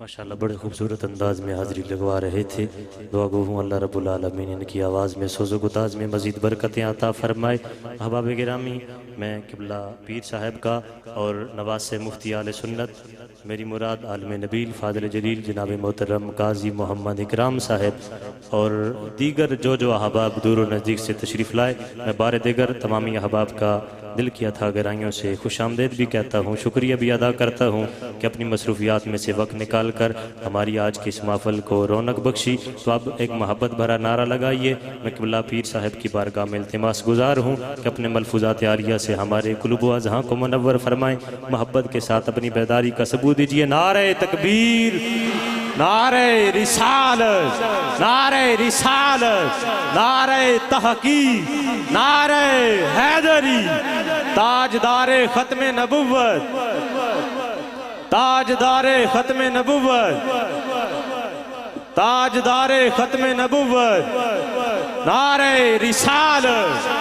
ماشاءاللہ بڑے خوبصورت انداز میں حاضری لگوا رہے تھے. دعا گو ہوں اللہ رب العالمین ان کی آواز میں سوز و گداز میں مزید برکتیں عطا فرمائے. احباب گرامی، میں قبلہ پیر صاحب کا اور نواز سے مفتی آل سنت، میری مراد عالم نبیل فاضل جلیل جناب محترم قاضی محمد اکرام صاحب اور دیگر جو احباب دور و نزدیک سے تشریف لائے، میں بار دیگر تمامی احباب کا دل کی عطا گرائیوں سے خوش آمدید بھی کہتا ہوں، شکریہ بھی ادا کرتا ہوں کہ اپنی مصروفیات میں سے وقت نکال کر ہماری آج کی اس محفل کو رونق بخشی. تو اب ایک محبت بھرا نعرہ لگائیے. میں قبلہ پیر صاحب کی بارگاہ میں التماس گزار ہوں کہ اپنے ملفوظات عالیہ سے ہمارے قلوب و اذہان کو منور فرمائیں. محبت کے ساتھ اپنی بیداری کا ثبوت دیجیے. نعرہ تکبیر، نعرہ رسالت، نعرہ رسالت، نعرہ تحقیق، نعرہ حیدری، تاجدار ختم نبوت، تاجدار ختم نبوت، تاجدار ختم نبوت، نعرہ رسالت.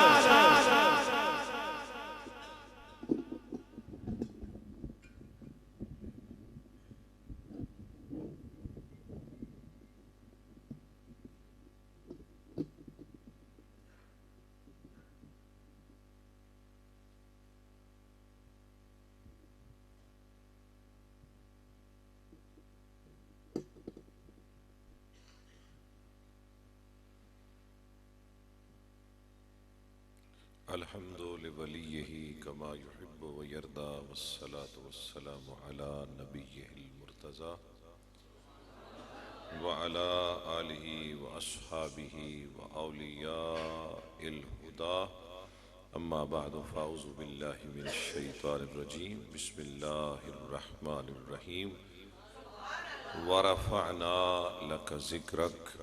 الحمد لولیہ کما یحب و یردا والصلاة والسلام علی نبیہ المرتضی وعلی آلہ واصحابہ واولیاء الہدی. اما بعد فاعوذ باللہ من الشیطان الرجیم. بسم اللہ الرحمن الرحیم. ورفعنا لک ذکرک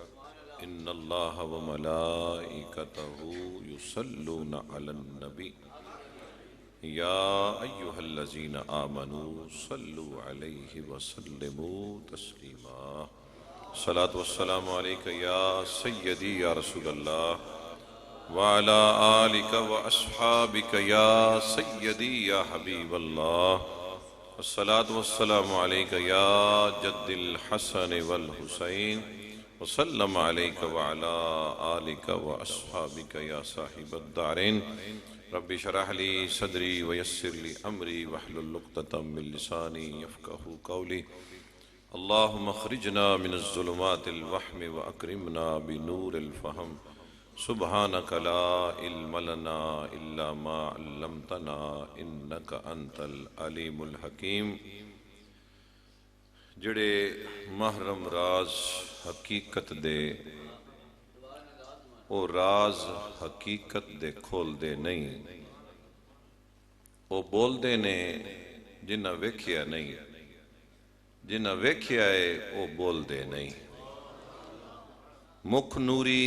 ان اللہ وملائکتہ یصلون علی النبی یا ایہا الذین آمنوا صلوا علیہ وسلموا تسلیما. صلاۃ والسلام علیک یا سیدی یا رسول اللہ وعلی آلک واصحابک یا سیدی یا حبیب اللہ. الصلاۃ والسلام علیک یا جد الحسن والحسین وسلم علیک وعلی آلک واصحابک یا صاحب الدارین. رب اشرح لی صدری ویسر لی امری واحلل عقدۃ من لسانی یفقہوا قولی. اللہم اخرجنا من الظلمات الوہم واکرمنا بنور الفہم. سبحانک لا علم لنا الا ما علمتنا انک انت العلیم الحکیم. جڑے محرم راز حقیقت دے او راز حقیقت دے کھول دے نہیں، او بول دے نے جنہ ویکھیا نہیں، جنہ ویکھیا ہے او بول دے نہیں. مکھ نوری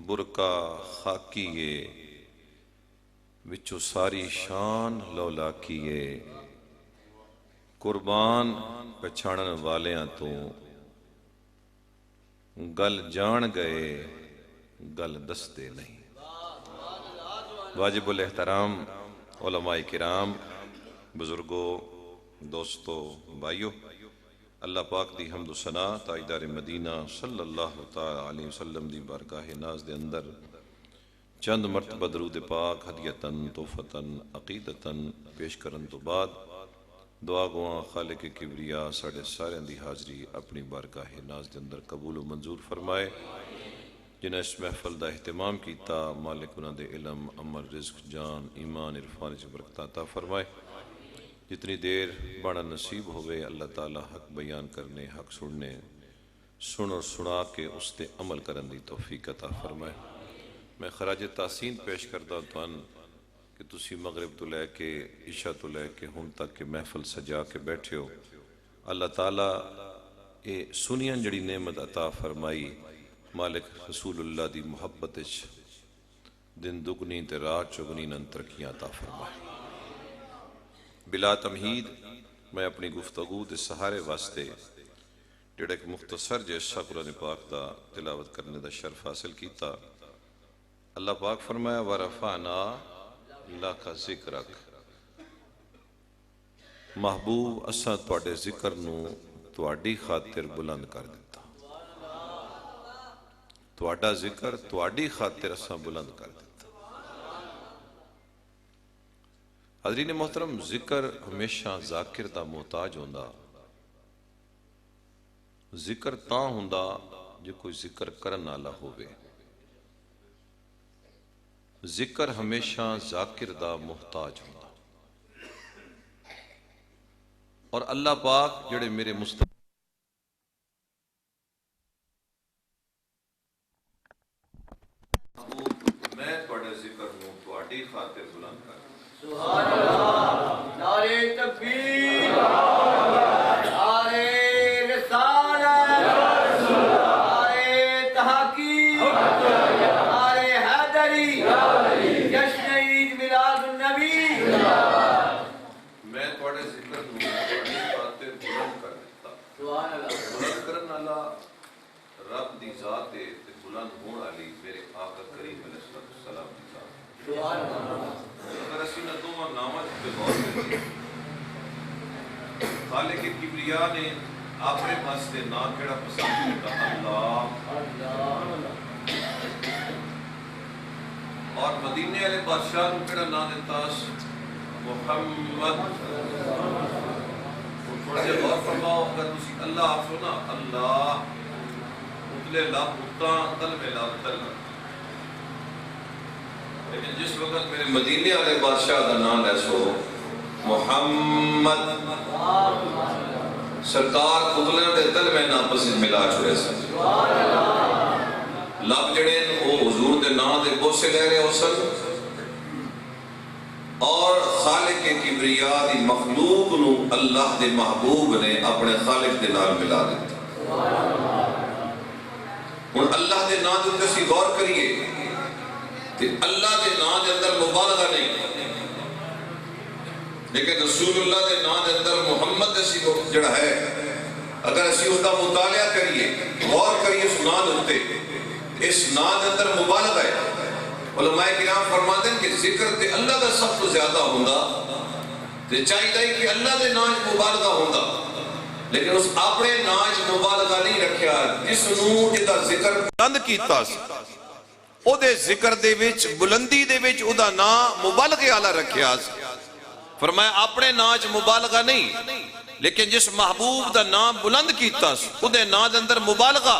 برکا خاکیے وچو ساری شان لولا کیے. قربان پچھاڑن والیاں تو گل جان گئے گل دستے نہیں. واجب الاحترام علماء کرام، بزرگوں، دوستو، بھائیو، اللہ پاک دی حمد و ثنا تاجدار مدینہ صلی اللہ تعالی علیہ وسلم دی بارگاہ ناز دے اندر چند مرتبہ درود پاک ہدیتاً تحفتاً عقیدتاً پیش کرن تو بعد دعا گواں خالق کبریا ساڑھے سارے دی حاضری اپنی بارگاہ ناز دے اندر قبول و منظور فرمائے. جنہیں اس محفل دا اہتمام کیتا مالک انہاں دے علم، عمل، رزق، جان، ایمان، عرفان سے برکت عطا فرمائے. جتنی دیر بڑا نصیب ہوئے اللہ تعالی حق بیان کرنے، حق سننے، سن اور سنا کے اس تے عمل کرن دی توفیق عطا فرمائے. میں خراج تحسین پیش کردہ تون کہ تسی مغرب تو لے کے عشاء تو لے کے ہن تک کہ محفل سجا کے بیٹھے ہو. اللہ تعالیٰ اے سنین جڑی نعمت عطا فرمائی، مالک رسول اللہ دی محبت دن دگنی تے رات چگنی نن ترکیاں عطا فرمائے. بلا تمہید میں اپنی گفتگو دے سہارے واسطے جڑا ایک مختصر جیسا قرآن پاک دا تلاوت کرنے دا شرف حاصل کیتا. اللہ پاک فرمایا وَرَفَعْنَا لَكَ ذِكْرَكَ. محبوب اساں تواڈے ذکر نو تواڈی خاطر بلند کر دیتا، تواڈا ذکر تواڈی خاطر اساں بلند کر دیتا۔ حضرین محترم، ذکر ہمیشہ ذاکر دا محتاج ہوندا، ذکر تاں ہوندا جو کوئی ذکر کرن والا ہووے، ذکر ہمیشہ ذاکر دا محتاج ہوندا۔ اور اللہ پاک جڑے میرے مصطفیٰ میں تواڈے ذکر نوں تواڈی خاطر بلند کر سبحان اللہ، نعرہ تکبیر، نعرہ رسالت، نعرہ تحقیق، نعرہ حیدری، جشن عید میلاد النبی۔ میں تواڈے ذکر نوں تواڈی خاطر بلند کر دیتا۔ سبحان اللہ، بلند کرن والا رب دی ذات ہے تے بلند ہون والی میرے آقا کریم علیہ السلام دی ذات۔ سبحان اللہ۔ اگر اسی نہ دوواں ناماں تے غور کریے، خالق کبریا نے اپنے واسطے نام کیڑا پسند کیتا؟ اللہ۔ اور مدینے والے بادشاہ نوں کیڑا نام دیتا؟ محمد۔ تھوڑا جہا غور فرماؤ، اگر تسی اللہ آکھو نا، اللہ اتلے لب اتاں تلوے لب تلوے، لیکن جس وقت میرے مدینے والے بادشاہ کا نام ہے سو محمد، سرکار اتلے دے تلوے ناپس ملا چھوڑے سن، لب جڑے وہ حضور دے نام دے بوسے لے رہے ہو سن، اور خالق کبریا دی مخلوق نو اللہ دے محبوب نے اپنے خالق دے نال ملا دیتا۔ اور اللہ دے نام دے اسی غور کریے کہ اللہ دے نام دے اندر مبالغہ نہیں، لیکن رسول اللہ دے نام دے اندر محمد اسی جڑا ہے، اگر اسی اس کا مطالعہ کریے، غور کریے اس نام دے، اس نام دے اندر مبالغہ ہے۔ علماء کرام فرماتے ہیں کہ ذکر تے اللہ دا سب تو زیادہ ہوندا تے چاہیے کہ اللہ دے نام مبالغہ ہوندا، لیکن اس اپنے نام مبالغہ نہیں رکھیا، جس نوں جدا ذکر بلند کیتا سی او دے ذکر دے وچ بلندی دے وچ او دا نام مبالغے والا رکھیا سی۔ فرمایا اپنے نام مبالغہ نہیں، لیکن جس محبوب دا نام بلند کیتا سی او دے نام دے اندر مبالغہ۔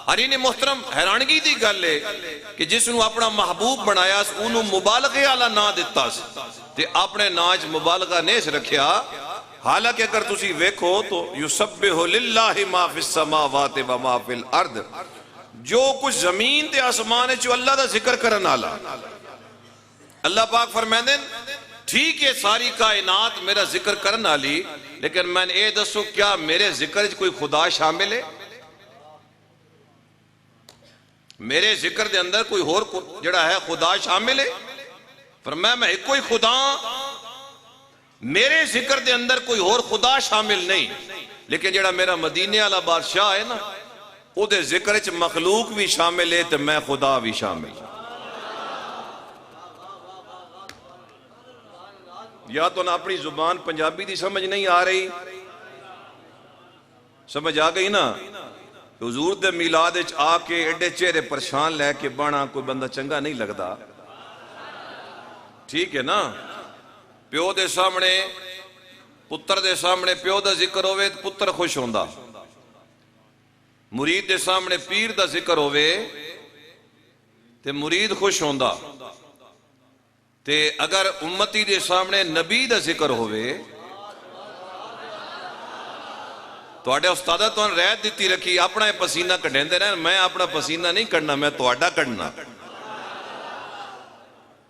حرین محترم، حیرانگی دی گل ہے کہ جس نو اپنا محبوب بنایا سی اونوں مبالغے والا نام دتا سی تے اپنے نام مبالغہ نہیں رکھیا۔ حالانکہ اگر تسی ویکھو تو یسبح للہ ما فی السماوات و ما فی الارض، جو کچھ زمین تے آسمان ہے جو اللہ دا ذکر کرن والا، اللہ پاک فرمائندے ٹھیک ہے ساری کائنات میرا ذکر کرن والی، لیکن میں نے اے دسو کیا میرے ذکر وچ کوئی خدا شامل ہے؟ میرے ذکر دے اندر کوئی اور جڑا ہے خدا شامل ہے؟ فرمایا میں ایک کوئی خدا، میرے ذکر دے اندر کوئی اور خدا شامل نہیں، لیکن جڑا میرا مدینے والا بادشاہ ہے نا او دے ذکر وچ مخلوق بھی شامل ہے تے میں خدا بھی شامل۔ یا تو نہ اپنی زبان پنجابی دی سمجھ نہیں آ رہی، سمجھ آ گئی نا؟ حضور دے میلاد وچ آ کے ایڈے چہرے پریشان لے کے بانا کوئی بندہ چنگا نہیں لگدا، ٹھیک ہے نا؟ پیو دے سامنے پتر دے سامنے پیو دا ذکر ہوئے تو پتر خوش ہوندا، مرید دے سامنے پیر دا ذکر ہوئے تے مرید خوش ہوندا، تے اگر امتی دے سامنے نبی دا ذکر ہوئے تواڈے استادہ تو رہت دیتی رکھی اپنا پسینہ کڈھیندے رہن، میں اپنا پسینہ نہیں کڈنا، میں تواڈا کڈنا۔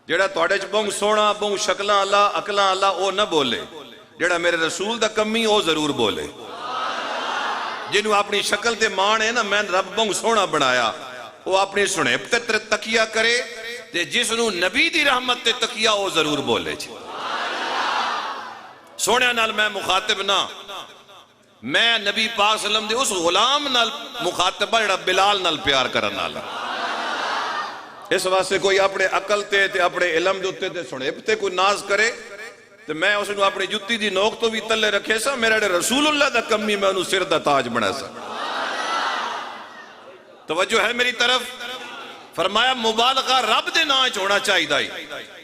جڑا تواڈے چ بہوں سونا بہوں شکلاں اللہ عقلاں اللہ او نہ بولے، جڑا میرے رسول دا کمی او ضرور بولے۔ جنہوں اپنی شکل تے مان ہے نا میں رب بہوں سونا بنایا، وہ اپنی سنیب تے تکیہ کرے تے جس نو نبی دی رحمت تے تکیہ او ضرور بولے۔ سونے نال میں مخاطب نہ، میں نبی پاک صلی اللہ علیہ وسلم دے اس غلام نال مخاطبہ جڑا بلال نال پیار کرن والا۔ اس واسطے کوئی اپنے عقل تے اپنے علم دے تے سنیب تے کوئی ناز کرے تو میں اس نے اپنی جتی دی نوک تو بھی تلے رکھے سا، میرا رسول اللہ دا کمی میں انہوں سر دا تاج بنا سا۔ توجہ ہے میری طرف؟ فرمایا مبالغہ رب دے ناچ ہونا چاہی دائی،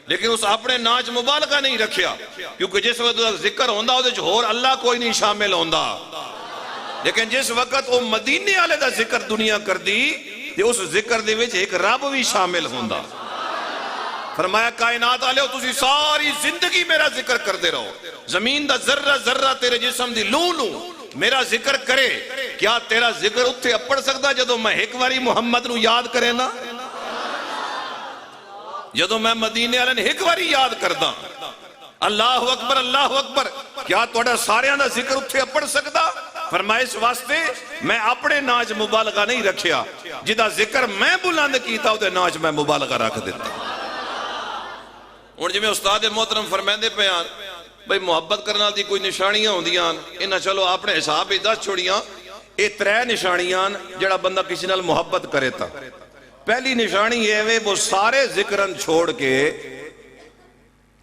لیکن اس اپنے ناچ مبالغہ نہیں رکھیا، کیونکہ جس وقت ذکر ہوندہ ہو دے اور اللہ کوئی نہیں شامل ہوندہ، لیکن جس وقت وہ مدینے والے دا ذکر دنیا کر دی تے اس ذکر دے وچ ایک رب بھی شامل ہوندہ۔ فرمایا کائنات والے تسی ساری زندگی میرا ذکر کر دے رہو، زمین دا ذرہ ذرہ تیرے جسم دی لوں لوں میرا ذکر کرے، کیا تیرا ذکر اتھے اپڑ سکتا جدو میں ایک واری محمد نو یاد کرے نا؟ جدو میں مدینے والے نے ایک واری یاد کردہ اللہ اکبر اللہ اکبر، کیا توڑا سارے دا ذکر اتھے اپڑ سکتا؟ فرمائے اس واسطے میں اپنے ناچ مبالغہ نہیں رکھیا، جدا ذکر میں بلند کیتا ہوتے ناچ میں مبالغہ رکھ دیتا۔ اور جی میں استاد محترم فرمائندے پیان بھئی محبت کرنا دی کوئی نشانیاں ہوں دیاں، انہا چلو اپنے حساب ہی 10 چھوڑیاں، اے 3 نشانیاں جڑا بندہ کسی نال محبت کرے تا۔ پہلی نشانی یہ ہے وہ سارے ذکرن چھوڑ کے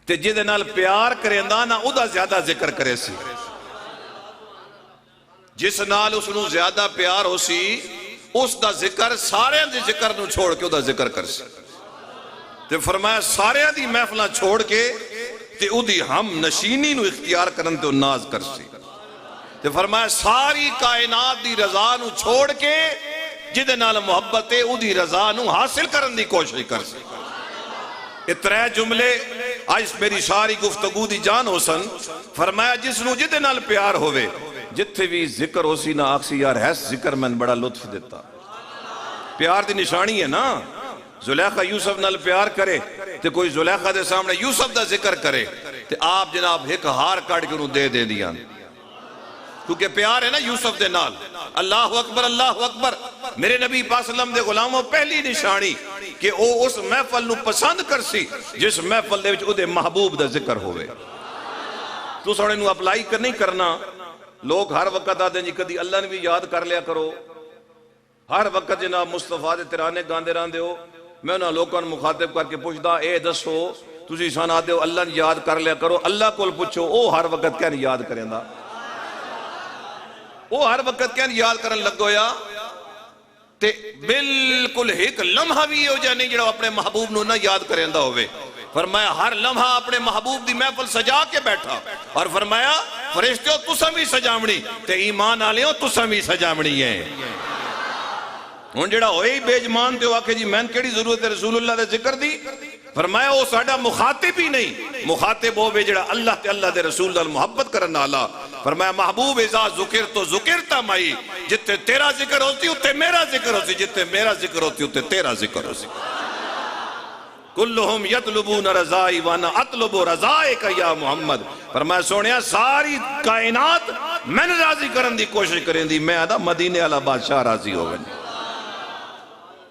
تے جدے نال پیار کریں دا نا او دا زیادہ ذکر کرے سی، جس نال اس نو زیادہ پیار ہو سی اس دا ذکر سارے دی ذکر نو چھوڑ کے او دا ذکر کر سی۔ تے فرمایا سارے دی محفلہ چھوڑ کے تے او دی ہم نشینی نو اختیار کرن تے ناز کر سی۔ تے فرمایا ساری کائنات دی رضا نو چھوڑ کے جدے نال محبت ہے او دی رضا نو حاصل کرن دی کوشش کر سی۔ یہ 3 جملے آج میری ساری گفتگو دی جان ہو سن۔ فرمایا جس نو جدے نال پیار ہوئے جتھے بھی ذکر ہو سی نا آکسی یار ہے ذکر میں بڑا لطف دیتا۔ پیار دی نشانی ہے نا، زلیخہ یوسف نال پیار کرے تے کوئی زلیخہ دے سامنے یوسف دا ذکر کرے تے آپ جناب ایک ہار کاٹ کے انہوں دے دیاں، کیونکہ پیار ہے نا یوسف دے نال۔ اللہ اکبر اللہ اکبر، میرے نبی پاک صلی اللہ علیہ وسلم دے غلاموں پہلی نشانی کہ او اس محفل نو پسند کر سی جس محفل دے وچ او دے محبوب دا ذکر ہوئے۔ تو سوڑے نو اپلائی کر نہیں کرنا، لوگ ہر وقت آتے ہیں جی کدی اللہ نے بھی یاد کر لیا کرو، ہر وقت جناب مصطفیٰ دے ترانے گاندے راندے ہو، میں انہاں لوگوں نے مخاطب کر کے پوچھدا اے دسو تسی سان آتے ہو اللہ نے یاد کر لیا کرو، اللہ کول پوچھو او ہر وقت کیا نہیں یاد کریں دا، او ہر وقت کیا نہیں یاد کرن لگو یا تے بالکل ایک لمحہ بھی ہو جائے نہیں جڑا اپنے محبوب نو نہ یاد کریں دا ہوئے۔ فرمایا ہر لمحہ اپنے محبوب دی محفل سجا کے بیٹھا اور فرمایا فرشتے ہو تساں بھی سجامنی تے ایمان آلے ہو تساں بھی سجامنی ہے۔ ہن جڑا ہوئے ہی بیجمان تے ہو آکھے جی میں کیڑی ضرورت ہے رسول اللہ دے ذکر دی؟ فرمایا وہ ساڈا مخاطب ہی نہیں، مخاطب ہوئے جڑا اللہ تے اللہ دے رسول اللہ محبت کرنا اللہ۔ فرمایا محبوب اذا ذکر تو ذکرتا مائی، جتے تیرا ذکر ہوتی اتے میرا ذکر ہوتی، جتے میرا ذکر ہوتی اتے تیرا ذکر ہوتی۔ کلہم یطلبون رضائی وانا اطلب رضائک یا محمد۔ فرمایا سونیا ساری کائنات میں نے راضی کرن دی کوشش کریں دی، میں آدھا مدینے والا بادشاہ راضی ہوگا۔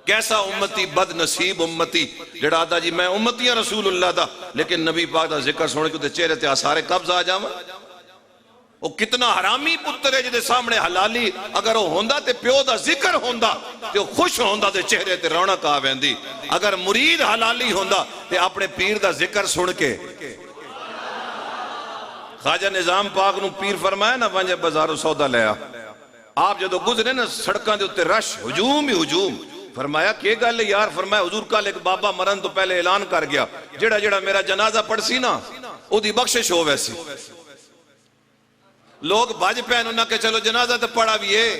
کیسا امتی بد نصیب امتی جڑا آدھا جی میں امتی رسول اللہ دا لیکن نبی پاک دا ذکر سونے کے چہرے تے آثار قبض آ جاواں۔ وہ کتنا حرامی پتر ہے جدے سامنے حلالی اگر وہ ہوندہ تے پیو دا ذکر ہوندہ تے وہ خوش ہوندہ تے چہرے تے رونق آ ویندی، اگر مرید حلالی ہوندہ تے اپنے پیر دا ذکر سن کے خواجہ نظام پاک نو پیر فرمایا نا وانجے بازارو سودا لیا، آپ جدو گزرے نا سڑکاں دے اتے رش ہجوم ہی ہجوم۔ فرمایا کہ گل یار؟ فرمایا حضور کل ایک بابا مرن تو پہلے اعلان کر گیا جڑا جڑا میرا جنازہ پڑھ سی نا او دی بخشش ہو ویسی۔ لوگ بھاج پہن انہاں کہ چلو جنازہ تو پڑھا بھی ہے۔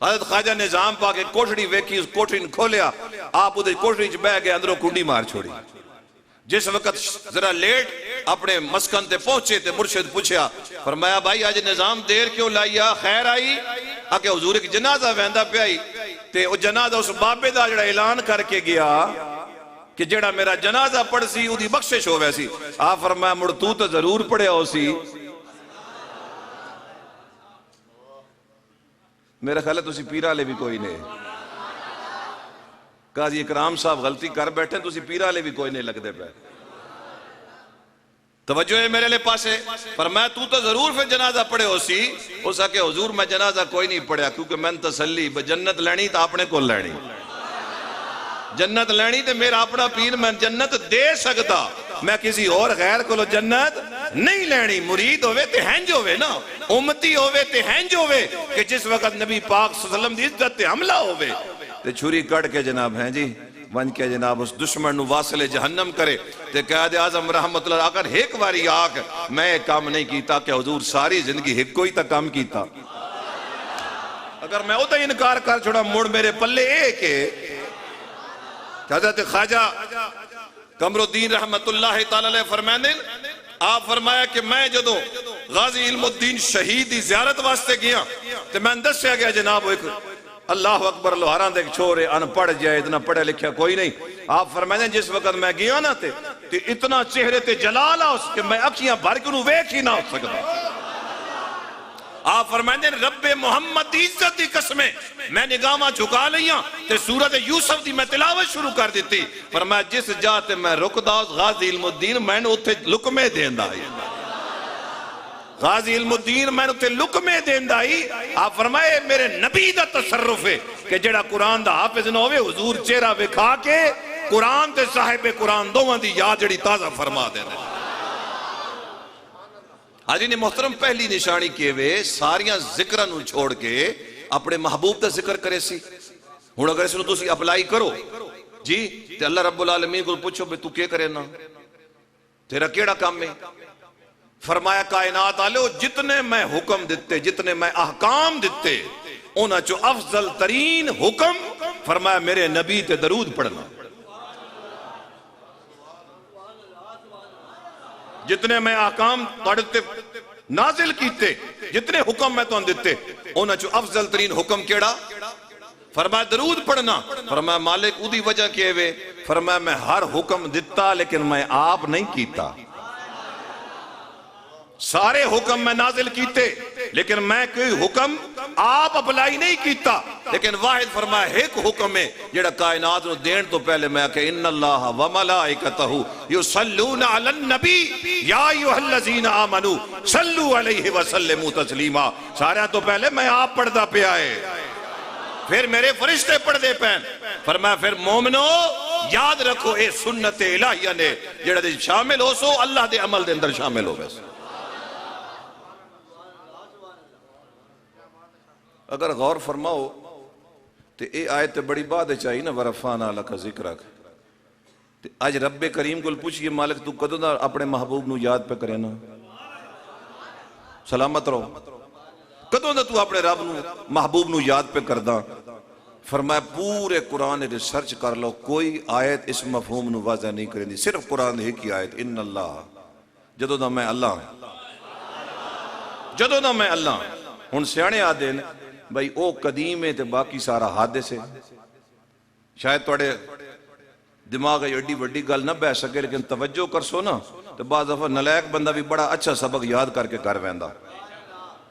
حضرت خواجہ نظام پاک ایک کوٹھڑی ویکھی، اس کوٹھڑی نے کھولیا، آپ ادھر کوٹھڑی چ بہ گئے، اندروں کنڈی مار چھوڑی۔ جس وقت ذرا لیٹ اپنے مسکن تے پہنچے تے مرشد پوچھیا، فرمایا بھائی آج نظام دیر کیوں لائیا، خیر آئی؟ آکے حضور ایک جنازہ ویندہ پہ آئی تے وہ جنازہ اس بابے دا جڑا اعلان کر کے گیا کہ جڑا میرا جنازہ پڑھ سی او دی بخشش ہو ویسی۔ آپ فرمایا مڑ تو ضرور پڑھے ہو سی۔ میرے خیال ہے تسی پیرہ لے بھی کوئی نہیں، قاضی اکرام صاحب غلطی کر بیٹھے تسی پیرہ لے بھی کوئی نہیں لگ دے پہ۔ توجہ ہے میرے لے پاسے؟ فرمایا تو ضرور پھر جنازہ پڑھے ہو سی۔ ہو سکے حضور میں جنازہ کوئی نہیں پڑھیا کیونکہ میں تسلی جنت لینی تا اپنے کو لینی، جنت لینی تے میرا اپنا پیر میں جنت دے سکتا، میں کسی اور غیر کو جنت نہیں لینی. مرید ہوئے تے ہنج ہوئے نا, امتی ہوئے تے ہنج ہوئے کہ جس وقت نبی پاک صلی اللہ علیہ وسلم دی عزت تے حملہ ہوئے تے چھری کٹ کے جناب ہیں جی ون کے جناب اس دشمن نو واصل جہنم کرے. تے قائد اعظم رحمت اللہ اگر ایک باری آکھ میں کام نہیں کیتا کہ حضور ساری زندگی ایک کوئی تا کام کیتا. اگر میں ہوتا انکار کر چھوڑا موڑ میرے پلے ایک ہے. حضرت خواجہ قمر الدین رحمت اللہ تعالی علیہ فرمائیں آپ فرمایا کہ میں جدو غازی علم الدین شہید دی زیارت واسطے گیا تو میں دسیا گیا جناب ایک اللہ اکبر لوہاراں دے چھوڑے ان پڑھ جائے اتنا پڑھے لکھیا کوئی نہیں. آپ فرمائیں جس وقت میں گیا نا تے اتنا چہرے تے جلال آ اس کہ میں اکھیاں بھر کے انہوں ویکھ ہی نہ ہو سکتا. آپ فرمائیں رب محمد دی عزت دی قسمیں میں نگاہاں جھکا لیاں تے سورت یوسف دی میں تلاوت شروع کر دیتی. فرمایا جس جاتے میں رکدا غازی علم الدین میں نے اتھے لکمے دیندا ہی, غازی علم الدین میں نے اتھے لکمے دیندا ہی. آپ فرمائے میرے نبی دا تصرف ہے کہ جڑا قرآن دا حافظ نہ ہوئے حضور چہرہ بکھا کے قرآن تے صاحب قرآن دوواں دی یاد جڑی تازہ فرما دے دے. حاجی نے محترم پہلی نشانی کیے ہوئے ساریاں ذکرہ نو چھوڑ کے اپنے محبوب دا ذکر کرے سی. ہون اگر اس نے تسی اپلائی کرو جی تے اللہ رب العالمین کو پوچھو بے تو کیا کرے نا تیرا کیڑا کام میں. فرمایا کائنات آلو جتنے میں حکم دیتے جتنے میں احکام دیتے اونا چو افضل ترین حکم فرمایا میرے نبی تے درود پڑھنا. جتنے میں احکام پڑھتے نازل کیتے جتنے حکم میں تو دیتے اونا چو افضل ترین حکم کیڑا فرمایا درود پڑھنا. فرمایا مالک او دی وجہ کیے ہوئے فرمایا میں ہر حکم دیتا لیکن میں آپ نہیں کیتا. سارے حکم میں نازل کیتے لیکن میں کوئی حکم آپ اپلائی نہیں کیتا. لیکن واحد فرمایا ایک حکم ہے جڑا کائنات نو دین تو پہلے میں کہ ان اللہ و ملائکتہ یصلون علی النبی یا ایھا الذین آمنوا صلوا علیہ وسلموا تسلیما. سارے تو پہلے میں آپ پڑھدا پیا ہے پھر میرے فرشتے پڑھ دے پین. فرمایا پھر مومنو یاد رکھو اے سنت الہیہ نے جڑا دے شامل ہو سو اللہ دے عمل دے اندر شامل ہو بس. اگر غور فرماؤ تو اے آیت بڑی بات چاہیے نا ورفعنا لک ذکرک. آج رب کریم کو پوچھئے مالک تو کدوں دا اپنے محبوب نو یاد پہ کرے نا سلامت رہو کدوں دا تو اپنے رب نو محبوب نو یاد پہ کرداں. فرمایا پورے قرآن ریسرچ کر لو کوئی آیت اس مفہوم نو واضح نہیں کریں دی. صرف قرآن ہی کی آیت ان اللہ جدوں دا میں اللہ جدوں دا میں اللہ. ہن سیانے آدھے بھائی او قدیم ہے تے باقی سارا حادث ہے. شاید توڑے دماغ ایڈی وڈی گل نہ بہ سکے لیکن توجہ کر سو نا تو بعض دفعہ نلائق بندہ بھی بڑا اچھا سبق یاد کر کے کر ویندا.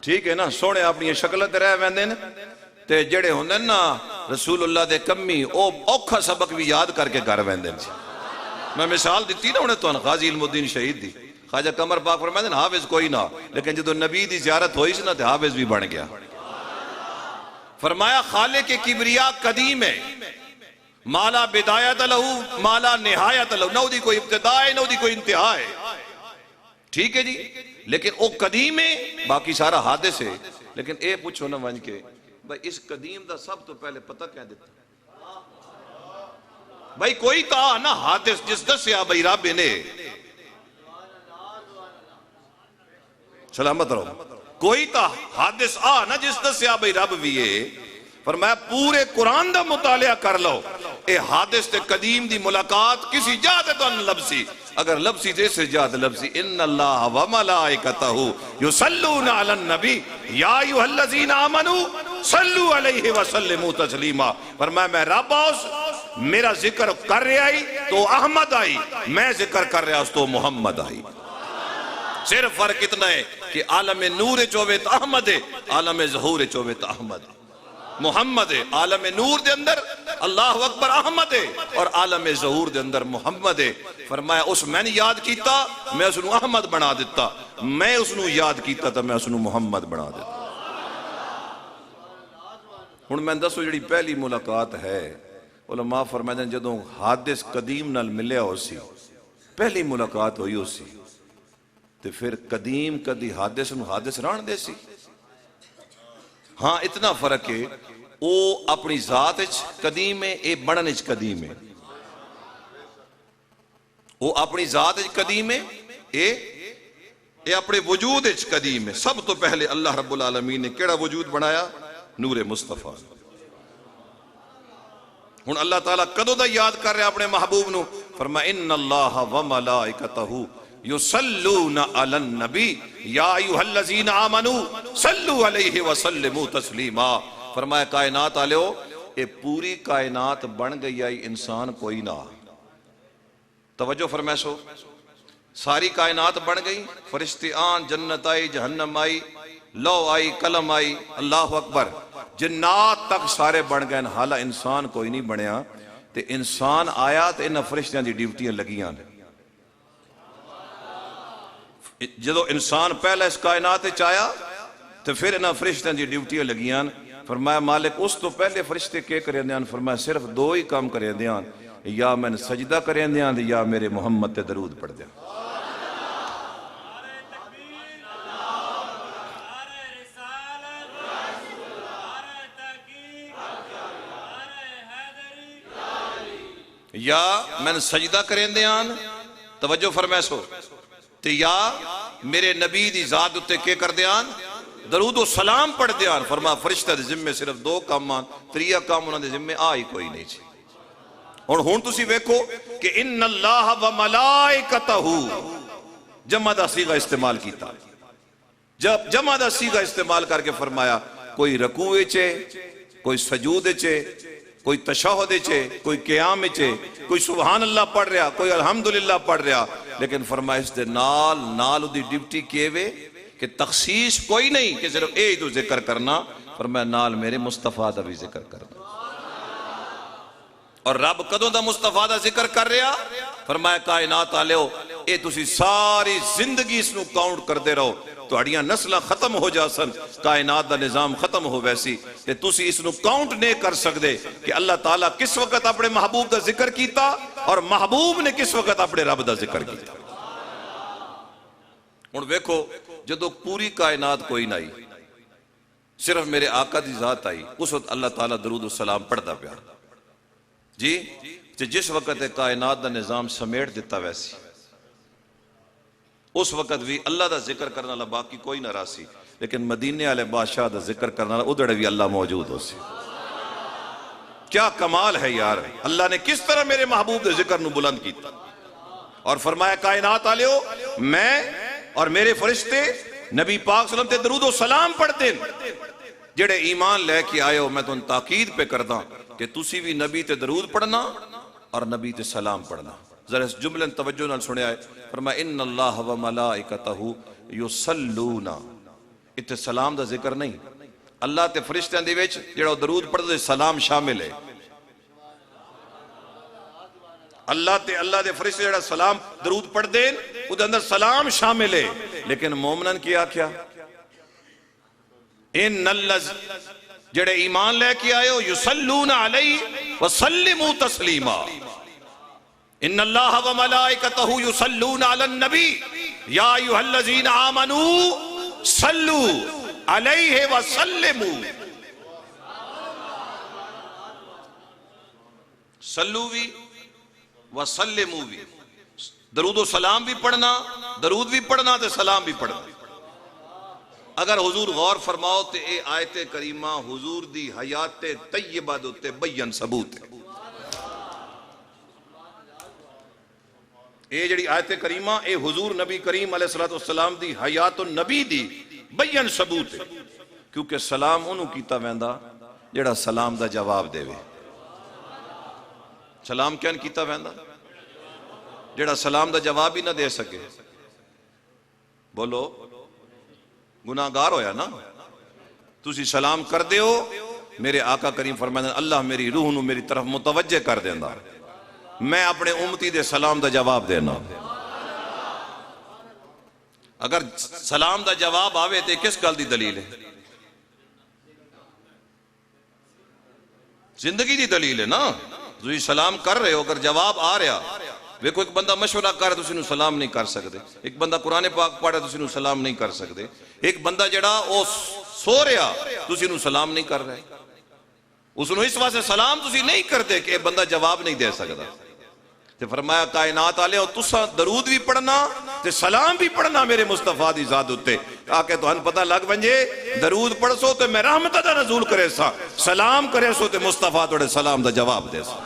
ٹھیک ہے نا سونے اپنی شکل تے رہ ویندے نے تے جڑے ہوندے نا رسول اللہ دے کمی او اوکھا سبق بھی یاد کر کے کر ویندے نے. میں مثال دیتی نا انہیں تو غازی علم الدین شہید دی خواجہ قمر پاک فرمائے ہیں حافظ کوئی نہ لیکن جدو نبی دی زیارت ہوئی سی نا تے حافظ بھی بن گیا. فرمایا خالق کبریا قدیم ہے مالا بدایت لہو مالا نہایت لہو. نو دی کوئی ابتدا ہے نو دی کوئی انتہا ہے. ٹھیک ہے جی لیکن او قدیم ہے باقی سارا حادث ہے. لیکن اے پوچھو نا ونج کے بھائی اس قدیم دا سب تو پہلے پتہ کیا دیتا بھائی کوئی تا نا حادث جس دسیا بھائی رب نے سلامت رہو کوئی تا حادث نا جس دسیا بھائی رب بھی ہے. فرمایا پورے قرآن دا مطالعہ کر لو اے حادث تے قدیم دی ملاقات کسی جاتے تو ان لبسی اگر لبسی تے سے جاتے لبسی ان اللہ و ملائکتہ یصلون علی النبی یا ایھا الذین آمنوا صلوا علیہ وسلموا تسلیما. فرمایا میں رب آؤس میرا ذکر کر رہا ہی تو احمد آئی میں ذکر کر رہا ہوں تو محمد آئی. صرف فرق اتنا ہے کہ عالم نور چوبے تو احمد ہے عالم ظہور چوبے تو احمد محمد ہے. عالم نور دے اندر اللہ اکبر احمد ہے اور عالم ظہور دے اندر محمد ہے. فرمایا اس میں نے یاد کیتا میں اس نو احمد بنا دیتا میں اس نو یاد کیتا تا میں اس نو محمد بنا دیتا. ہن میں دسو جڑی پہلی ملاقات ہے علماء فرمائے جدوں حادث قدیم نال ملیا ہو سی پہلی ملاقات ہوئی اسی تے پھر قدیم کدی حادث نو حادث رہن دے سی. ہاں اتنا فرق ہے او اپنی ذات وچ قدیم ہے, اے بنن وچ قدیم ہے. وہ اپنی ذات وچ قدیم ہے, اے اپنے وجود وچ قدیم ہے. سب تو پہلے اللہ رب العالمین نے کیڑا وجود بنایا؟ نور مصطفیٰ. ہن اللہ تعالیٰ کدوں دا یاد کر رہا اپنے محبوب نو؟ فرمایا ان اللہ و ملائکتہ یصلون علی النبی یا ایھا الذین آمنوا صلوا علیہ وسلموا تسلیما. فرمایا کائنات والو اے پوری کائنات بن گئی آئی, انسان کوئی نہ. توجہ فرمائے سو, ساری کائنات بن گئی, فرشتے آن, جنت آئی, جہنم آئی, لو آئی, قلم آئی, اللہ اکبر, جنات تک سارے بن گئے, حالا انسان کوئی نہیں بنیا. تے انسان آیا تے انہاں فرشتیاں دی ڈیوٹیاں لگیاں. جدو انسان پہلا اس کائنات وچ آیا تے پھر انہاں فرشتیاں دی ڈیوٹیاں لگیاں. فرمایا مالک اس تو پہلے فرشتے کے کریں دیاں؟ فرمایا صرف دو ہی کام کریں دیاں, یا میں سجدہ کریں دیاں یا میرے محمد تے درود پڑھ دیاں. یا میں سجدہ کریں دیاں, توجہ فرمائے سو, تے یا میرے نبی دی ذات اتے کے کر دیاں؟ درود و سلام پڑھ دیاں. فرمایا فرشتہ دے ذمے صرف دو کام آن, تریہ کام انہوں دے ذمے آئی کوئی نہیں چاہیے. اور ہون تسی ویکھو کہ ان اللہ و ملائکتہ جمع دا صیغہ استعمال کیتا. جب جمع دا صیغہ استعمال کر کے فرمایا کوئی رکوع چے, کوئی سجود چے, کوئی تشہد چے, کوئی قیام چے, کوئی سبحان اللہ پڑھ رہا, کوئی الحمدللہ پڑھ رہا, لیکن فرمایا اس دے نال دی ڈیوٹی کیوے کہ تخصیص کوئی نہیں کہ صرف اے تو ذکر کرنا. فرمایا نال میرے مصطفیٰ دا بھی ذکر کرنا. اور رب کدوں دا مصطفیٰ دا ذکر کر رہا؟ فرمایا کائنات آلیو اے تسی ساری زندگی اس نو کاؤنٹ کر دے رہو, تو اڑیاں نسلہ ختم ہو جا سن, کائنات دا نظام ختم ہو ویسی, کہ تسی اس نو کاؤنٹ نہیں کر سکدے کہ اللہ تعالیٰ کس وقت اپنے محبوب دا ذکر کیتا اور محبوب نے کس وقت اپنے رب دا ذکر کیتا. اور دیکھو جدو پوری کائنات کوئی نہ آئی, صرف میرے آقا دی ذات آئی, اس وقت اللہ تعالیٰ درود و سلام پڑھدا پیا. جی جس وقت کائنات دا نظام سمیٹ دیتا ویسی, اس وقت بھی اللہ دا ذکر کرنا والا باقی کوئی نہ راسی, لیکن مدینے والے بادشاہ دا ذکر کرنا والا ادھر بھی اللہ موجود ہو سی. کیا کمال ہے یار, اللہ نے کس طرح میرے محبوب دے ذکر نو بلند کیتا. اور فرمایا کائنات آلیو میں اور میرے فرشتے نبی پاک صلی اللہ علیہ وسلم تے درود و سلام پڑھتے ہیں. جڑے ایمان لے کے آئے ہو میں تو ان تاکید پہ کردا کہ تسی بھی نبی تے درود پڑھنا اور نبی تے سلام پڑھنا. ذرا اس جملے توجہ نال سنیا ہے. فرمایا ان اللہ و ملائکتہ یصلون, اتنے سلام دا ذکر نہیں, اللہ تے فرشتیاں دے وچ جڑا درود پڑھدے سلام شامل ہے. اللہ تے اللہ دے فرشتے جڑا سلام درود پڑھ دیں او دے اندر سلام شامل ہے. لیکن مومنن کیا کیا؟ ان اللہ جڑے ایمان لے کے آئے ہو یصلون علیہ وسلموا تسلیما. ان اللہ و ملائکتہ یصلون علی النبی یا ایھا الذین آمنوا صلوا علیہ وسلموا. صلو بھی وسلموا بھی, درود و سلام بھی پڑھنا, درود بھی پڑھنا تے سلام بھی پڑھنا. اگر حضور غور فرماؤ تے اے آیت کریمہ حضور دی حیات طیبہ دوتے بیان ثبوت ہے. اے جڑی آیت کریمہ اے حضور نبی کریم علیہ السلام دی حیات النبی دی بیان ثبوت ہے. کیونکہ سلام انہوں کیتا ویندا جڑا سلام دا جواب دے وے. سلام کیا کیتا ویندا جڑا سلام دا جواب ہی نہ دے سکے. بولو گناہگار ہویا نا. تسی سلام کر دے ہو, میرے آقا کریم فرمائے اللہ میری روح نو میری طرف متوجہ کر دینا, میں اپنے امتی دے سلام دا جواب دینا. اگر سلام دا جواب آوے تے کس گل دی دلیل ہے؟ زندگی دی دلیل ہے نا. تسی سلام کر رہے ہو, اگر جواب آ رہا ویکھو ایک بندہ مشورہ کر تسی نو سلام نہیں کر سکتے، ایک بندہ قرآن پاک پڑھے تسی نو سلام نہیں کر سکتے، ایک بندہ جڑا او سو رہا تسی نو سلام نہیں کر رہے، اس نو اس واسطے سلام تسی نہیں کرتے کہ بندہ جواب نہیں دے سکتا۔ تے فرمایا کائنات والے او تساں درود بھی پڑھنا تے سلام بھی پڑھنا میرے مصطفیٰ دی ذات اتے، تاکہ تو ہن پتہ لگ ونجے درود پڑھ سو تے میں رحمت دا نزول کرے سا، سلام کرے سو تے مصطفیٰ توڑے سلام دا جواب دے سا۔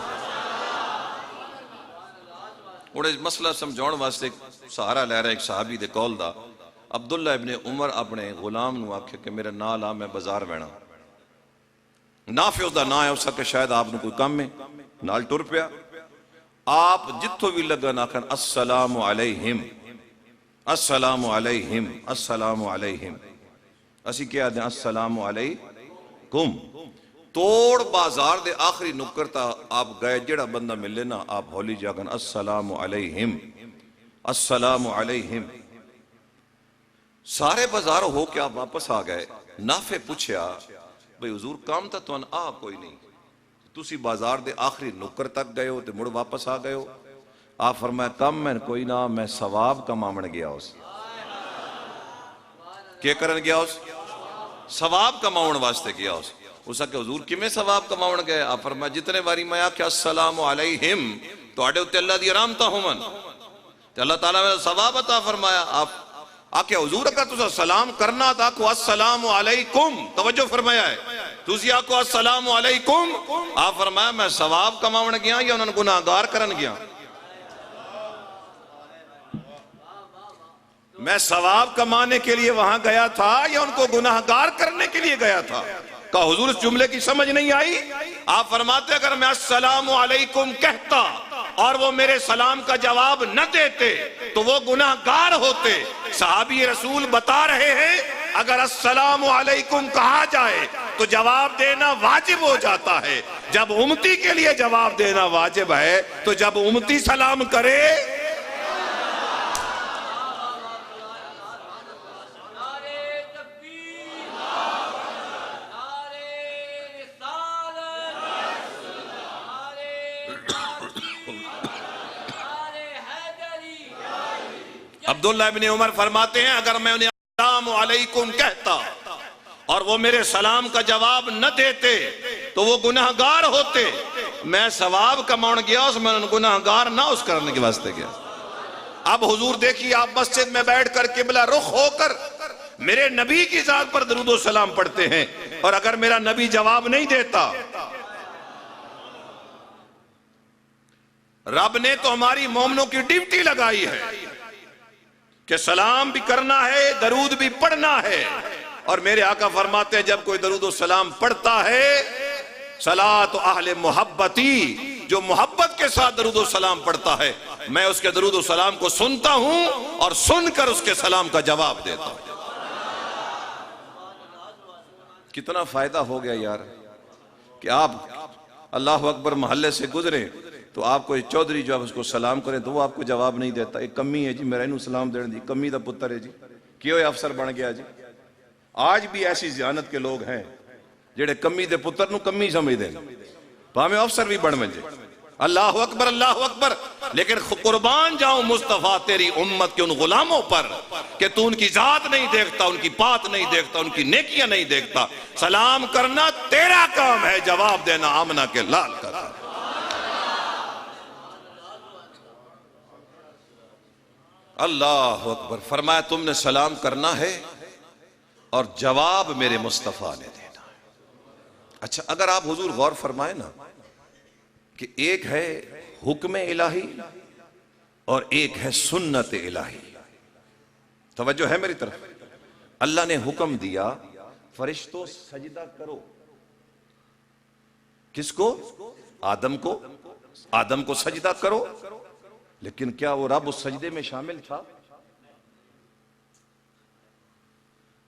اوڑے مسئلہ سمجھون واسطے ایک سہارا لے رہا ایک صحابی دے کول دا، عبداللہ ابن عمر اپنے غلام نو آکھے کہ میرے نال آ میں بازار وینا، نافع اس دا نا ہے، اس کا کہ شاید آپ نے کوئی کام میں نال ٹر پیا، آپ جتھو بھی لگا ناکھن السلام علیہم السلام علیہم السلام علیہم، اسی کیا دیں السلام علیکم، توڑ بازار دے آخری نکر تا آپ گئے جڑا بندہ ملے نا آپ ہولی جاگن السلام علیہم السلام علیہم، سارے بازار ہو کے آپ واپس آ گئے، نافع پوچھیا بھئی حضور کام تا تو ان آ کوئی نہیں، تسی بازار دے آخری نکر تک گئے ہو تے مڑ واپس آ گئے ہو، آپ فرمایا کم میں کوئی نہ میں ثواب کمامن گیا اس، کیا کرن گیا اس؟ ثواب کماؤن واسطے گیا اس، اسا کہ حضور کی میں ثواب کماؤن گئے؟ آپ فرمایا جتنے باری میں آکھیا السلام علیہم تو آڑے ہوتے اللہ دی رحمتہ ہمن تو اللہ تعالیٰ میں ثواب عطا فرمایا۔ آپ آکھیا حضور اگر تسا سلام کرنا تھا کو السلام علیکم، توجہ فرمایا ہے تسی آکھو السلام علیکم، آپ فرمایا میں ثواب کماؤن گیا یا انہوں نے گناہگار کرن گیا؟ میں ثواب کمانے کے لیے وہاں گیا تھا یا ان کو گناہگار کرنے کے لیے گیا تھا؟ کہا حضور اس جملے کی سمجھ نہیں آئی؟ آپ فرماتے اگر میں السلام علیکم کہتا اور وہ میرے سلام کا جواب نہ دیتے تو وہ گناہگار ہوتے۔ صحابی رسول بتا رہے ہیں اگر السلام علیکم کہا جائے تو جواب دینا واجب ہو جاتا ہے، جب امتی کے لیے جواب دینا واجب ہے تو جب امتی سلام کرے عبداللہ ابن عمر فرماتے ہیں اگر میں انہیں السلام علیکم کہتا اور وہ میرے سلام کا جواب نہ دیتے تو وہ گناہگار ہوتے، میں ثواب کماؤن گیا اس میں گناہگار نہ اس کرنے کے واسطے گیا۔ اب حضور دیکھیے آپ مسجد میں بیٹھ کر قبلہ رخ ہو کر میرے نبی کی ذات پر درود و سلام پڑھتے ہیں، اور اگر میرا نبی جواب نہیں دیتا، رب نے تو ہماری مومنوں کی ڈیوٹی لگائی ہے کہ سلام بھی کرنا ہے درود بھی پڑھنا ہے، اور میرے آقا فرماتے ہیں جب کوئی درود و سلام پڑھتا ہے صلاۃ اہل محبتی، جو محبت کے ساتھ درود و سلام پڑھتا ہے میں اس کے درود و سلام کو سنتا ہوں اور سن کر اس کے سلام کا جواب دیتا ہوں۔ کتنا فائدہ ہو گیا یار کہ آپ اللہ اکبر محلے سے گزرے تو آپ کو چودھری جو آپ اس کو سلام کریں تو وہ آپ کو جواب نہیں دیتا، ایک کمی ہے جی میرا انہوں سلام دینے دی، کمی دا پتر ہے جی، کیوں افسر بن گیا جی۔ آج بھی ایسی ذہانت کے لوگ ہیں جڑے کمی دے پتر نو کمی سمجھ دیں، تو ہمیں افسر بھی بن منجے، اللہ اکبر، لیکن قربان جاؤں مصطفیٰ تیری امت کے ان غلاموں پر کہ تو ان کی ذات نہیں دیکھتا، ان کی بات نہیں دیکھتا، ان کی نیکیاں نہیں دیکھتا، سلام کرنا تیرا کام ہے، جواب دینا آمنہ کے لال کا کام۔ اللہ اکبر، فرمایا تم نے سلام کرنا ہے اور جواب میرے مصطفیٰ نے دینا ہے۔ اچھا اگر آپ حضور غور فرمائیں نا کہ ایک ہے حکم الہی اور ایک ہے سنت الہی، توجہ ہے میری طرف؟ اللہ نے حکم دیا فرشتوں سجدہ کرو، کس کو؟ آدم کو سجدہ کرو، لیکن کیا وہ رب اس سجدے میں شامل تھا؟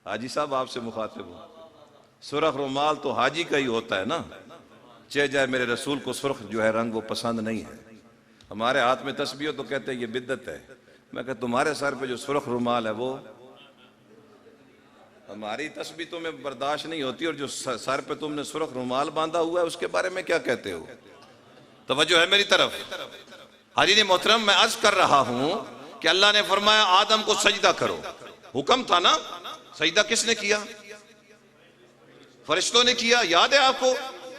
حاجی صاحب آپ سے مخاطب ہوں، سرخ رومال تو حاجی کا ہی ہوتا ہے نا، چہ جائے میرے رسول کو سرخ جو ہے رنگ وہ پسند نہیں ہے، ہمارے ہاتھ میں تسبیح ہو تو کہتے ہیں یہ بدعت ہے، میں کہتا تمہارے سر پہ جو سرخ رومال ہے وہ ہماری تسبیح تمہیں برداشت نہیں ہوتی، اور جو سر پہ تم نے سرخ رومال باندھا ہوا ہے اس کے بارے میں کیا کہتے ہو؟ توجہ ہے میری طرف؟ حاضرین محترم، میں عرض کر رہا ہوں کہ اللہ نے فرمایا آدم کو سجدہ کرو، حکم تھا نا؟ سجدہ کس نے کیا؟ فرشتوں نے کیا، یاد ہے آپ کو؟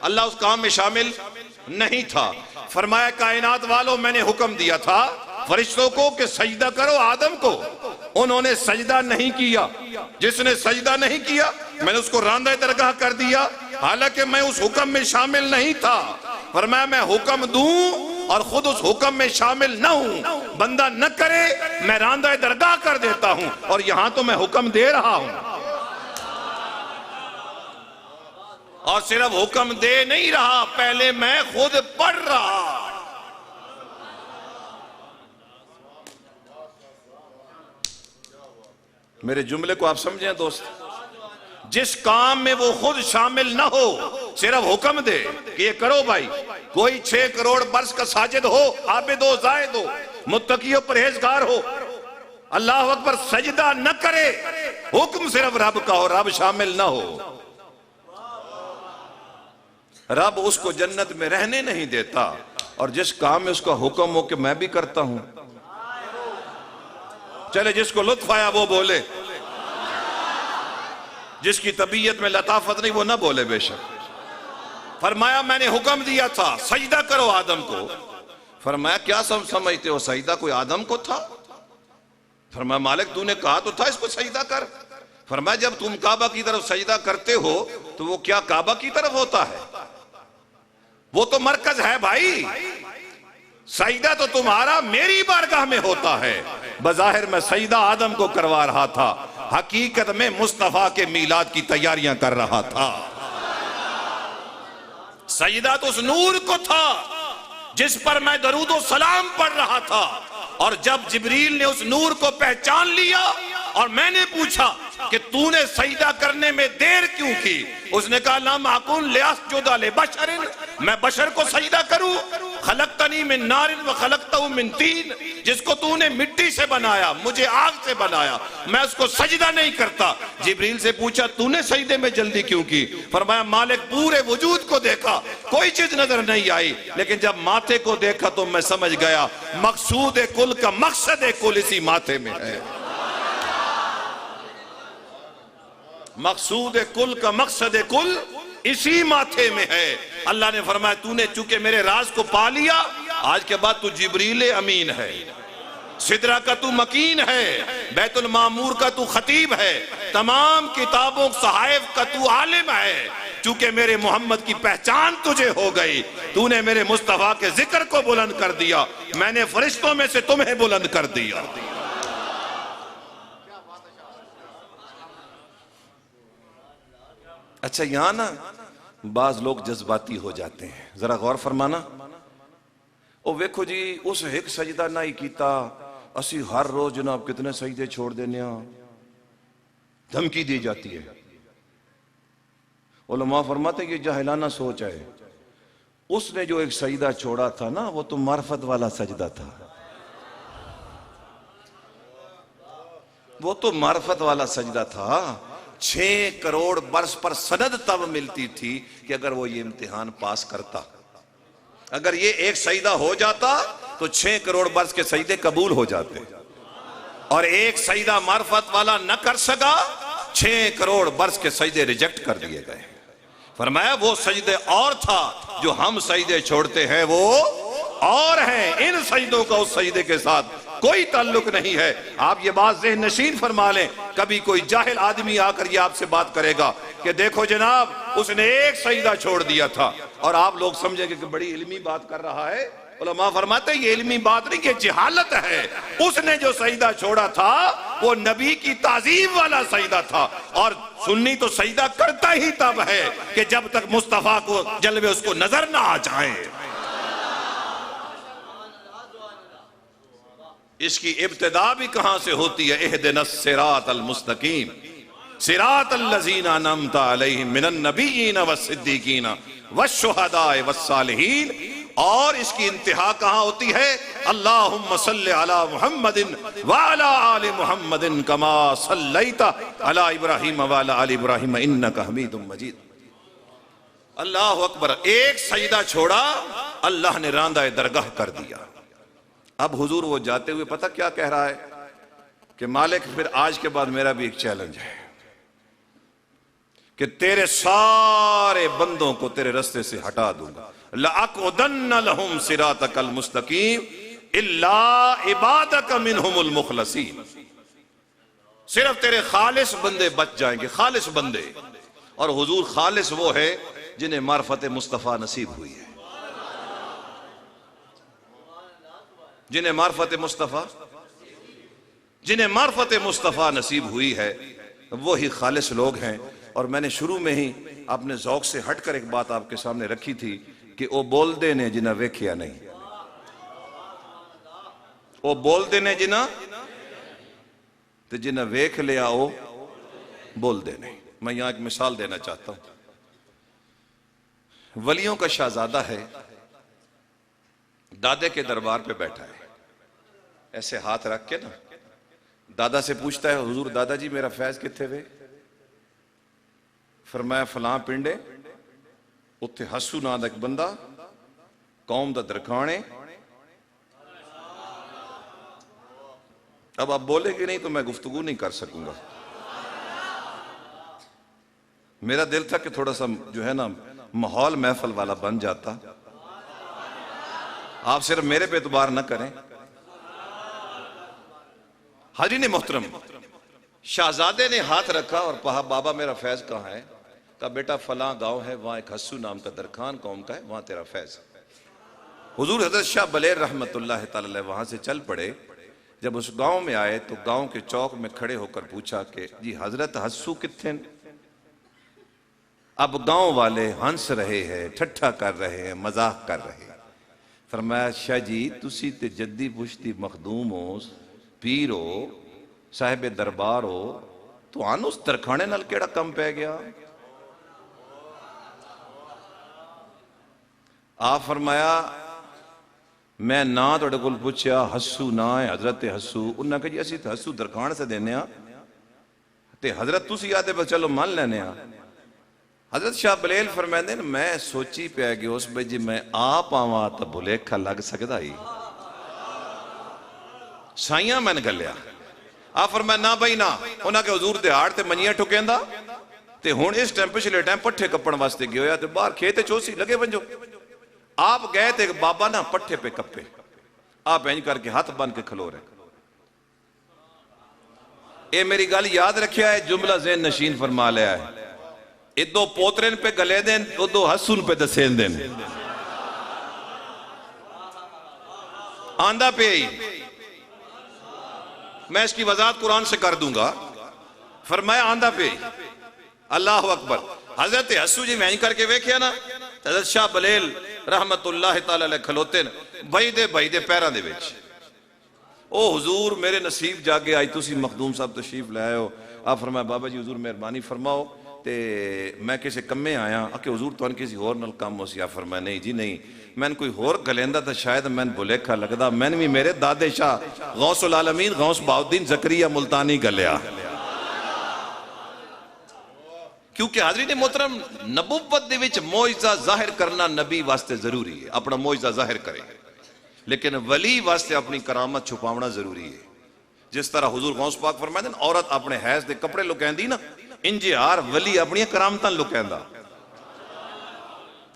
اللہ اس کام میں شامل نہیں تھا۔ فرمایا کائنات والوں، میں نے حکم دیا تھا فرشتوں کو کہ سجدہ کرو آدم کو، انہوں نے سجدہ نہیں کیا۔ جس نے سجدہ نہیں کیا میں نے اس کو راندہ درگاہ کر دیا، حالانکہ میں اس حکم میں شامل نہیں تھا۔ فرمایا میں حکم دوں اور خود اس حکم میں شامل نہ ہوں، بندہ نہ کرے میں راندہ درگاہ کر دیتا ہوں، اور یہاں تو میں حکم دے رہا ہوں، اور صرف حکم دے نہیں رہا، پہلے میں خود پڑھ رہا۔ میرے جملے کو آپ سمجھیں دوست، جس کام میں وہ خود شامل نہ ہو، صرف حکم دے کہ یہ کرو بھائی۔ کوئی 6 کروڑ برس کا ساجد ہو، عابد ہو، زاہد ہو، متقی ہو، پرہیزگار ہو، اللہ اکبر، سجدہ نہ کرے، حکم صرف رب کا ہو، رب شامل نہ ہو، رب اس کو جنت میں رہنے نہیں دیتا۔ اور جس کام میں اس کا حکم ہو کہ میں بھی کرتا ہوں، چلے جس کو لطف آیا وہ بولے، جس کی طبیعت میں لطافت نہیں وہ نہ بولے بے شک۔ فرمایا میں نے حکم دیا تھا سجدہ کرو آدم کو۔ فرمایا کیا سمجھتے ہو سجدہ کوئی آدم کو تھا؟ فرمایا مالک تو نے کہا تو تھا اس کو سجدہ کر۔ فرمایا جب تم کعبہ کی طرف سجدہ کرتے ہو تو وہ کیا کعبہ کی طرف ہوتا ہے؟ وہ تو مرکز ہے بھائی، سجدہ تو تمہارا میری بارگاہ میں ہوتا ہے۔ بظاہر میں سجدہ آدم کو کروا رہا تھا، حقیقت میں مصطفیٰ کے میلاد کی تیاریاں کر رہا تھا۔ سجدہ تو اس نور کو تھا جس پر میں درود و سلام پڑھ رہا تھا، اور جب جبریل نے اس نور کو پہچان لیا اور میں نے پوچھا کہ تو نے سجدہ کرنے میں دیر کیوں کی، اس نے کہا لم اکن لیسجد لبشر، میں بشر کو سجدہ کروں؟ خلقتنی من نار و خلقتہ من طین، جس کو تو نے مٹی سے بنایا مجھے آگ سے بنایا، میں اس کو سجدہ نہیں کرتا۔ جبریل سے پوچھا تو نے سجدے میں جلدی کیوں کی؟ فرمایا مالک پورے وجود کو دیکھا کوئی چیز نظر نہیں آئی، لیکن جب ماتھے کو دیکھا تو میں سمجھ گیا مقصود کل کا مقصد کل اسی ماتھے میں ہے، مقصود کل کا مقصد کل اسی ماتھے میں ہے۔ اللہ نے فرمایا تو نے چونکہ میرے راز کو پا لیا، آج کے بعد تو جبریل امین ہے، سدرہ کا تو مکین ہے، بیت المعمور کا تو خطیب ہے، تمام کتابوں صحائف کا تو عالم ہے۔ چونکہ میرے محمد کی پہچان تجھے ہو گئی، تو نے میرے مصطفیٰ کے ذکر کو بلند کر دیا، میں نے فرشتوں میں سے تمہیں بلند کر دیا۔ اچھا یہاں نا بعض لوگ جذباتی ہو جاتے ہیں، ذرا غور فرمانا۔ او ویکھو جی اس ایک سجدہ نہ ہی کیتا، اسی ہر روز جناب کتنے سجدے چھوڑ دینے ہاں، دھمکی دی جاتی ہے۔ علماء فرماتے ہیں کہ جاہلانہ سوچ ہے، اس نے جو ایک سجدہ چھوڑا تھا نا وہ تو معرفت والا سجدہ تھا، وہ تو معرفت والا سجدہ تھا۔ 6 کروڑ برس پر سند تب ملتی تھی کہ اگر وہ یہ امتحان پاس کرتا، اگر یہ ایک سجدہ ہو جاتا تو 6 کروڑ برس کے سجدے قبول ہو جاتے، اور ایک سجدہ معرفت والا نہ کر سکا، 6 کروڑ برس کے سجدے ریجیکٹ کر دیے گئے۔ فرمایا وہ سجدے اور تھا جو ہم سجدے چھوڑتے ہیں وہ اور ہیں، ان سجدوں کا اس سجدے کے ساتھ کوئی تعلق نہیں ہے۔ آپ یہ بات ذہن نشین فرما لیں، کبھی کوئی جاہل آدمی آ کر یہ آپ سے بات کرے گا کہ دیکھو جناب اس نے ایک سجدہ چھوڑ دیا تھا، اور آپ لوگ سمجھیں گے کہ بڑی علمی بات کر رہا ہے۔ علماء فرماتے ہیں یہ علمی بات نہیں، یہ جہالت ہے۔ اس نے جو سجدہ چھوڑا تھا وہ نبی کی تعظیم والا سجدہ تھا، اور سنی تو سجدہ کرتا ہی تب ہے کہ جب تک مصطفیٰ کو جلوے اس کو نظر نہ آ جائیں۔ اس کی ابتدا بھی کہاں سے ہوتی ہے؟ اہدنا الصراط المستقیم صراط الذین انعمت علیہم من النبیین والصدیقین والشہداء والصالحین، اور اس کی انتہا کہاں ہوتی ہے؟ اللہم صلی علی محمد وعلی آل محمد کما صلیت علی ابراہیم وعلی آل ابراہیم انکا حمید مجید۔ اللہ اکبر، ایک سجدہ چھوڑا اللہ نے راندہ درگاہ کر دیا۔ اب حضور وہ جاتے ہوئے پتہ کیا کہہ رہا ہے کہ مالک پھر آج کے بعد میرا بھی ایک چیلنج ہے کہ تیرے سارے بندوں کو تیرے رستے سے ہٹا دوں گا. لَأَقْعُدَنَّ لَهُمْ صِرَاطَكَ الْمُسْتَقِيمَ إِلَّا عِبَادَكَ مِنْهُمُ الْمُخْلَصِينَ. صرف تیرے خالص بندے بچ جائیں گے, خالص بندے. اور حضور خالص وہ ہے جنہیں معرفت مصطفیٰ نصیب ہوئی ہے, جنہیں معرفت مصطفیٰ نصیب ہوئی ہے وہی خالص لوگ ہیں. اور میں نے شروع میں ہی اپنے ذوق سے ہٹ کر ایک بات آپ کے سامنے رکھی تھی کہ وہ بول دے نے جنہ ویکھیا نہیں, وہ بول دے نے جنہ ویکھ لیا وہ بول دے نہیں. میں یہاں ایک مثال دینا چاہتا ہوں. ولیوں کا شہزادہ ہے, دادے کے دربار پہ بیٹھا ہے, ایسے ہاتھ رکھ کے نا دادا سے پوچھتا ہے حضور دادا جی میرا فیض کتھے وے؟ فرمایا فلاں پنڈے اتھے حسو نا دا ایک بندہ قوم دا درکھانے. اب آپ بولے کہ نہیں تو میں گفتگو نہیں کر سکوں گا. میرا دل تھا کہ تھوڑا سا جو ہے نا ماحول محفل والا بن جاتا. آپ صرف میرے پہ اعتبار نہ کریں. حاضرین محترم, شہزادے نے ہاتھ رکھا اور کہا بابا میرا فیض کہاں ہے؟ کہا بیٹا فلاں گاؤں ہے, وہاں ایک حسو نام کا درخان قوم کا ہے, وہاں تیرا فیض. حضور حضرت شاہ بلیر رحمت اللہ تعالی وہاں سے چل پڑے. جب اس گاؤں میں آئے تو گاؤں کے چوک میں کھڑے ہو کر پوچھا کہ جی حضرت حسو کتنے؟ اب گاؤں والے ہنس رہے ہیں, ٹھٹھا کر رہے ہیں, مزاق کر رہے ہیں. فرمایا شاہ جی تسی تے جدی پشتی مخدوم ہو, پیر ہو, صاحب دربار ہو, تو آن اس درکھانے نال کیڑا کم پہ گیا؟ آپ فرمایا میں نہ توڑے کل پوچھا حسو نہ ہے حضرت حسو. انہوں نے کہا جی اسی تو حسو درکھان سے دینے ہاں تے حضرت تسی آتے پر چلو مان لینے ہاں. حضرت شاہ بلیل فرمائے ہیں میں سوچی پہ گیا اس بے جی میں آپ آواں تا بھولیکھا لگ سکتا ہی سائیاں میں نے گلیا. آپ فرمائے نہ بھائی نہ, انہاں کے حضور دے ہار تے منیاں ٹھکیں دا تے ہون اس ٹائم پچھلے ٹائم پٹھے کپڑ واسطے گئے ہویا تے باہر کھیتے چوسی لگے بنجو. آپ گئے تھے بابا نا پٹھے پہ کپے, آپ اینج کر کے ہاتھ بن کے کھلو رہے. اے میری گل یاد رکھیا ہے, جملہ ذہن نشین فرما لیا ہے. ادو پوترین پہ گلے دیں, ادو حسن پہ دسین دیں. آندہ پہ ہی میں اس کی وضاحت قرآن سے کر دوں گا. فرمایا آندہ پہ ہی اللہ اکبر. حضرت حسو جی میں کر کے ویکھیا نا حضرت شاہ بلیل رحمت اللہ تعالی علیہ کھلوتے بھائی دے پیران دے بیچ. او حضور میرے نصیب جاگے آئی, تسی مخدوم صاحب تشریف لے آئے ہو. آپ فرمایا بابا جی حضور مہربانی فرماؤ تے میں کسی کمے آیا کہ حضور تو ان کسی اور نل کام ہو سی. آپ فرمایا نہیں جی نہیں, میں نے کوئی اور گلیندہ تھا شاید میں نے بھولیکھا لگدا, میں نے بھی میرے دادے شاہ غوث العالمین غوث بہاؤالدین زکریا ملتانی گلیا. کیونکہ حضرین محترم نبوت دے وچ معجزہ ظاہر کرنا نبی واسطے ضروری ہے, اپنا معجزہ ظاہر کرے, لیکن ولی واسطے اپنی کرامت چھپاونا ضروری ہے. جس طرح حضور غوث پاک فرمائے ہیں عورت اپنے حیض دے کپڑے لکین دی نا, انجے ہار ولی اپنی کرامتاں لکین دا.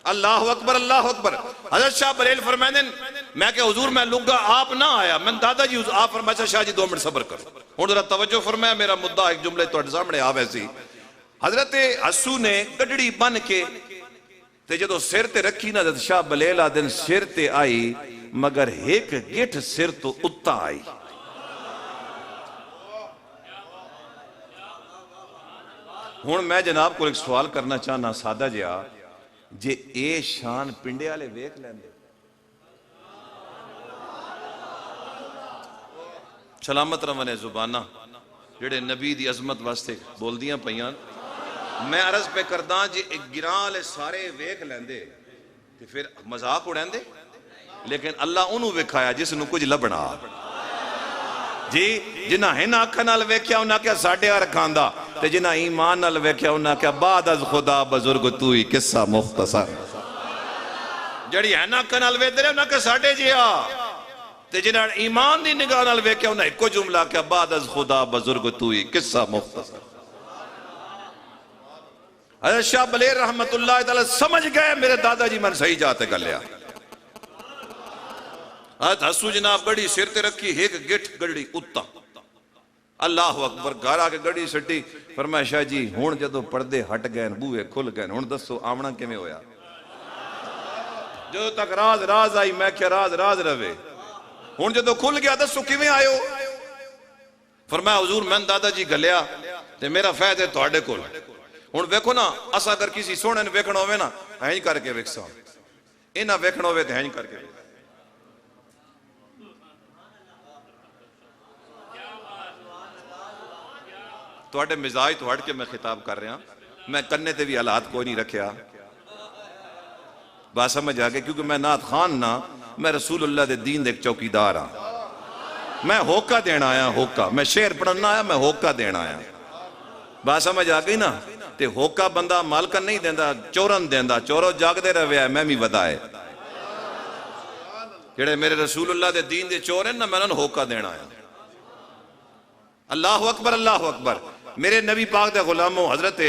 اللہ اکبر اللہ اکبر. حضرت شاہ بلیل فرمائے ہیں میں کہ حضور میں لگا آپ نہ آیا, میں دادا جی آپ فرمایا شاہ جی 2 منٹ صبر کرو. ہوں ذرا توجہ فرمایا, میرا مدعا ایک جملے تو سامنے آوے سی. حضرت حسو نے گڈڑی بن کے تے جدو سر تے رکھی نا حضرت شاہ بلیل آدن سر تے آئی مگر ایک گٹھ سر تو اتا آئی. ہون میں جناب کو ایک سوال کرنا چاہنا سادہ جیا, جے اے شان پنڈے والے ویکھ لیندے سلامت روانے زبانہ جڑے نبی دی عظمت واسطے بول دیاں پئیاں. میں عرض پہ کرداں جی ایک گراں والے سارے ویکھ لیندے تے پھر مذاق اڑیندے, لیکن اللہ انہوں وکھایا جس نو کچھ لبنا جی. جنہ ہن آنکھاں نال ویکھیا انہاں کیا ساڈے ہر کھاندا, تے جنہ ایمان نال ویکھیا انہاں کیا بعد از خدا بزرگ تو ہی قصہ مختصر. جڑی ہن آنکھاں نال ویکھدے انہاں کیا ساڈے جیا, تے جنہاں ایمان دی نگاہ نال ویکھیا انہاں ایک جملہ کہ بعد از خدا بزرگ توئی، قصہ مختصر۔ حضرت شاہ بلیر رحمت اللہ تعالی سمجھ گئے میرے دادا جی من صحیح جاتے گلیا۔ حضرت حسو جناب گڑی سر تے رکھی، ایک گٹھ گڑی اتا، اللہ اکبر، گھر آ کے گڑی سٹی، فرمایا شاہ جی ہون جدو پردے ہٹ گئے، بوئے کھل گئے، ہون دسو آمنا کیویں ہویا؟ جدو تک راز راز آئی میں کیا راز راز رہے، ہون جدو کھل گیا دسو کیویں آئیو؟ فرمایا حضور میں دادا جی گلیا تے میرا فیض ہے تہاڈے کول۔ ہن ویکھو نا اسا اگر کسی سونے نے ویکھنا ہوے نا اینج کر کے ویکھساں، انہاں ویکھنا ہوے تے اینج کر کے ویکھ۔ تہاڈے مزاج تو ہٹ کے میں خطاب کر رہا، میں کنے تے بھی حالات کوئی نہیں رکھیا، بات سمجھ آ گئی، کیونکہ میں نعت خان نہ، میں رسول اللہ دے دین دے ایک چوکیدار ہاں، میں ہوکا دینا آیا، ہوکا میں شعر پڑھنا آیا، میں ہوکا دینا آیا، بات سمجھ آ گئی نا؟ تے ہوکا بندہ مالکن نہیں دیندہ، چورن دیندہ، چورو جاگ دے رہے ہیں، میں بھی ودائے جڑے میرے رسول اللہ دے دین دے چور ہیں نا، میں انہوں ہوکا دینا آیا۔ اللہ اکبر، اللہ اکبر۔ میرے نبی پاک دے غلاموں حضرت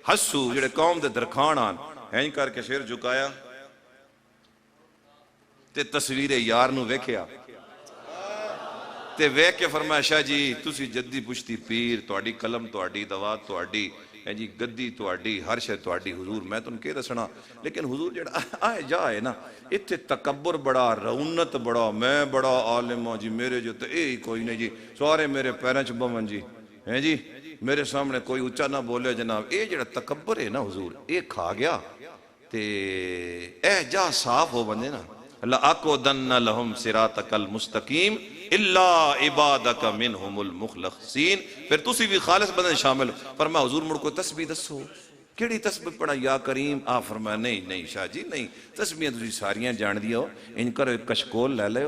حسو جڑے قوم دے درخان آن ہینج کر کے سر جھکایا تے تصویر یار نو ویکھیا تے ویکھ کے فرمایا شاہ جی تسی جدی پشتی پیر، تہاڈی قلم تہاڈی، دوا تہاڈی، جی گدی تہاڈی، ہر شے تہاڈی حضور، میں تن کے دسنا، لیکن حضور جڑا آئے جائے نا اتھے تکبر بڑا، رونت بڑا، میں بڑا عالم ہوں جی، میرے جو تے اے ہی کوئی نہیں جی، سارے میرے پیراں چ بون جی، ہیں جی میرے سامنے کوئی اونچا نہ بولے جناب، اے جڑا تکبر ہے نا حضور اے کھا گیا تے اے جا صاف ہو بندے نا، لَأَقْعُدَنَّ لَهُمْ صِرَاطَكَ الْمُسْتَقِيمَ إِلَّا عِبَادَكَ مِنْهُمُ الْمُخْلَصِينَ۔ پھر تسی بھی خالص بندے شامل۔ فرمایا حضور مڑ کو تسبیح دسو، کیڑی تسبیح پڑھا؟ یا کریم۔ آپ فرمایا نہیں نہیں شاہ جی نہیں، تسبیحاں تسی ساریاں جان دیو، ان کرو ایک کشکول لے لے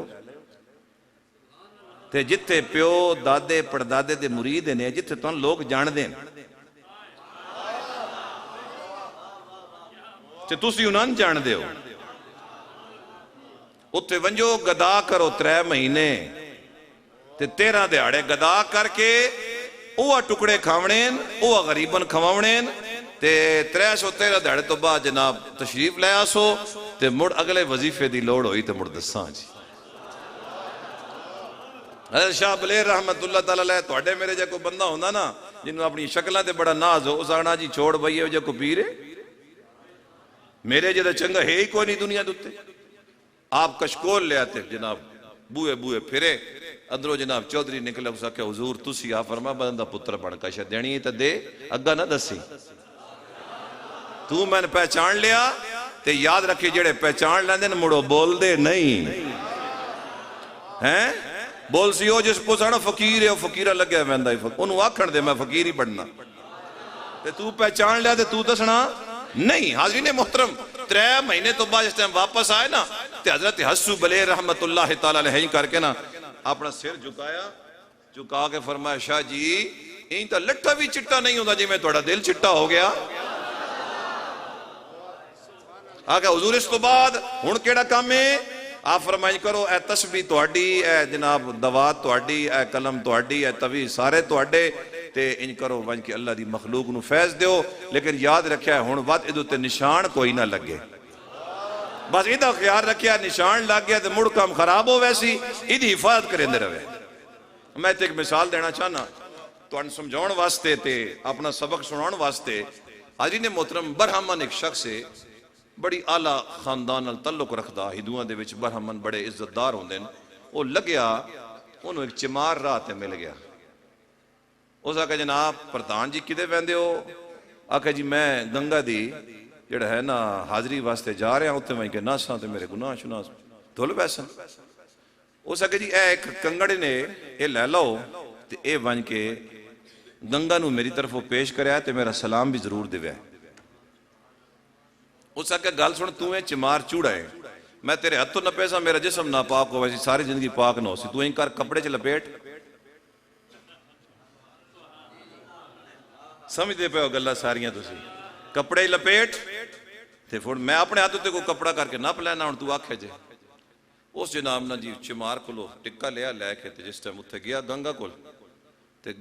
تے جتھے پیو دادے پڑدادے دے مرید نے، جتھے تن لوگ جان دیں تے تسی انہاں جان دیو، اتھے ونجو گدا کرو 3 مہینے تے 13 دیہاڑے گدا کر کے اوہ ٹکڑے کھاونین، اوہ غریبن کھواونین تے 313 دیہاڑے تو بعد جناب تشریف لے آسو تے مڑ اگلے وظیفے دی لوڑ ہوئی تے مڑ دساں جی۔ حضرت شاہ بلیر رحمت اللہ تعالیٰ علیہ تواڈے میرے جے کو بندہ ہوندہ نا جنہوں اپنی شکلہ تے بڑا ناز ہو، اس آنا جی چھوڑ بھئیے جے کو پیرے میرے جے دا چنگا ہے ہی کوئی نہیں دنیا دوتے۔ آپ کشکول لے آتے جناب، بوئے بوئے پھرے اندروں جناب چودھری نکلے اسا کہ حضور تسی آپ فرما بندہ پتر بڑھ کا شاید دینی تا دے اگا نہ دسی، تو میں نے پہچان لیا تے یاد رکھے جڑے پہچان لیندے مڑو بول دے نہیں ہیں، بول سی ہو جس کو سانا فقیر ہے، فقیرہ لگے ویندہ ہی فقیر، انہوں آکھن دے میں فقیر ہی بڑھنا تے تو پہچان لیا تے تو دسنا نہیں۔ حاضرین محترم 3 مہینے تو بعد اس ٹائم واپس آئے نا تے حضرت حسو بلیر رحمت اللہ تعالیٰ علیہ کر کے نا اپنا سر جھکایا، جھکا کے فرمایا شاہ جی این تا لٹھا بھی چٹا نہیں ہوتا جی میں توڑا دل چٹا ہو گیا۔ آگا حضور اس تو بعد ہون کیڑا کام ہے؟ آپ فرمائیں کرو اے تسبیح تواڈی، اے جناب دوات تواڈی، اے قلم تواڈی، اے توی سارے تواڈے تے ان کرو ون کے اللہ دی مخلوق نو فیض دیو، لیکن یاد رکھیا ہون وقت ادھو تے نشان کوئی نہ لگے، بس ادھا خیال رکھیا نشان لگ گیا تے مڑ کام خراب ہو ویسی ادھی حفاظت کریں دے رہے۔ میں تے ایک مثال دینا چاہنا تو ان سمجھون واسطے تے اپنا سبق سنان واسطے۔ حاضرین محترم برہمن ایک شخص ہے، بڑی اعلیٰ خاندان تعلق رکھدا، ہندوؤں دے وچ برہمن بڑے عزت دار ہوندے، وہ لگیا انہوں ایک چمار راہ تے مل گیا، اس آکھا جناب پردھان جی کدے ویندے ہو؟ آکھا جی میں گنگا دی جڑا ہے نا حاضری واسطے جا رہے ہیں، اتنے وہیں کے ناساں تے میرے گناہ شناس دھل بیسن۔ اس آکھا جی اے ایک کنگڑ نے اے لے لو تے اے ون کے گنگا نو میری طرف پیش کریا تے میرا سلام بھی ضرور دے۔ اس آکھا گل سن تو اے چمار چوڑا ہے، میں تیرے ہتھوں نہ پیسا میرا جسم نہ پاک ہو ویسی ساری زندگی پاک نہ ہو سی، تو این کر کپڑے چ لپیٹ، سمجھ دے پہ ہو گلہ ساریاں تو سی کپڑے لپیٹ تے پھر میں اپنے ہاتھوں تے کو کپڑا کر کے نہ پلینا ہوں تو آکھے جے۔ اس جناب نا جی چمار کو ٹکا لیا لے کے جس ٹائم اتنے گیا گنگا کو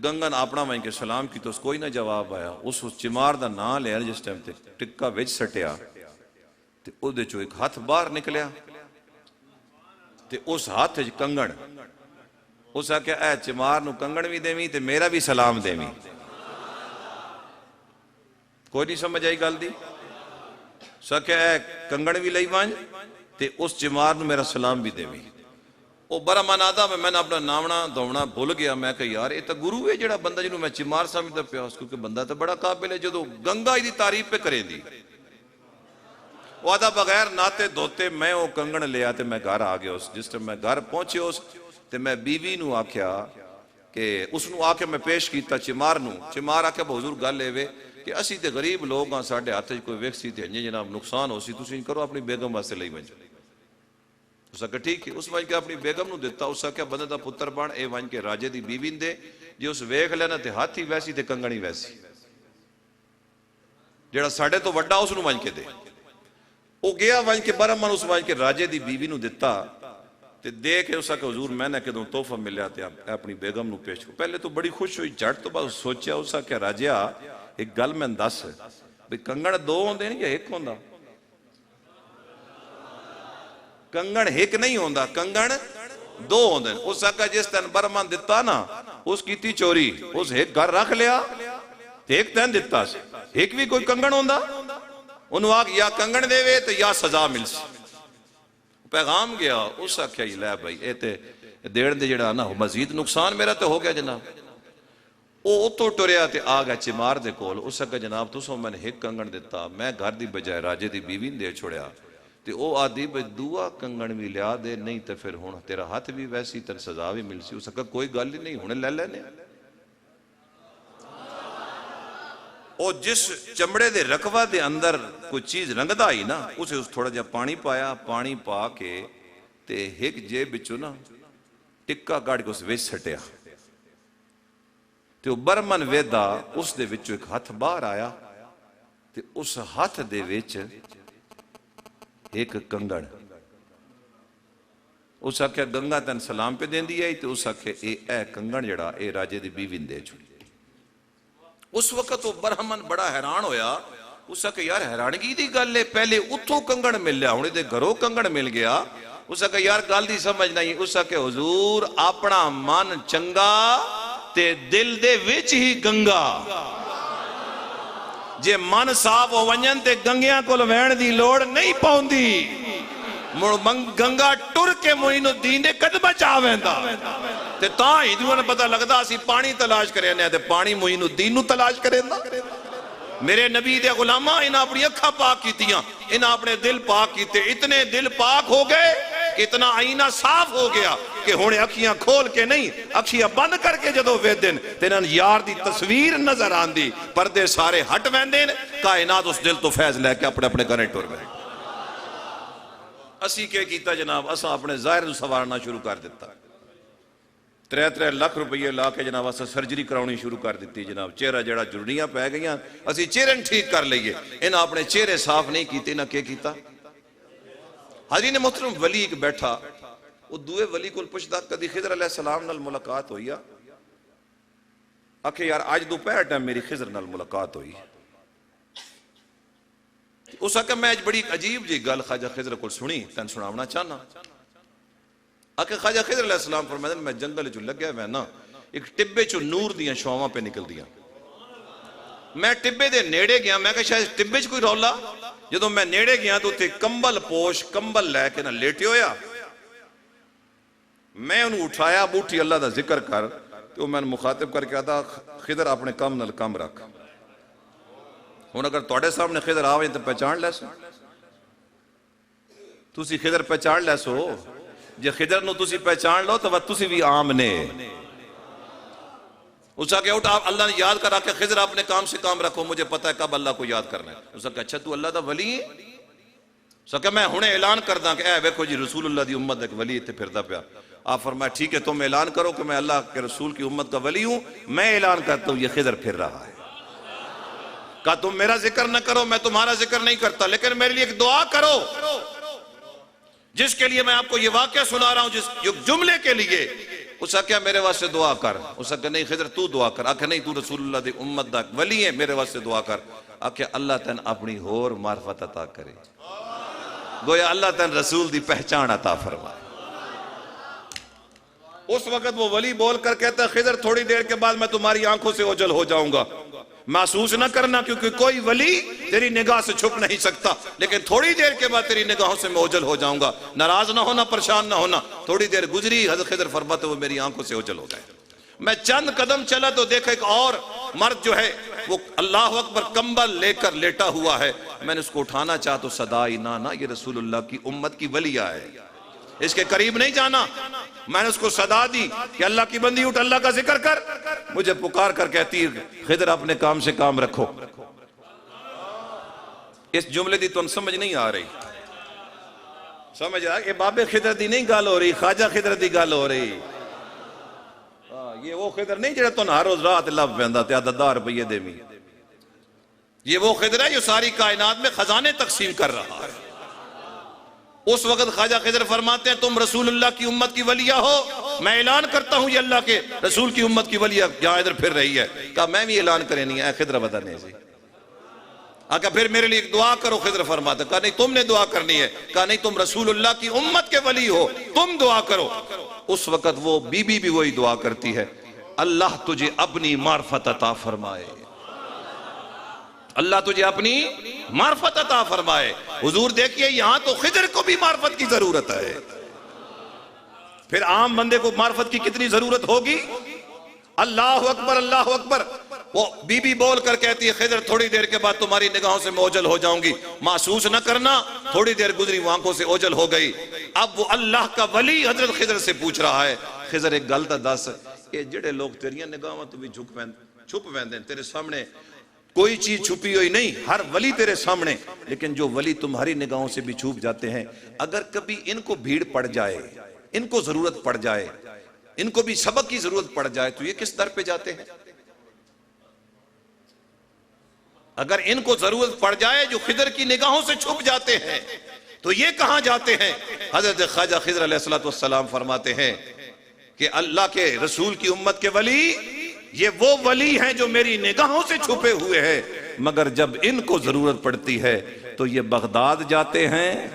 گنگا نے اپنا وہیں کے سلام کی تو اس کوئی نہ جواب آیا. اس چمار دا نام لیا جس ٹائم تے ٹکا وچ سٹیا تے او دے چو ایک ہاتھ باہر نکلیا تے اس ہاتھ وچ کنگن. اس آکھیا اے چمار نو کنگن بھی دیویں تے میرا بھی سلام دیویں. کوئی نہیں سمجھ آئی گل دی. سکھیا اے کنگن بھی لئی وانج تے اس چمار نو میرا سلام بھی دیویں. وہ بڑا من آدھا میں نے اپنا نامنا دوڑنا بھول گیا. میں کہ یار یہ تو گرو ہے جڑا بندہ جنہوں میں چمار سمجھتا پیا اس کیونکہ بندہ تو بڑا قابل ہے. جدو گنگا دی تعریف پہ کرے دی وہ آدھا بغیر ناتے دھوتے میں وہ کنگن لیا تے میں گھر آ گیا. جس ٹائم میں گھر پہنچے اس تے میں بیوی نو آکھیا کہ اس نو آکے میں پیش کیتا چمار نو. چمار آکھیا حضور گل اے کہ اسی تے غریب لوگ ہاں ساڈے ہاتھ کوئی ویکسی تے جناب نقصان ہو سی تسی کرو اپنی بیگم واسطے لئی ونجو. اس کا ٹھیک ہے. اس وجہ کہ اپنی بیگم نو دیتا. اس کا بندے دا پتر بن اے وجہ کہ راجے دی بیوی دے جی اس ویکھ لینا تے ہاتھی ویسی تے کنگنی ویسی جڑا ساڈے تو وڈا اس نو وجہ کے دے. او گیا وجہ کہ برمن اس وجہ کہ راجے دی بیوی نو دیتا تے دے کے اس کا حضور میں نے کدوں تحفہ ملیا تے اپنی بیگم نو پیش کو. پہلے تو بڑی خوش ہوئی. جھٹ تو بعد سوچیا اس کا راجیا ایک گل میں دس بھئی کنگن دو ہوندے نہیں یا ایک ہوندا. کنگن ایک نہیں ہوندا کنگن دو ہوندے. اس کا جس تن برمان دیتا نا اس کی تی چوری اس ایک گھر رکھ لیا ایک تن دیتا سی. ایک بھی کوئی کنگن ہوندا انہوں آگ یا کنگن دے وے تو یا سزا مل سی. پیغام گیا. اس کا کیا لے بھائی اے تے دیڑ دے جڑا نا مزید نقصان میرا تے ہو گیا جناب. او تو ٹوریا تے آگا چمار دے کول. اس کا جناب تو سو میں نے ایک کنگن دیتا میں گھر دی بجائے راجے دی بیوی دے چھوڑیا تے او آدھی بھئی دعا کنگن بھی لیا دے نہیں تے پھر ہون تیرا ہاتھ بھی ویسی تن سزا بھی مل سی. اس کا کوئی گل ہی نہیں ہونے لے لینے. او جس چمڑے دے رکوہ دے اندر کوئی چیز رنگدا ہی نا اسے اس تھوڑا جا پانی پایا. پانی پا کے تے ایک جیب بچو نا ٹکا گاڑ کے اس ویچ سٹیا تے او برمن ویدہ اس دے وچو ایک ہاتھ باہر آیا تے اس ہاتھ دے وچ ایک کنگن. اس آکھیا گنگا تن سلام پہ دین دیا تے اس آکھیا اے کنگن جڑا اے راجے دی بیوی دے چھوڑی. اس وقت وہ برہمن بڑا حیران ہویا. اس آکھیا یار حیرانگی دی گل لے پہلے اتھو کنگن مل لیا ہونے دے گھروں کنگن مل گیا. اس آکھیا یار گل دی سمجھ نہیں. اس آکھیا حضور اپنا من چنگا تے دل دے وچ ہی گنگا. جے من صاف ہو ونجن تے گنگیاں کو لوین دی لوڑ نہیں پاؤندی. گنگا ٹر کے معین الدین دے قدمہ چاہویں دا تے تاں ہی دیوان پتہ لگدا اسی پانی تلاش کرے نے تے پانی معین الدین نو تلاش کرے دا. میرے نبی دے غلامہ انہاں اپنی اکھا پاک کیتیاں انہاں اپنے دل پاک کیتے. اتنے دل پاک ہو گئے اتنا آئینہ صاف ہو گیا کہ ہونے اکھیاں کھول کے نہیں اکھیاں بند کر کے جدو ویدن تینن یار دی تصویر نظر آن دی پردے سارے ہٹ ویندن کائنات اس دل تو فیض لے کے اپنے اپنے گھریں ٹور گئے. اسی کے کیتا جناب اسا اپنے ظاہر سوارنا شروع کر دیتا. 3 لاکھ روپیے لا کے جناب اسا سرجری کراؤنی شروع کر دیتی. جناب چہرہ جڑا جڑنیاں پہ گئیاں اسی چہرے ٹھیک کر لئیے. انہاں اپنے چہرے صاف نہیں کیتے. انہاں کیا کیتا حضرین محترم ولی ایک بیٹھا وہ دوئے ولی کو پوچھتا کدی خضر علیہ السلام نال ملاقات ہوئی ہے. آکھے یار آج دوپہر ٹائم میری خضر نال ملاقات ہوئی. اس آکھے میں بڑی عجیب جی گل خواجہ خضر کو سنی تین سناونا چاہنا. آکھے خواجہ خضر علیہ السلام فرمائے میں جنگل جو لگ گیا میں نا ایک ٹبے چو نور دیاں شواں پہ نکل دیاں. میں ٹبے دے نیڑے گیا میں کہ شاید ٹبے چ کوئی رولا. جدو میں نیڑے گیا تو تے کمبل پوش کمبل لے کے نہ لیٹے ہویا. میں انہوں اٹھایا بوٹھی اللہ دا ذکر کر تو میں مخاطب کر کے آتا خضر اپنے کم نل کم رکھ. ہون اگر توڑے سامنے خضر آویں تو پہچان لے سو تسی خضر پہچان لے سو. جے خضر نو تسی پہچان لو تو وہ تسی بھی عام نے. اس کا کہ اٹھا اللہ نے یاد کرا کہ خضر اپنے کام سے کام رکھو مجھے پتہ ہے کب اللہ کو یاد کرنا ہے. اس کا کہ اچھا تو اللہ دا ولی ہے. اس کا کہ میں ہنے اعلان کر دا کہ اے ویکھو جی رسول اللہ دی امت ایک ولی تے پھر دا پیا. آپ فرمایا ٹھیک ہے تم اعلان کرو کہ میں اللہ کے رسول کی امت کا ولی ہوں. میں اعلان کرتا ہوں یہ خضر پھر رہا ہے. کہا تم میرا ذکر نہ کرو میں تمہارا ذکر نہیں کرتا لیکن میرے لیے ایک دعا کرو. جس کے لیے میں آپ کو یہ واقعہ سنا رہا ہوں، جس جملے کے لیے اس آکھیا میرے واسطے دعا کر، اس آکھیا نہیں خضر تو دعا کر، آکھیا نہیں تو رسول اللہ دی امت دا ولی ہے، میرے واسطے دعا کر، آکھیا اللہ تین اپنی ہور معرفت عطا کرے، گویا اللہ تین رسول دی پہچان عطا فرمائے۔ اس وقت وہ ولی بول کر کہتا ہے خضر تھوڑی دیر کے بعد میں تمہاری آنکھوں سے اوجھل ہو جاؤں گا، محسوس نہ کرنا، کیونکہ کوئی ولی تیری نگاہ سے چھپ نہیں سکتا، لیکن تھوڑی دیر کے بعد تیری نگاہوں سے میں اوجھل ہو جاؤں گا، ناراض نہ ہونا، پریشان نہ ہونا۔ تھوڑی دیر گزری، حضرت خضر فرماتے وہ میری آنکھوں سے اوجھل ہو گئے۔ میں چند قدم چلا تو دیکھا ایک اور مرد جو ہے وہ اللہ اکبر کمبل لے کر لیٹا ہوا ہے، میں نے اس کو اٹھانا چاہا تو صدا آئی، نہ یہ رسول اللہ کی امت کی ولی ہے، اس کے قریب نہیں جانا۔ میں نے اس کو صدا دی کہ اللہ کی بندی اٹھ، اللہ کا ذکر کر، مجھے پکار کر کہتی خضر اپنے کام سے کام رکھو۔ اس جملے دی تو سمجھ نہیں آ رہی، سمجھ آ یہ بابے خضر دی نہیں گل ہو رہی، خواجہ خضر دی گل ہو رہی، یہ وہ خضر نہیں جڑا تو ہر روز رات لب پیندا تے 10 روپے دے می، یہ وہ خضر ہے جو ساری کائنات میں خزانے تقسیم کر رہا ہے۔ اس وقت خواجہ خضر فرماتے ہیں تم رسول اللہ کی امت کی ولیہ ہو، میں اعلان کرتا ہوں یہ اللہ کے رسول کی امت کی ولیہ یہاں ادھر پھر رہی ہے۔ کہا میں بھی اعلان کرے نہیں ہے خضر بتانے سے، کہا پھر میرے لیے ایک دعا کرو، خضر فرماتے کہا نہیں تم نے دعا کرنی ہے، کہا نہیں تم رسول اللہ کی امت کے ولی ہو، تم دعا کرو۔ اس وقت وہ بی بی بھی وہی دعا کرتی ہے، اللہ تجھے اپنی معرفت عطا فرمائے، اللہ تجھے اپنی معرفت عطا فرمائے۔ حضور دیکھئے یہاں تو خضر کو بھی معرفت کی ضرورت ہے، پھر عام بندے کو معرفت کی کتنی ضرورت ہوگی؟ اللہ اکبر اللہ اکبر۔ وہ بی بی بول کر کہتی ہے خضر تھوڑی دیر کے بعد تمہاری نگاہوں سے میں اوجھل ہو جاؤں گی، محسوس نہ کرنا۔ تھوڑی دیر گزری وہ آنکھوں سے اوجھل ہو گئی۔ اب وہ اللہ کا ولی حضرت خضر سے پوچھ رہا ہے خضر ایک گل تے دس، یہ جڑے لوگ تیریاں نگاہاں تو بھی چھپ ویندے تیرے سامنے کوئی چیز چھپی ہوئی نہیں، ہر ولی تیرے سامنے، لیکن جو ولی تمہاری نگاہوں سے بھی چھپ جاتے ہیں، اگر کبھی ان کو بھیڑ پڑ جائے، ان کو ضرورت پڑ جائے، ان کو بھی سبق کی ضرورت پڑ جائے تو یہ کس در پہ جاتے ہیں؟ اگر ان کو ضرورت پڑ جائے جو خضر کی نگاہوں سے چھپ جاتے ہیں تو یہ کہاں جاتے ہیں؟ حضرت خواجہ خضر علیہ السلام فرماتے ہیں کہ اللہ کے رسول کی امت کے ولی یہ وہ ولی ہیں جو میری نگاہوں سے چھپے ہوئے ہیں، مگر جب ان کو ضرورت پڑتی ہے تو یہ بغداد جاتے ہیں۔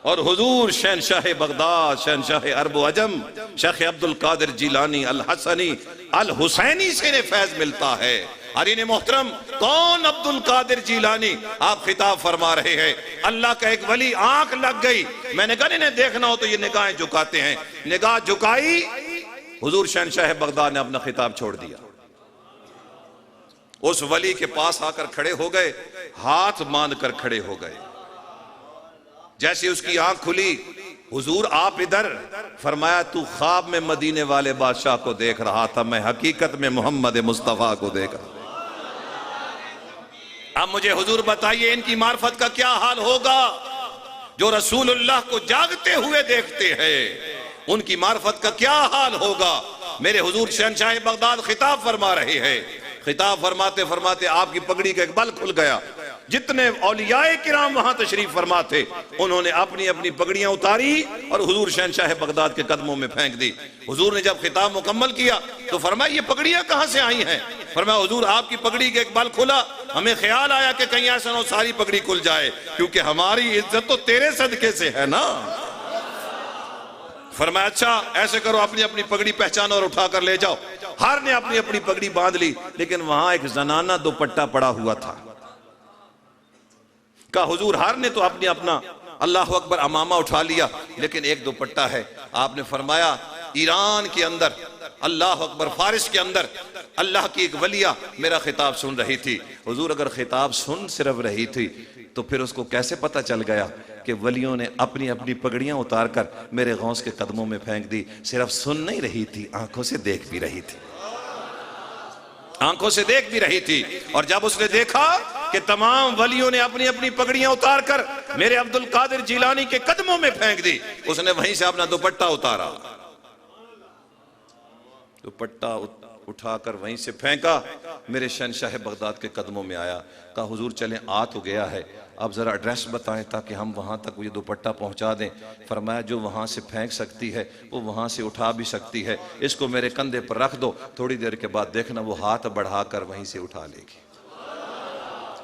اور حضور شہنشاہ بغداد، شہنشاہ عرب و عجم، شیخ عبد القادر جیلانی الحسنی الحسینی سے انہیں فیض ملتا ہے۔ عرین محترم کون عبد القادر جیلانی؟ آپ خطاب فرما رہے ہیں اللہ کا ایک ولی آنکھ لگ گئی، میں نے کہا انہیں دیکھنا ہو تو یہ نگاہیں جھکاتے ہیں، نگاہ جھکائی، حضور شہنشاہ بغداد نے اپنا خطاب چھوڑ دیا، اس ولی کے پاس آ کر کھڑے ہو گئے، ہاتھ باندھ کر کھڑے ہو گئے۔ جیسے اس کی آنکھ کھلی، حضور آپ ادھر، فرمایا تو خواب میں مدینے والے بادشاہ کو دیکھ رہا تھا، میں حقیقت میں محمد مصطفیٰ کو دیکھ رہا۔ اب مجھے حضور بتائیے ان کی معرفت کا کیا حال ہوگا جو رسول اللہ کو جاگتے ہوئے دیکھتے ہیں، ان کی معرفت کا کیا حال ہوگا؟ میرے حضور شہنشاہ بغداد خطاب فرما رہے ہیں، خطاب فرماتے فرماتے آپ کی پگڑی کا ایک بل کھل گیا، جتنے اولیاء کرام وہاں تشریف فرما تھے انہوں نے اپنی اپنی پگڑیاں اتاری اور حضور شہنشاہ بغداد کے قدموں میں پھینک دی۔ حضور نے جب خطاب مکمل کیا تو فرمایا یہ پگڑیاں کہاں سے آئی ہیں؟ فرمایا حضور آپ کی پگڑی کے ایک بال کھلا، ہمیں خیال آیا کہ کہیں ایسا نہ ہو ساری پگڑی کھل جائے، کیونکہ ہماری عزت تو تیرے صدقے سے ہے نا۔ فرمایا اچھا ایسے کرو اپنی اپنی پگڑی پہچانو اور اٹھا کر لے جاؤ۔ ہر نے اپنی اپنی پگڑی باندھ لی، لیکن وہاں ایک زنانہ دوپٹہ پڑا ہوا تھا۔ کہا حضور ہر نے تو اپنی اپنا اللہ اکبر امامہ اٹھا لیا، لیکن ایک دوپٹہ ہے۔ آپ نے فرمایا ایران کے اندر، اللہ اکبر، فارس کے اندر اللہ کی ایک ولیہ میرا خطاب سن رہی تھی۔ حضور اگر خطاب سن صرف رہی تھی تو پھر اس کو کیسے پتہ چل گیا کہ ولیوں نے اپنی اپنی پگڑیاں اتار کر میرے غوث کے قدموں میں پھینک دی؟ صرف سن نہیں رہی تھی، آنکھوں سے دیکھ بھی رہی تھی، آنکھوں سے دیکھ بھی رہی تھی۔ اور جب اس نے دیکھا کہ تمام ولیوں نے اپنی اپنی پگڑیاں اتار کر میرے عبد القادر جیلانی کے قدموں میں پھینک دی، اس نے وہیں سے اپنا دوپٹہ اتارا، دوپٹہ اٹھا کر وہیں سے پھینکا، میرے شہنشاہ بغداد کے قدموں میں آیا، کہا حضور چلیں آ تو گیا ہے، اب ذرا ایڈریس بتائیں تاکہ ہم وہاں تک یہ دوپٹہ پہنچا دیں۔ فرمایا جو وہاں سے پھینک سکتی ہے وہ وہاں سے اٹھا بھی سکتی ہے، اس کو میرے کندھے پر رکھ دو، تھوڑی دیر کے بعد دیکھنا وہ ہاتھ بڑھا کر وہیں سے اٹھا لے گی۔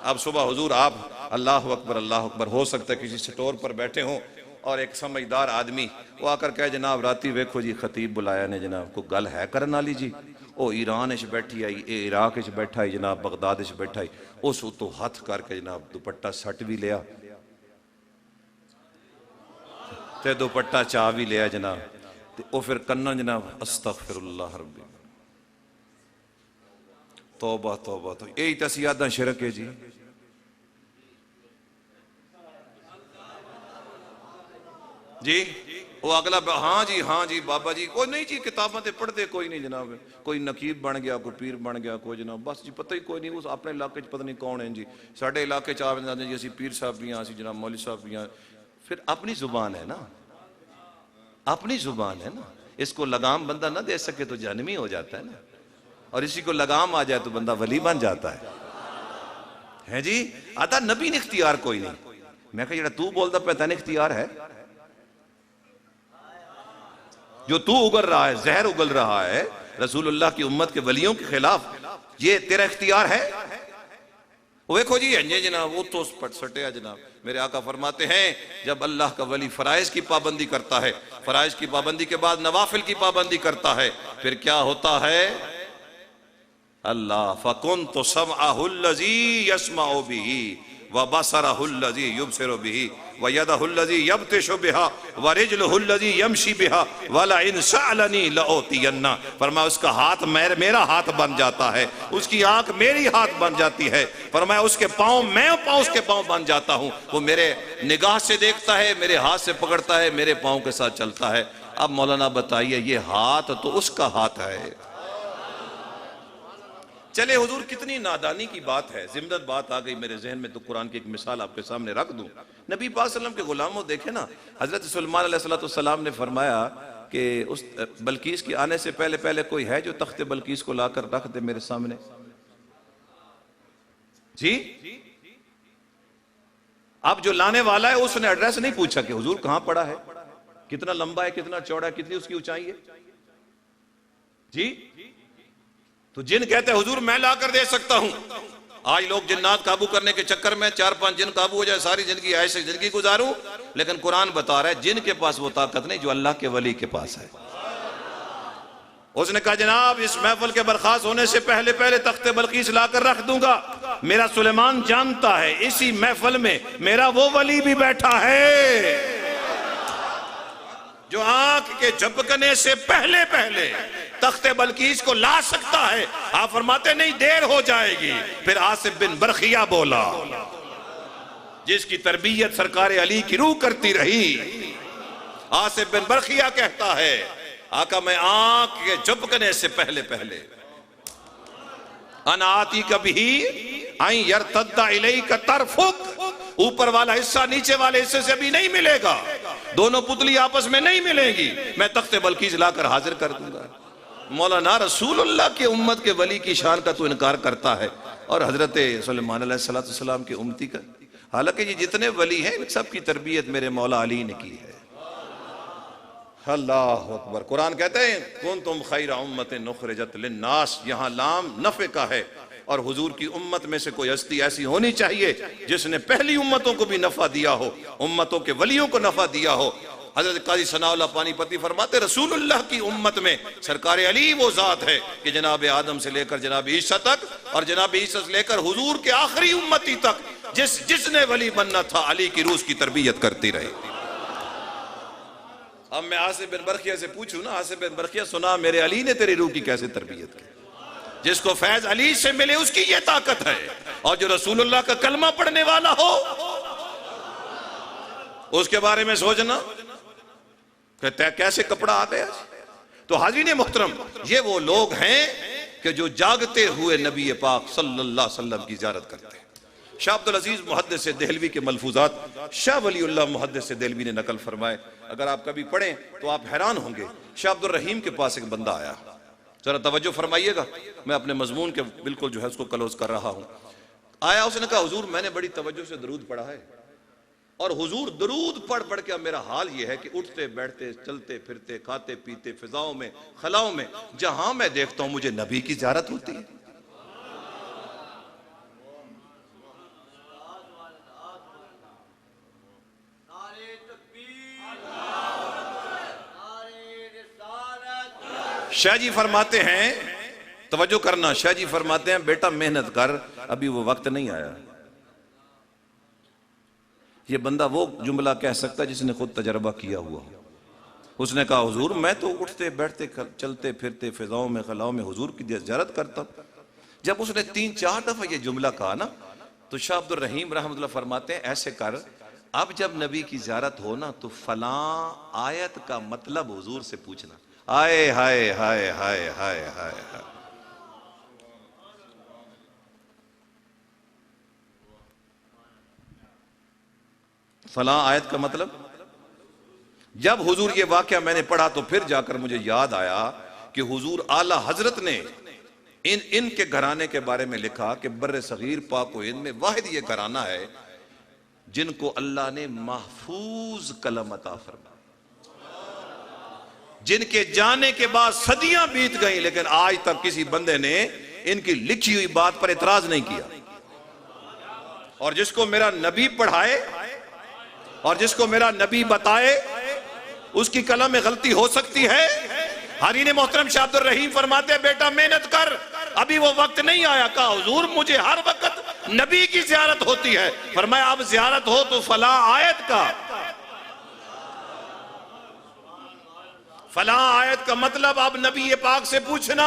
اب صبح حضور آپ اللہ اکبر، ہو سکتا ہے کسی سٹور پر بیٹھے ہوں اور ایک سمجھدار آدمی وہ آ کر کہے جناب راتی ویکھو جی خطیب بلایا نے جناب، کو گل ہے کرن والی جی، او ایران اچ بیٹھی آئی، اے عراق اچ بیٹھا آئی جناب، بغداد اچ بیٹھا آئی، اس تو ہاتھ کر کے جناب دوپٹہ سٹ بھی لیا تے دوپٹہ چاہ بھی لیا جناب، تے او پھر کنن جناب استغفر اللہ ربی، توبہ توبہ تو یہی تسیادہ شرک ہے جی۔ جی وہ اگلا ہاں جی بابا جی کوئی نہیں جی، کتابیں تے پڑھ دے کوئی نہیں جناب، کوئی نقیب بن گیا، کوئی پیر بن گیا، کوئی جناب بس جی پتہ ہی کوئی نہیں، اس اپنے علاقے پتہ نہیں کون ہیں جی، ساڑھے علاقے چاہ جاتے جی اسی پیر صاحب بھی ہیں، اسی جناب مولوی صاحب بھی ہیں۔ پھر اپنی زبان ہے نا، اپنی زبان ہے نا، اس کو لگام بندہ نہ دے سکے تو جہنمی ہو جاتا ہے نا، اور اسی کو لگام آ جائے تو بندہ ولی بن جاتا ہے جی۔ آتا نبی نے اختیار کوئی نہیں، میں کہا جڑا تو بولتا پہتا نے اختیار ہے، جو تو اگل رہا ہے، زہر اگل رہا ہے رسول اللہ کی امت کے ولیوں کے خلاف، یہ تیرا اختیار ہے؟ وہ دیکھو جی انجے جناب وہ تو پٹ سٹیا جناب، میرے آقا فرماتے ہیں جب اللہ کا ولی فرائض کی پابندی کرتا ہے، فرائض کی پابندی کے بعد نوافل کی پابندی کرتا ہے، پھر کیا ہوتا ہے؟ اللہ فَكُنْتُ سَمْعَهُ الَّذِي يَسْمَعُ بِهِ وَبَصَرَهُ الَّذِي يُبْصِرُ بِهِ وَيَدَهُ الَّذِي يَبْطِشُ بِهَا وَرِجْلُهُ الَّذِي يَمْشِي بِهَا وَلَئِنْ سَأَلَنِي لَأُعْطِيَنَّ، فرمایا اس کا ہاتھ میرا ہاتھ بن جاتا ہے، اس کی آنکھ میری ہاتھ بن جاتی ہے، فرمایا اس کے پاؤں میں اس کے پاؤں بن جاتا ہوں، وہ میرے نگاہ سے دیکھتا ہے، میرے ہاتھ سے پکڑتا ہے، میرے پاؤں کے ساتھ چلتا ہے۔ اب مولانا بتائیے یہ ہاتھ تو اس کا ہاتھ ہے۔ چلے حضور کتنی نادانی کی بات ہے، زمدت بات آ گئی میرے ذہن میں تو قرآن کی ایک مثال آپ کے سامنے رکھ دوں۔ نبی پاک صلی اللہ علیہ وسلم کے غلاموں دیکھیں نا، حضرت سلیمان علیہ السلام نے فرمایا کہ اس بلقیس کے آنے سے پہلے کوئی ہے جو تخت بلقیس کو لا کر رکھ دے میرے سامنے؟ جی اب جو لانے والا ہے اس نے ایڈریس نہیں پوچھا کہ حضور کہاں پڑا ہے، کتنا لمبا ہے، کتنا چوڑا ہے، کتنی اس کی اونچائی ہے، جی تو جن کہتے ہیں حضور میں لا کر دے سکتا ہوں۔ آج لوگ جنات قابو کرنے کے چکر میں 4-5 جن قابو ہو جائے ساری زندگی ایسے زندگی گزاروں، لیکن قرآن بتا رہا ہے جن کے پاس وہ طاقت نہیں جو اللہ کے ولی کے پاس ہے۔ اس نے کہا جناب اس محفل کے برخاست ہونے سے پہلے تخت بلقیس لا کر رکھ دوں گا، میرا سلیمان جانتا ہے اسی محفل میں میرا وہ ولی بھی بیٹھا ہے جو آنکھ کے جھپکنے سے پہلے تخت بلقیس کو لا سکتا ہے۔ آپ فرماتے نہیں دیر ہو جائے گی۔ پھر آصف بن برخیہ بولا جس کی تربیت سرکار علی کی روح کرتی رہی، آصف بن برخیہ کہتا ہے آقا میں آنکھ کے جھپکنے سے پہلے انا آتی کبھی آئیں یرتد الیک طرفک، اوپر والا حصہ نیچے والے حصے سے ابھی نہیں ملے گا، دونوں پتلی آپس میں نہیں ملیں گی، میں تخت بلقیس لا کر حاضر کر دوں گا۔ مولانا رسول اللہ کے امت کے ولی کی شان کا تو انکار کرتا ہے، اور حضرت سلیمان علیہ السلام کی امتی کا، حالانکہ یہ جتنے ولی ہیں سب کی تربیت میرے مولا علی نے کی ہے۔ اللہ اکبر۔ قرآن کہتے ہیں کنتم خیر امت اخرجت للناس، یہاں لام نفع کا ہے، اور حضور کی امت میں سے کوئی ہستی ایسی ہونی چاہیے جس نے پہلی امتوں کو بھی نفع دیا ہو، امتوں کے ولیوں کو نفع دیا ہو۔ حضرت قاضی ثناء اللہ پانی پتی فرماتے رسول اللہ کی امت میں سرکار علی وہ ذات ہے کہ جناب آدم سے لے کر جناب عیسیٰ تک، اور جناب عیسیٰ سے لے کر حضور کے آخری امتی تک جس نے ولی بننا تھا علی کی روح کی تربیت کرتی رہی۔ اب میں آصف بن برخیہ سے پوچھوں نا، آصف بن برخیہ سنا میرے علی نے تیری روح کی کیسے تربیت کی؟ جس کو فیض علی سے ملے اس کی یہ طاقت ہے، اور جو رسول اللہ کا کلمہ پڑھنے والا ہو اس کے بارے میں سوچنا کہتے ہیں کیسے کپڑا آ گیا۔ تو حاضرین محترم، یہ وہ لوگ ہیں کہ جو جاگتے ہوئے نبی پاک صلی اللہ علیہ وسلم کی زیارت کرتے ہیں۔ شاہ عبدالعزیز محدث دہلوی کے ملفوظات شاہ ولی اللہ محدث دہلوی نے نقل فرمائے، اگر آپ کبھی پڑھیں تو آپ حیران ہوں گے۔ شاہ عبدالرحیم کے پاس ایک بندہ آیا، ذرا توجہ فرمائیے گا، میں اپنے مضمون کے بالکل جو ہے اس کو کلوز کر رہا ہوں۔ آیا اس نے کہا حضور میں نے بڑی توجہ سے درود پڑھا ہے، اور حضور درود پڑھ پڑھ کے اب میرا حال یہ ہے کہ اٹھتے بیٹھتے چلتے پھرتے کھاتے پیتے فضاؤں میں خلاؤں میں جہاں میں دیکھتا ہوں مجھے نبی کی زیارت ہوتی ہے۔ شاہ جی فرماتے ہیں، توجہ کرنا، شاہ جی فرماتے ہیں بیٹا محنت کر، ابھی وہ وقت نہیں آیا۔ یہ بندہ وہ جملہ کہہ سکتا ہے جس نے خود تجربہ کیا ہوا۔ اس نے کہا حضور میں تو اٹھتے بیٹھتے چلتے پھرتے فضاؤں میں خلاؤں میں حضور کی زیارت کرتا ہوں۔ جب اس نے 3-4 دفعہ یہ جملہ کہا نا تو شاہ عبد الرحیم رحمۃ اللہ فرماتے ہیں ایسے کر، اب جب نبی کی زیارت ہو نا تو فلاں آیت کا مطلب حضور سے پوچھنا۔ ہائے ہائے ہائے ہائے ہائے ہائے ہائے، فلاں آیت کا مطلب۔ جب حضور یہ واقعہ میں نے پڑھا تو پھر جا کر مجھے یاد آیا کہ حضور اعلی حضرت نے ان کے گھرانے کے بارے میں لکھا کہ بر صغیر پاک و ہند میں واحد یہ گھرانہ ہے جن کو اللہ نے محفوظ قلم عطا فرمایا، جن کے جانے کے بعد صدیاں بیت گئیں لیکن آج تک کسی بندے نے ان کی لکھی ہوئی بات پر اعتراض نہیں کیا۔ اور جس کو میرا نبی پڑھائے اور جس کو میرا نبی بتائے اس کی قلم میں غلطی ہو سکتی ہے۔ حرین محترم شاہ عبد الرحیم فرماتے ہیں بیٹا محنت کر، ابھی وہ وقت نہیں آیا۔ کہا حضور مجھے ہر وقت نبی کی زیارت ہوتی ہے۔ فرمایا اب زیارت ہو تو فلاں آیت کا مطلب اب نبی پاک سے پوچھنا۔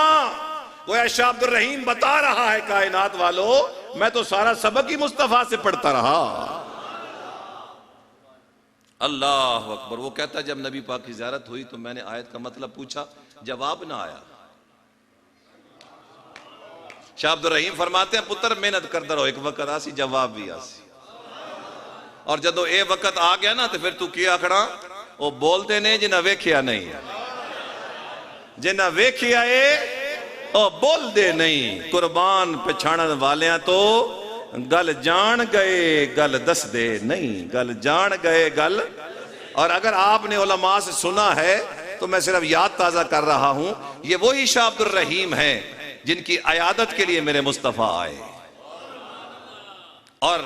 گویا شاہ عبد الرحیم بتا رہا ہے کائنات والو میں تو سارا سبق ہی مصطفیٰ سے پڑھتا رہا۔ اللہ اکبر۔ وہ کہتا جب نبی پاک کی زیارت ہوئی تو میں نے آیت کا مطلب پوچھا، جواب نہ آیا۔ شاہ عبد الرحیم فرماتے ہیں پتر محنت کرتا رہو، ایک وقت آسی جواب بھی آسی، اور جدو اے وقت آ گیا نا تو پھر تو کیا کھڑا وہ بولتے نہیں جنہ ویکھیا نہیں، جنہ ویکھیا اے او بول دے نہیں۔ قربان پچھاڑن والیاں تو گل جان گئے گل دس دے نہیں، گل جان گئے گل۔ اور اگر آپ نے علماء سے سنا ہے تو میں صرف یاد تازہ کر رہا ہوں، یہ وہی شاہ عبد الرحیم ہیں جن کی عیادت کے لیے میرے مصطفیٰ آئے اور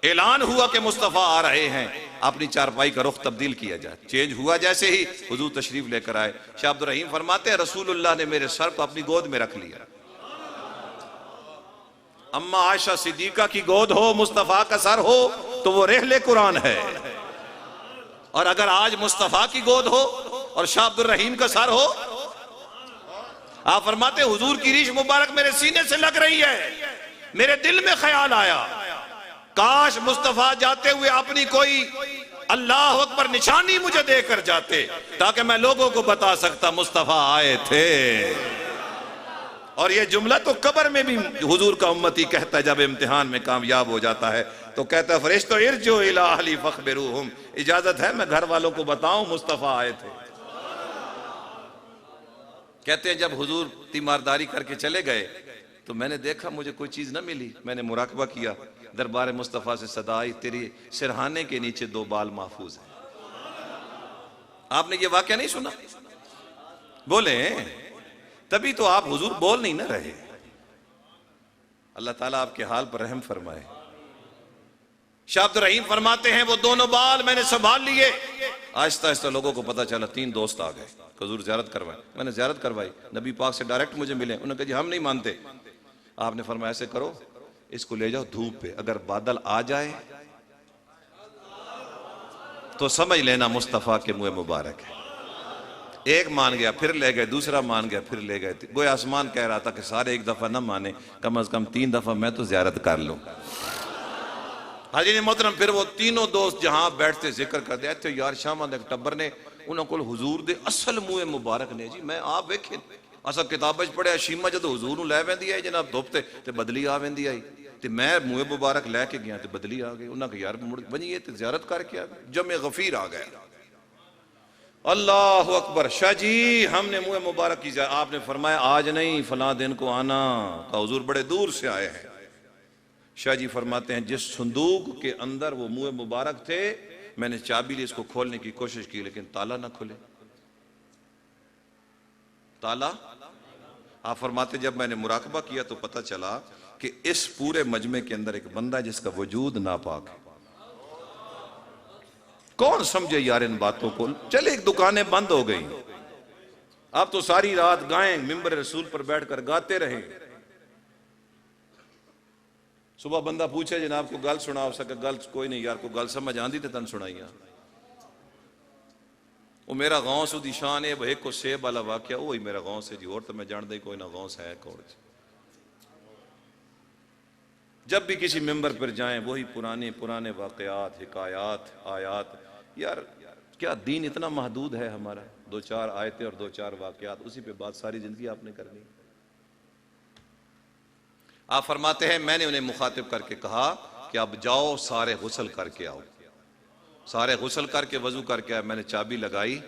اعلان ہوا کہ مصطفیٰ آ رہے ہیں، اپنی چارپائی کا رخ تبدیل کیا جائے۔ چینج ہوا جیسے ہی حضور تشریف لے کر آئے۔ شاہ عبد الرحیم فرماتے ہیں رسول اللہ نے میرے سر کو اپنی گود میں رکھ لیا۔ اما عائشہ صدیقہ کی گود ہو، مصطفیٰ کا سر ہو تو وہ رحلِ قرآن ہے، اور اگر آج مصطفیٰ کی گود ہو اور شاہ عبد الرحیم کا سر ہو، آپ فرماتے ہیں حضور کی ریش مبارک میرے سینے سے لگ رہی ہے، میرے دل میں خیال آیا کاش مصطفیٰ جاتے ہوئے اپنی کوئی اللہ اکبر نشانی مجھے دے کر جاتے تاکہ میں لوگوں کو بتا سکتا مصطفیٰ آئے تھے۔ اور یہ جملہ تو قبر میں بھی حضور کا امتی کہتا ہے، جب امتحان میں کامیاب ہو جاتا ہے تو کہتا ہے فرشتو ارجو الی اہلی فخبروہم، اجازت ہے میں گھر والوں کو بتاؤں مصطفیٰ آئے تھے۔ کہتے ہیں جب حضور تیمارداری کر کے چلے گئے تو میں نے دیکھا مجھے کوئی چیز نہ ملی، میں نے مراقبہ کیا، دربار مصطفیٰ سے صدا آئی تیری سرہانے کے نیچے 2 بال محفوظ ہیں۔ آپ نے یہ واقعہ نہیں سنا؟ بولیں، تبھی تو آپ حضور بول نہیں نہ رہے۔ اللہ تعالیٰ آپ کے حال پر رحم فرمائے۔ شاہ عبد الرحیم فرماتے ہیں وہ 2 بال میں نے سنبھال لیے۔ آہستہ آہستہ لوگوں کو پتا چلا، 3 دوست آ گئے، حضور زیارت کروائے۔ میں نے زیارت کروائی، نبی پاک سے ڈائریکٹ مجھے ملے، انہوں نے کہا جی ہم نہیں مانتے۔ آپ نے فرمایا ایسے کرو اس کو لے جاؤ دھوپ پہ، اگر بادل آ جائے تو سمجھ لینا مصطفیٰ کے منہ مبارک ہے۔ ایک مان گیا پھر لے گئے، دوسرا مان گیا پھر لے گئے۔ گویا آسمان کہہ رہا تھا کہ سارے ایک دفعہ نہ مانے، کم از کم 3 دفعہ میں تو زیارت کر لوں۔ حاجی محترم پھر وہ 3 دوست جہاں بیٹھتے ذکر کر دیا تھے یار شامہ دے ٹبر نے انہوں کو حضور دے اصل منہ مبارک نے جی میں آپ ویکھے اسا کتاب پڑھیا شیما جدو حضور نو لے ویندی آئی جناب دھوپ تے بدلی آ ویندی آئی تے میں منہ مبارک لے کے گیا تے بدلی آ گئی، انہاں کہ یار ونجیے تے زیارت کر کے آ گئے، جمع غفیر آ گیا۔ اللہ اکبر، شاہ جی ہم نے منہ مبارک کی جائے، آپ نے فرمایا آج نہیں فلاں دن کو آنا، کہا حضور بڑے دور سے آئے ہیں۔ شاہ جی فرماتے ہیں جس صندوق کے اندر وہ منہ مبارک تھے میں نے چابی لی، اس کو کھولنے کی کوشش کی لیکن تالا نہ کھلے، تالا۔ آپ فرماتے جب میں نے مراقبہ کیا تو پتہ چلا کہ اس پورے مجمع کے اندر ایک بندہ جس کا وجود ناپاک ہے۔ کون سمجھے یار ان باتوں کو؟ چلے ایک دکانیں بند ہو گئی، آپ تو ساری رات گائیں، ممبر رسول پر بیٹھ کر گاتے رہے، صبح بندہ پوچھے جناب کو گل سنا ہو سکے، گل کوئی نہیں یار، کو گل سمجھ آندی تے تن سنائیاں۔ وہ میرا غوث دی شان ہے، وہ ایک کو سیب والا واقعہ وہی میرا غوث ہے جی، اور تو میں جان دے کوئی نہ غوث ہے کون جی۔ جب بھی کسی ممبر پر جائیں وہی پرانے واقعات، حکایات، آیات۔ یار کیا دین اتنا محدود ہے ہمارا؟ 2-4 آیتیں اور 2-4 واقعات، اسی پہ بات ساری زندگی آپ نے کرنی۔ آپ فرماتے ہیں میں نے انہیں مخاطب کر کے کہا کہ اب جاؤ سارے غسل کر کے آؤ۔ سارے غسل کر کے وضو کر کے آئے، میں نے چابی لگائی،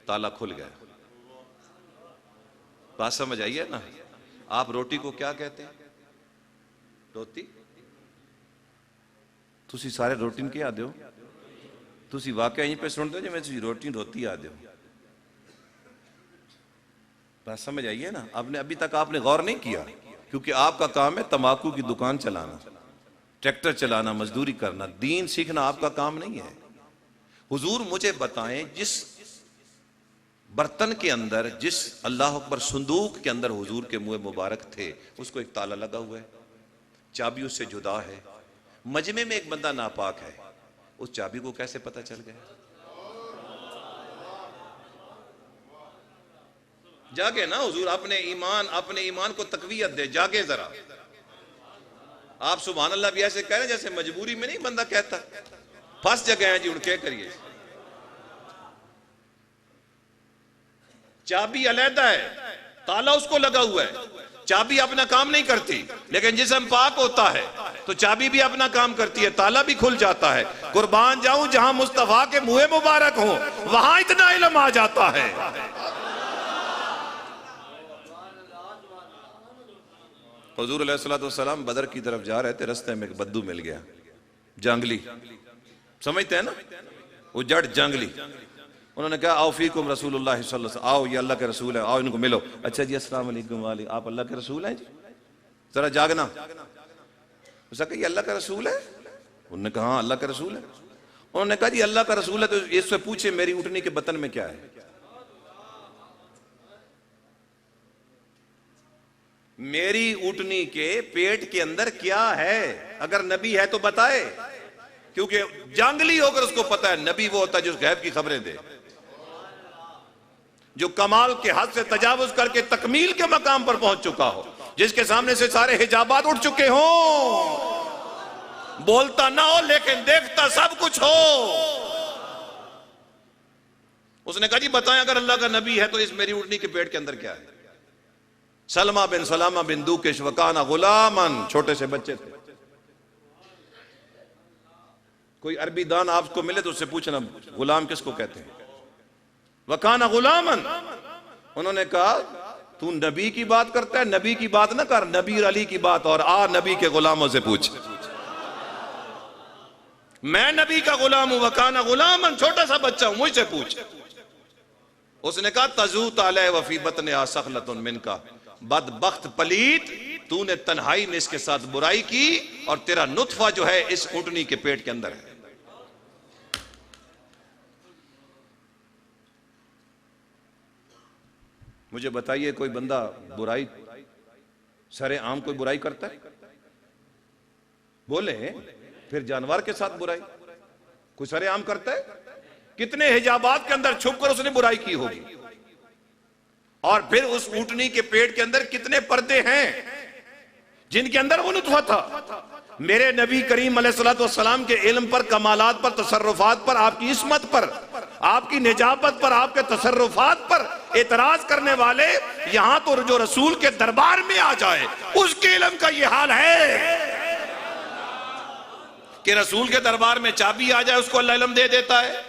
تالا کھل گیا۔ بات سمجھ آئی ہے نا؟ آپ روٹی کو کیا کہتے ہیں؟ روٹی؟ تسی سارے روٹی کیا آدھے ہو؟ تسی واقعہ یہیں پہ سن دو جو میں تسی روٹی آدھے ہو۔ بات سمجھ آئی ہے نا؟ ابھی تک آپ نے غور نہیں کیا، کیونکہ آپ کا کام ہے تمباکو کی دکان چلانا، ٹریکٹر چلانا، مزدوری کرنا، دین سیکھنا آپ کا کام نہیں ہے۔ حضور مجھے بتائیں جس برتن کے اندر، جس اللہ اکبر صندوق کے اندر حضور کے منہ مبارک تھے، اس کو ایک تالا لگا ہوا ہے، چابی اس سے جدا ہے، مجمع میں ایک بندہ ناپاک ہے، اس چابی کو کیسے پتہ چل گیا؟ جاگے نا حضور، اپنے ایمان کو تقویت دے، جاگے ذرا۔ آپ سبحان اللہ بھی ایسے کہہ رہے ہیں جیسے مجبوری میں نہیں بندہ کہتا، پھنس جگہ ہیں جی ان کے کریے۔ چابی علیحدہ ہے، تالا اس کو لگا ہوا ہے، چابی اپنا کام نہیں کرتی، لیکن جسم پاک ہوتا ہے تو چابی بھی اپنا کام کرتی ہے، تالا بھی کھل جاتا ہے۔ قربان جاؤں جہاں مصطفیٰ کے منہ مبارک ہوں وہاں اتنا علم آ جاتا ہے۔ حضور علیہ السلام بدر کی طرف جا رہے تھے، رستے میں ایک بدو مل گیا، جنگلی، سمجھتے ہیں نا، وہ جڑ جنگلی۔ انہوں نے کہا آؤ فیکم رسول اللہ صلی اللہ علیہ وسلم، آؤ یہ اللہ کے رسول ہے، آؤ ان کو ملو۔ اچھا جی السلام علیکم، وعلیکم، آپ اللہ کے رسول ہیں جی؟ ذرا جاگنا۔ اس نے کہا یہ اللہ کا رسول ہے؟ انہوں نے کہا ہاں اللہ کا رسول ہے۔ انہوں نے کہا جی اللہ کا رسول ہے تو اس سے پوچھے میری اٹھنی کے بطن میں کیا ہے؟ میری اٹھنی کے پیٹ کے اندر کیا ہے؟ اگر نبی ہے تو بتائے، کیونکہ جنگلی ہو کر اس کو پتا ہے نبی وہ ہوتا ہے جو غیب کی خبریں دے، جو کمال کے حد سے تجاوز کر کے تکمیل کے مقام پر پہنچ چکا ہو، جس کے سامنے سے سارے حجابات اٹھ چکے ہوں، بولتا نہ ہو لیکن دیکھتا سب کچھ ہو۔ اس نے کہا جی بتائیں اگر اللہ کا نبی ہے تو اس میری اٹھنی کے پیٹ کے اندر کیا ہے؟ سلمہ بن سلامہ بن دوکش وکانا غلامن، چھوٹے سے بچے تھے۔ کوئی عربی دان آپ کو ملے تو اس سے پوچھنا غلام کس کو کہتے ہیں؟ وکانا غلامن۔ انہوں نے کہا تو نبی کی بات کرتا ہے، نبی کی بات نہ کر، نبی علی کی بات، اور نبی کے غلاموں سے پوچھ۔ میں نبی کا غلام ہوں، وکانا غلامن، چھوٹا سا بچہ ہوں، مجھ سے پوچھ۔ اس نے کہا تزوت علیہ وفی بطنہا سخلۃ منکا، بدبخت پلیت، تو نے تنہائی میں اس کے ساتھ برائی کی اور تیرا نطفہ جو ہے اس اونٹنی کے پیٹ کے اندر ہے۔ مجھے بتائیے کوئی بندہ برائی سر عام کوئی برائی کرتا ہے؟ بولے پھر جانور کے ساتھ برائی کوئی سر عام کرتا ہے؟ کتنے حجابات کے اندر چھپ کر اس نے برائی کی ہوگی، اور پھر اس اونٹنی کے پیٹ کے اندر کتنے پردے ہیں جن کے اندر وہ نطفہ تھا۔ میرے نبی کریم علیہ السلام کے علم پر، کمالات پر، تصرفات پر، آپ کی عصمت پر، آپ کی نجابت پر، آپ کے تصرفات پر اعتراض کرنے والے یہاں تو جو رسول کے دربار میں آ جائے اس کے علم کا یہ حال ہے کہ رسول کے دربار میں چابی آ جائے اس کو اللہ علم دے دیتا ہے،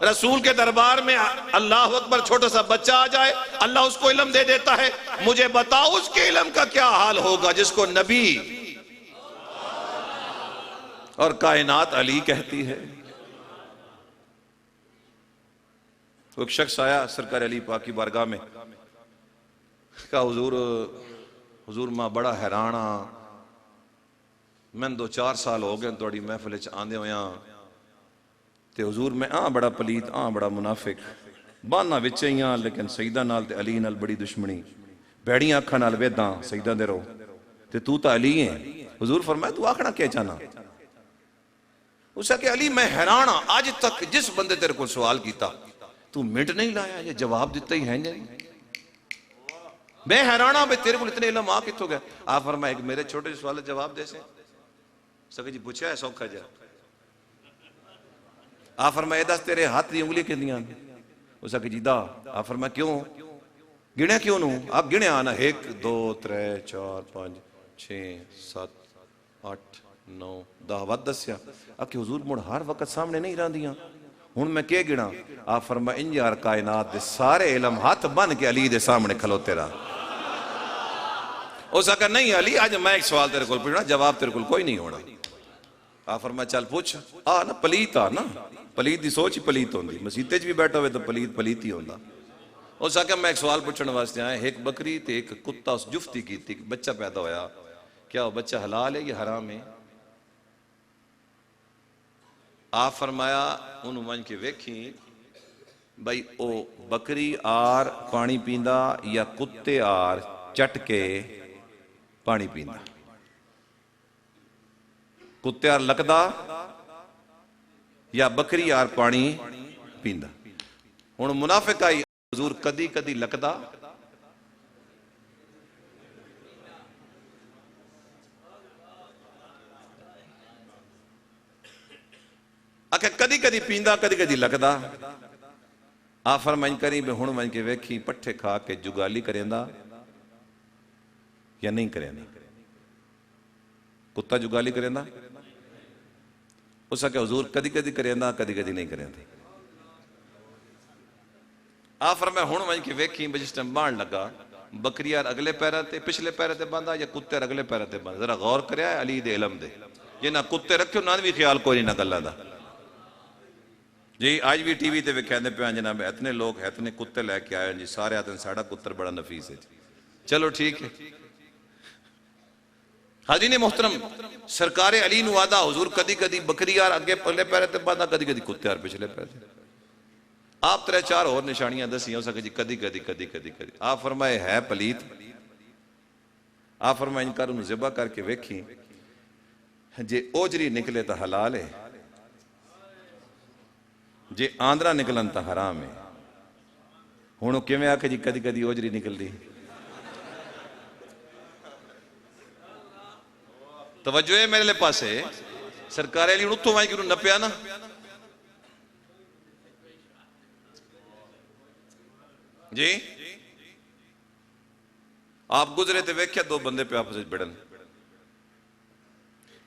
رسول کے دربار میں اللہ اکبر چھوٹا سا بچہ آ جائے، اللہ اس کو علم دے دیتا ہے. مجھے بتاؤ اس کے علم کا کیا حال ہوگا جس کو نبی اور کائنات علی کہتی ہے. ایک شخص آیا سرکار علی پاک کی بارگاہ میں، کہا حضور ماں بڑا حیران ہاں، میں 2-4 سال ہو گئے تھوڑی محفل آندے ہویاں تے حضور میں بڑا پلیت بڑا منافق بانا وچے ہی ہاں، لیکن سیدہ نال تے علی نال بڑی دشمنی، بیڑیاں اکھاں نال ویداں سیدہ دے رو تے تو تا علی ہیں. حضور فرمایا تو آکھنا کیا چاہنا؟ اسے کہ علی میں حیران ہاں، آج تک جس بندے تیرے کو سوال کیتا تو منٹ نہیں لایا، یہ جواب دیتا ہی ہے نہیں. میں حیران ہاں بے تیرے کو اتنے علم کتوں گئے. آپ فرمایا ایک میرے چھوٹے سوال جواب دے سے سکے جی پوچھا ہے سوکھا جا. آپ فرمایا دس تیرے ہاتھ دی انگلی کتنی ہیں؟ اسے کہ جی دا. آپ فرمایا کیوں گنیا کیوں نوں؟ آپ گنے آنا 1 2 3 4 5 6 7 8 9 10 ود دسیا. اب کہ حضور مڑ ہر وقت سامنے نہیں رہن دیاں ہن میں کیا گنا؟ آپ فرمایا ان یار کائنات دے سارے علم ہاتھ بن کے علی دے سامنے کھلوتے رہا. اسے کہا نہیں علی آج میں ایک سوال تیرے کول پوچھنا، جواب تیرے کول کوئی نہیں ہونا. آپ فرمایا چل پوچھ. نا پلیت نا پلیت دی سوچ ہی پلیت ہوندی، مسیتے چ بھی بیٹھا ہوئے تو پلیت ہی ہوندا. اسے کہا میں ایک سوال پوچھنے واسطے آیا، ایک بکری تے ایک کتا اس جفتی کی تھی، بچہ پیدا ہویا، کیا وہ بچہ حلال ہے یا حرام ہے؟ آپ فرمایا انہوں ون کے ویکھی بھائی او بکری آر پانی پیندا یا کتے آر چٹ کے پانی پیندا؟ کتے آر لکدا یا بکری آر پانی پیندا؟ ہن منافق آئی حضور کدی کدی لکدا آکھے کدی کدی پیندا کدی کدی لکدا. آپ فرمائیں کری بے ہن من کے ویکھی پٹھے کھا کے جگالی کریندا یا نہیں کریندا؟ کتا جگالی کریندا؟ اسا کہ حضور کدی کدی کریندا کدی کدی نہیں کریندا. آپ فرمائیں ہن من کے ویکھی جس ٹائم بان لگا بکری یار اگلے پیرے تے پچھلے پیرے تے باندا یا کتے اگلے پیرے تے باندا؟ ذرا غور کریا علی دے علم دے، یہ نہ کتے رکھیو نہ بھی خیال کوئی نہیں نہ گلاں دا. جی آج بھی ٹی وی تے کہندے پے جناب اتنے لوگ اتنے کتے لے کے آئے جی سارے آتے ہیں ساڑا کتر بڑا نفیس ہے. چلو ٹھیک ہے. حاضرین محترم سرکار علی نو آدھا حضور کدی کدی بکری یار اگے پلے پیرے تے باندا کدی کدی کتے یار پچھلے پیرے. آپ 3-4 اور نشانیاں دسی ہو سکے جی کدی کدی کدی کدی کدی. آپ فرمائے ہے پلیت. آپ فرمائے ان کر انہوں ذبح کر کے ویکھی جے اوجری نکلے تا حلال ہے، جے آندرا نکلن تا حرام ہے. ہونو کیویں آکھے جی کدی کدی اوجری نکل دی؟ توجہ ہے میرے لے پاسے سرکار علی اتھوں وائیں کیوں نپیا نا. جی آپ گزرے تے ویکھیا 2 بندے پہ آپس بڑھن.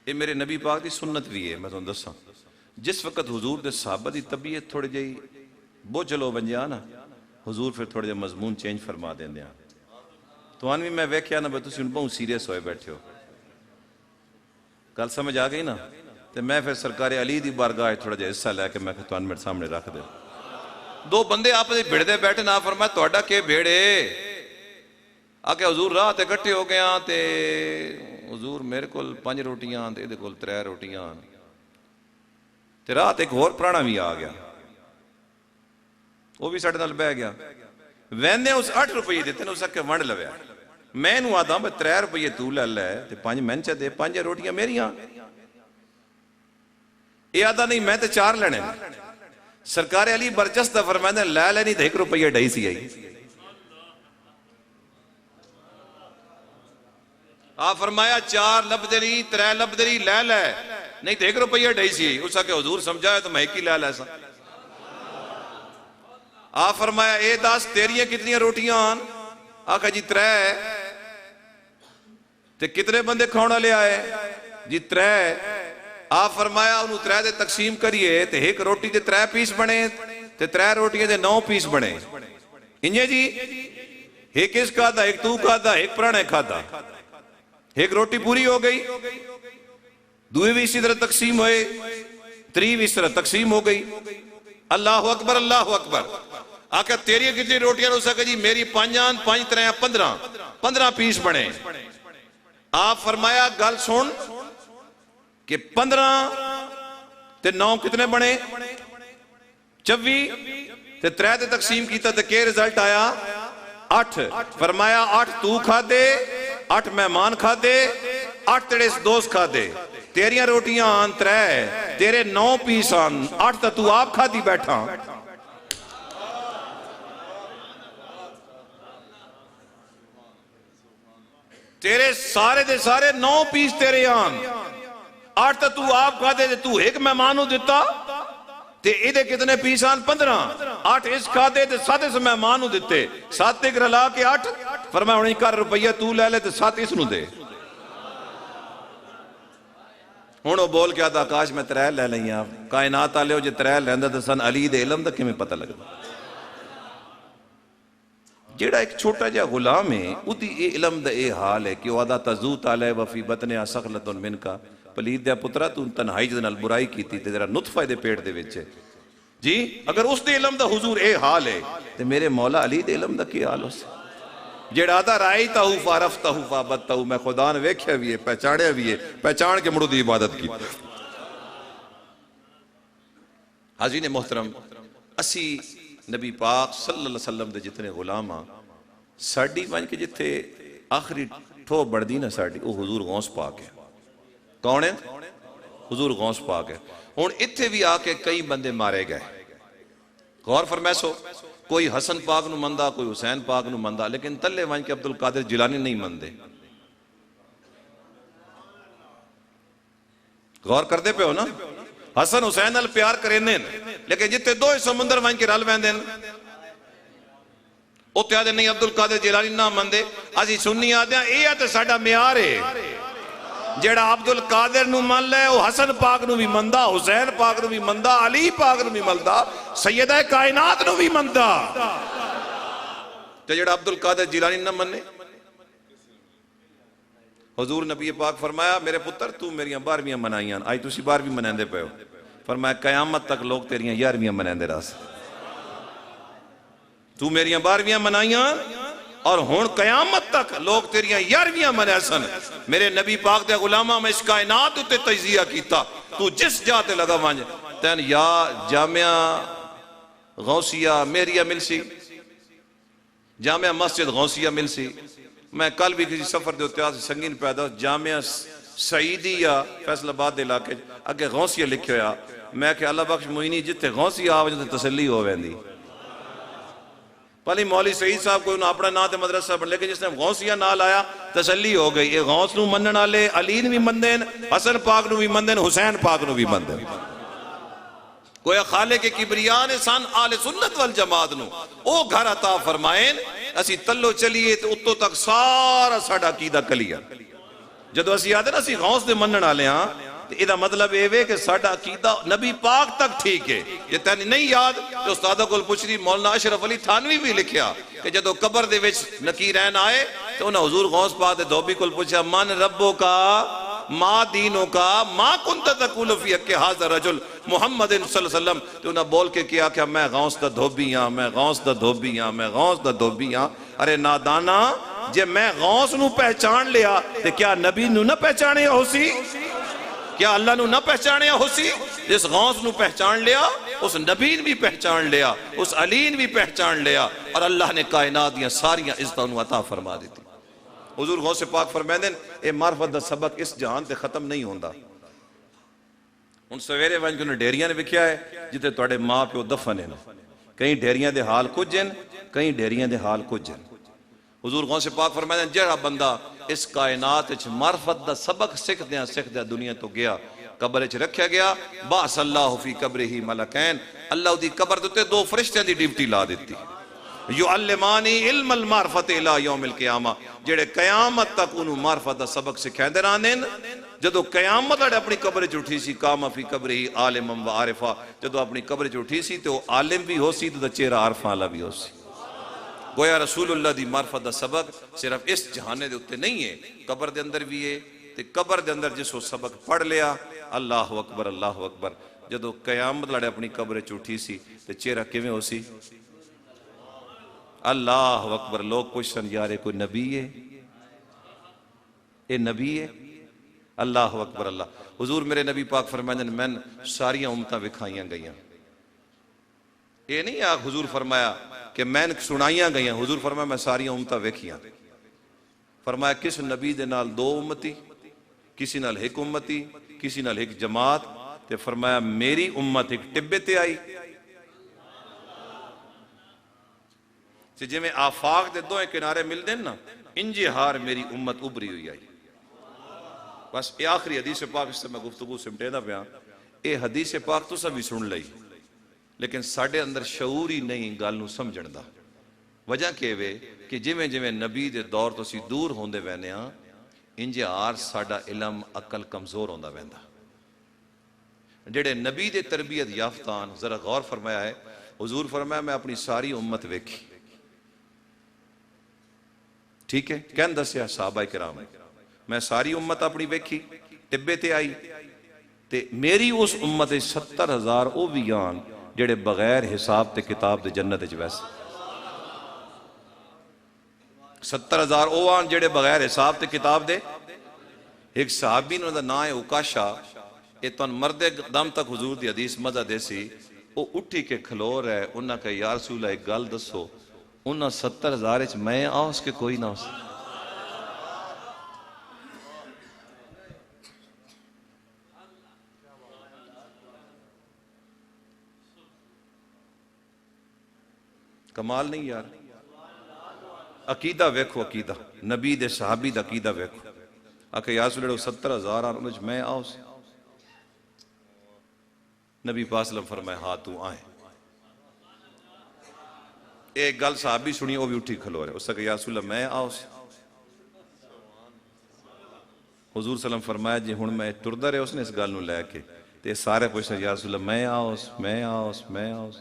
یہ میرے نبی پاک دی سنت بھی ہے. میں تو دساں جس وقت حضور دے صحابہ دی طبیعت تھوڑی جائی بوجھلو بن جا نا حضور پھر تھوڑے جا مضمون چینج فرما دیں دیا. تو انوی میں ویکھیا نا بھئی تسی ان بہت سیریس ہوئے بیٹھے ہو. کل سمجھ آ گئی نا تو میں پھر سرکار علی دی بارگاہ تھوڑا جا حصہ لے کے میں پھر تو ان میرے سامنے رکھ دے. 2 بندے آپ سے بھیڑ دے بیٹھے نہ فرمایا توڑا کے بھیڑے آکے حضور راہ تے کٹھے ہو گیا تے حضور میرے کول 5 روٹیاں تے دے کول 3 روٹیاں تے رات ایک اور پرانا بھی آ گیا وہ بھی ساڑھے نال بہ گیا. ویندے اس 8 روپئے دیتے نے اس کے ونڈ لویا. میں نو آدھا بھئی 3 روپئے تو لے لے تے 5 میں چا دے 5 روٹیاں میری ہاں. یہ آدھا نہیں میں تے 4 لینے. سرکار علی برجستہ فرمائے لے لے نہیں تے 1 روپئے ڈھائی سی آئی. آپ فرمایا 4 لبدری 3 لبدری لے لے نہیں تے 1 روپئے ڈھائی سی آئی. اس کے حضور سمجھایا تو میں ایک ہی لے لے سا. آپ فرمایا اے داس تیریاں کتنی روٹیاں آن؟ آقا جی 3. تے کتنے بندے کھونا لے آئے؟ جی 3. آپ فرمایا انہوں 3 دے تقسیم کریے تے 1 روٹی دے 3 پیس بنے تے 3 روٹیاں دے 9 پیس بنے انجے جی ایک اس کھادا ایک تو کھادا ایک پرانے کھادا ایک روٹی پوری ہو گئی دوئے بھی اسی طرح تقسیم ہوئے 3 بھی اس طرح تقسیم ہو گئی اللہ اکبر اللہ اکبر آقا تیری کتنی روٹیاں ہو سکے جی میری 5 آن 5 3 15 پیس بنے آپ فرمایا گل سن کہ 15 تے 9 کتنے بنے 24 تے 3 تے تقسیم کیتا تے کہ رزلٹ آیا 8 فرمایا 8 تو کھا دے 8 مہمان کھا دے 8 تیرے دوست کھا دے تیریاں روٹیاں آن 3 تیرے 9 پیس آن 8 تو آپ کھا دی بیٹھا تیرے سارے دے سارے 9 پیس تیرے آن 8 تو آپ کھا دے تو ایک مہمانوں دیتا تے ایدے کتنے پیس آن 15 8 اس کھا دے تے 7 اس مہمانوں دیتے 7 ایک رلا کے 8 فرمایا انہیں کر روپیہ تو لے لے تے 7 اس نو دے ہونو بول کیا تھا کاش میں 3 لے لیں آپ کائنات آلے ہو جے 3 لیندہ تے سن علی دے علم دا کمیں پتہ لگا جیڑا ایک چھوٹا جا غلام ہے اُتی اے علم دا اے حال ہے کہ وعدہ تزو تالے وفی بطنیا سخلتن من کا پلید دیا پترہ تو تنہائی جدن البرائی کی تھی تیرا نطفہ دے پیٹ دے وچے جی اگر اس دے علم دا حضور اے حال ہے تو میرے مولا علی دے علم دا کی حال ہو سے جیڑا دا رائی تاہو فارفتہو فابتہو میں خدا نے ویکھیا بھی ہے پہچاڑیا بھی ہے پہچان کے مڑو دی عبادت کی حاضرین محترم اسی نبی پاک صلی اللہ علیہ وسلم دے جتنے غلام ہاں ساڑی بن کے جتنے آخری ٹھو بڑھ نا ساڑی وہ حضور غوث پاک ہے کون ہے حضور غوث پاک ہے اور اتھے بھی آ کے کئی بندے مارے گئے غور فرمیسو کوئی حسن پاک نو مندہ کوئی حسین پاک نو مندہ لیکن تلے وائن کے عبدالقادر جیلانی نہیں مندے غور کر دے پہ ہو نا حسن حسین ال پیار کریں لیکن جتے 2 سمندر وائن کے رل ویندیں او تے آدھے نہیں عبدالقادر جیلانی نہ مندے آجی سننی آدھے اے آتے ساڑھا میار ہے جیڑا عبدالقادر نو من لے وہ حسن پاک نو بھی مندہ حسین پاک نو بھی مندہ علی پاک نو بھی مندہ سیدہ کائنات نو بھی مندہ جیڑا عبدالقادر جیلانی نہ مننے حضور نبی پاک فرمایا میرے پتر تو میریاں 12ویں منائیاں آئی تُسی 12ویں منائیں دے پہ ہو فرمایا قیامت تک لوگ تیریاں 11ویں منائیں دے راس تو میریاں 12ویں منائیاں اور ہون قیامت تک لوگ تیریاں 11ویں منائیں سن میرے نبی پاک دے غلامہ میں اس کائنات تے تجزیہ کیتا تو جس جاتے لگا وانج تین یا جامعہ غوثیہ میریہ مل سی جامعہ مسجد غوثیہ مل سی میں کل بھی کسی سفر دے اتیاز سنگین پیدا جامعہ سعیدیہ فیصل آباد دے علاقے اگے غوثیہ لکھے ہویا میں کہ اللہ بخش معینی جتے غوثیہ آوے جتے تسلی ہو ویندی پہلی مولی سعید صاحب کوئی انہوں اپنا نام تے مدرسہ پڑھ لیکن جس نے غوثیہ نال آیا تسلی ہو گئی اے غوث نو منن آلے علی نو بھی مندین حسن پاک نو بھی مندین حسین پاک نو بھی مندین کوئی خالق کبریان سان آل سنت والجماعت نو او گھر عطا فرمائیں اسی تلو چلیے تو اتو تک سارا ساڑا عقیدہ کلیا جدو اسی آدھے نا اسی غوث دے منن آلے ہاں تو ادھا مطلب اے کہ ساڑا عقیدہ نبی پاک تک ٹھیک ہے یہ تینی نہیں یاد کہ استادہ کو پوچھ مولانا اشرف علی تھانوی بھی لکھیا کہ جدو قبر دے وچ نکیرین آئے تو انہا حضور غوث پاک دے دھوبی کو پوچھا من ربو کا ما دینوں کا ما کنت تقول فی حق حاضر رجل محمد صلی اللہ علیہ وسلم تو انہا بول کے کیا کہ میں غوث دا دھوبی ہاں میں غوث دا دھوبی ہاں میں غوث دا دھوبی ہاں ارے نادانا جے میں غوث نو پہچان لیا تو کیا نبی نو نہ پہچانے ہو سی کیا اللہ نو نہ پہچانے ہو سی جس غوث نو پہچان لیا اس نبی بھی پہچان لیا اس علی بھی پہچان لیا اور اللہ نے کائنات دیا ساریاں عزتوں نو عطا فرما دیتی حضور غوث پاک فرمائیں دیں اے معرفت دا سبق اس جہان تے ختم نہیں ہوندہ ان سویرے وانج کنو ڈیریاں نے بکھیا ہے جتے توڑے ماں پہ دفن ہیں کہیں ڈیریاں دے حال کچھ جن کہیں ڈیریاں دے حال کچھ جن حضور غوث پاک فرمائیں دیں جڑا بندہ اس کائنات اچھ معرفت دا سبق سکھ دیا دنیا تو گیا قبر اچھ رکھیا گیا باس اللہ فی قبرہی ملکین اللہ دی قبر دوتے 2 فرشتیں دی ڈیوٹی لا دیتی یعلمانی علم المعرفت الى یوم القیامہ جڑے قیامت تک انہوں معرفت دا سبق سکھائیں دے رہاں جدو قیامت لڑے اپنی قبر چ اٹھی سی کام فی قبر ہی عالم و عارفہ جدو اپنی قبر چ اٹھی سی تو وہ عالم بھی ہو سی تو چہرہ عارفہ والا بھی ہو سی گویا رسول اللہ دی معرفت دا سبق صرف اس جہانے دے اتے نہیں ہے قبر دے اندر بھی ہے تے قبر دے اندر جس وہ سبق پڑھ لیا اللہ اکبر اللہ اکبر جدو قیامت لڑے اپنی قبر چ اٹھی سی تے چہرہ کیویں ہو سی اللہ اکبر لوگ پوچھن یار کوئی نبی ہے اے نبی ہے اللہ اکبر اللہ حضور میرے نبی پاک فرمائیں میں ساریاں امتاں وکھائیاں گئیاں یہ نہیں آگ حضور فرمایا کہ میں سنائیاں گئیاں حضور فرمایا میں ساریاں امتاں وکھیاں فرمایا کس نبی دے نال دو امتی کسی نال ایک امتی کسی نال ایک جماعت تے فرمایا میری امت ایک ٹبے تے آئی جی میں آفاق دے دوئے کنارے مل دیں نا انجے ہار میری امت ابری ہوئی آئی بس یہ آخری حدیث پاک اس سے میں گفتگو سمٹے دا پیا اے حدیث پاک تو سب بھی سن لئی لیکن ساڑھے اندر شعور ہی نہیں گال نو سمجھن دا وجہ کہوے کہ جویں جویں نبی دے دور تو سی دور ہوندے وینے ہاں انجے آر ساڑھا علم عقل کمزور ہوندہ ویندا جڑے نبی دے تربیت یافتان ذرا غور فرمایا ہے حضور فرمایا میں اپنی ساری امت ویکھی ٹھیک ہے کہن دسیا صحابہ کرام میں ساری امت اپنی ویکھی ٹبے تے آئی تے میری اس امت 70,000 او بھی آن جڑے بغیر حساب تے کتاب دے جنت وچ ویسے 70,000 او آن جڑے بغیر حساب تے کتاب دے ایک صحابی نے نام ہے اکاشا اے تن مرد دم تک حضور دی حدیث مزہ دے سی او اٹھی کے کھلو رہے انہاں کہ یا رسول اللہ ایک گل دسو انہاں 70,000 اچ میں آؤس کے کوئی نہ ہو کمال نہیں یار عقیدہ ویکھو عقیدہ نبی دے صحابی دا عقیدہ ویکھو آکھے یا رسول اللہ 70,000 انہاں اچ میں آؤس نبی پاک صلی اللہ علیہ وسلم فرمائے ہاں تو آئے ایک گل صحابی سنی وہ بھی اٹھی کھلو رہے اس سے کہ یا رسول اللہ میں آؤس حضور صلی اللہ علیہ وسلم فرمایا جی ہن میں ٹردہ رہے اس نے اس گل نو لے کے تے سارے پوچھتے یا رسول اللہ میں آؤس میں آؤس میں آؤس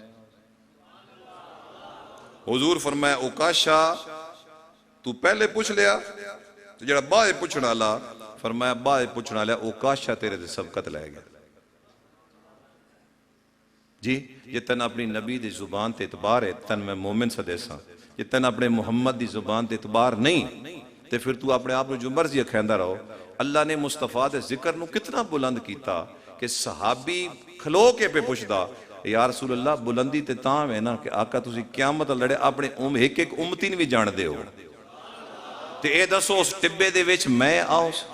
حضور فرمایا اوکاشا تو پہلے پوچھ لیا تو جڑا بعد پوچھنا اللہ فرمایا بعد پوچھنا لیا اوکاشا تیرے دے سبقت لے گیا جی یہ تن اپنی نبی دی زبان تے اعتبار ہے تن میں مومن صدیساں یہ تن اپنے محمد دی زبان تے اعتبار نہیں تے پھر تو اپنے آپ جو مرضی کھیندہ رہو اللہ نے مصطفیٰ دے ذکر نو کتنا بلند کیتا کہ صحابی کھلو کے پہ پوچھدا یا رسول اللہ بلندی تے تاں ہے نا کہ آقا تسی قیامت لڑے اپنے ایک ایک امتی نے بھی جان دے ہو تے اے دسو اس ٹبے دے وچ میں آؤس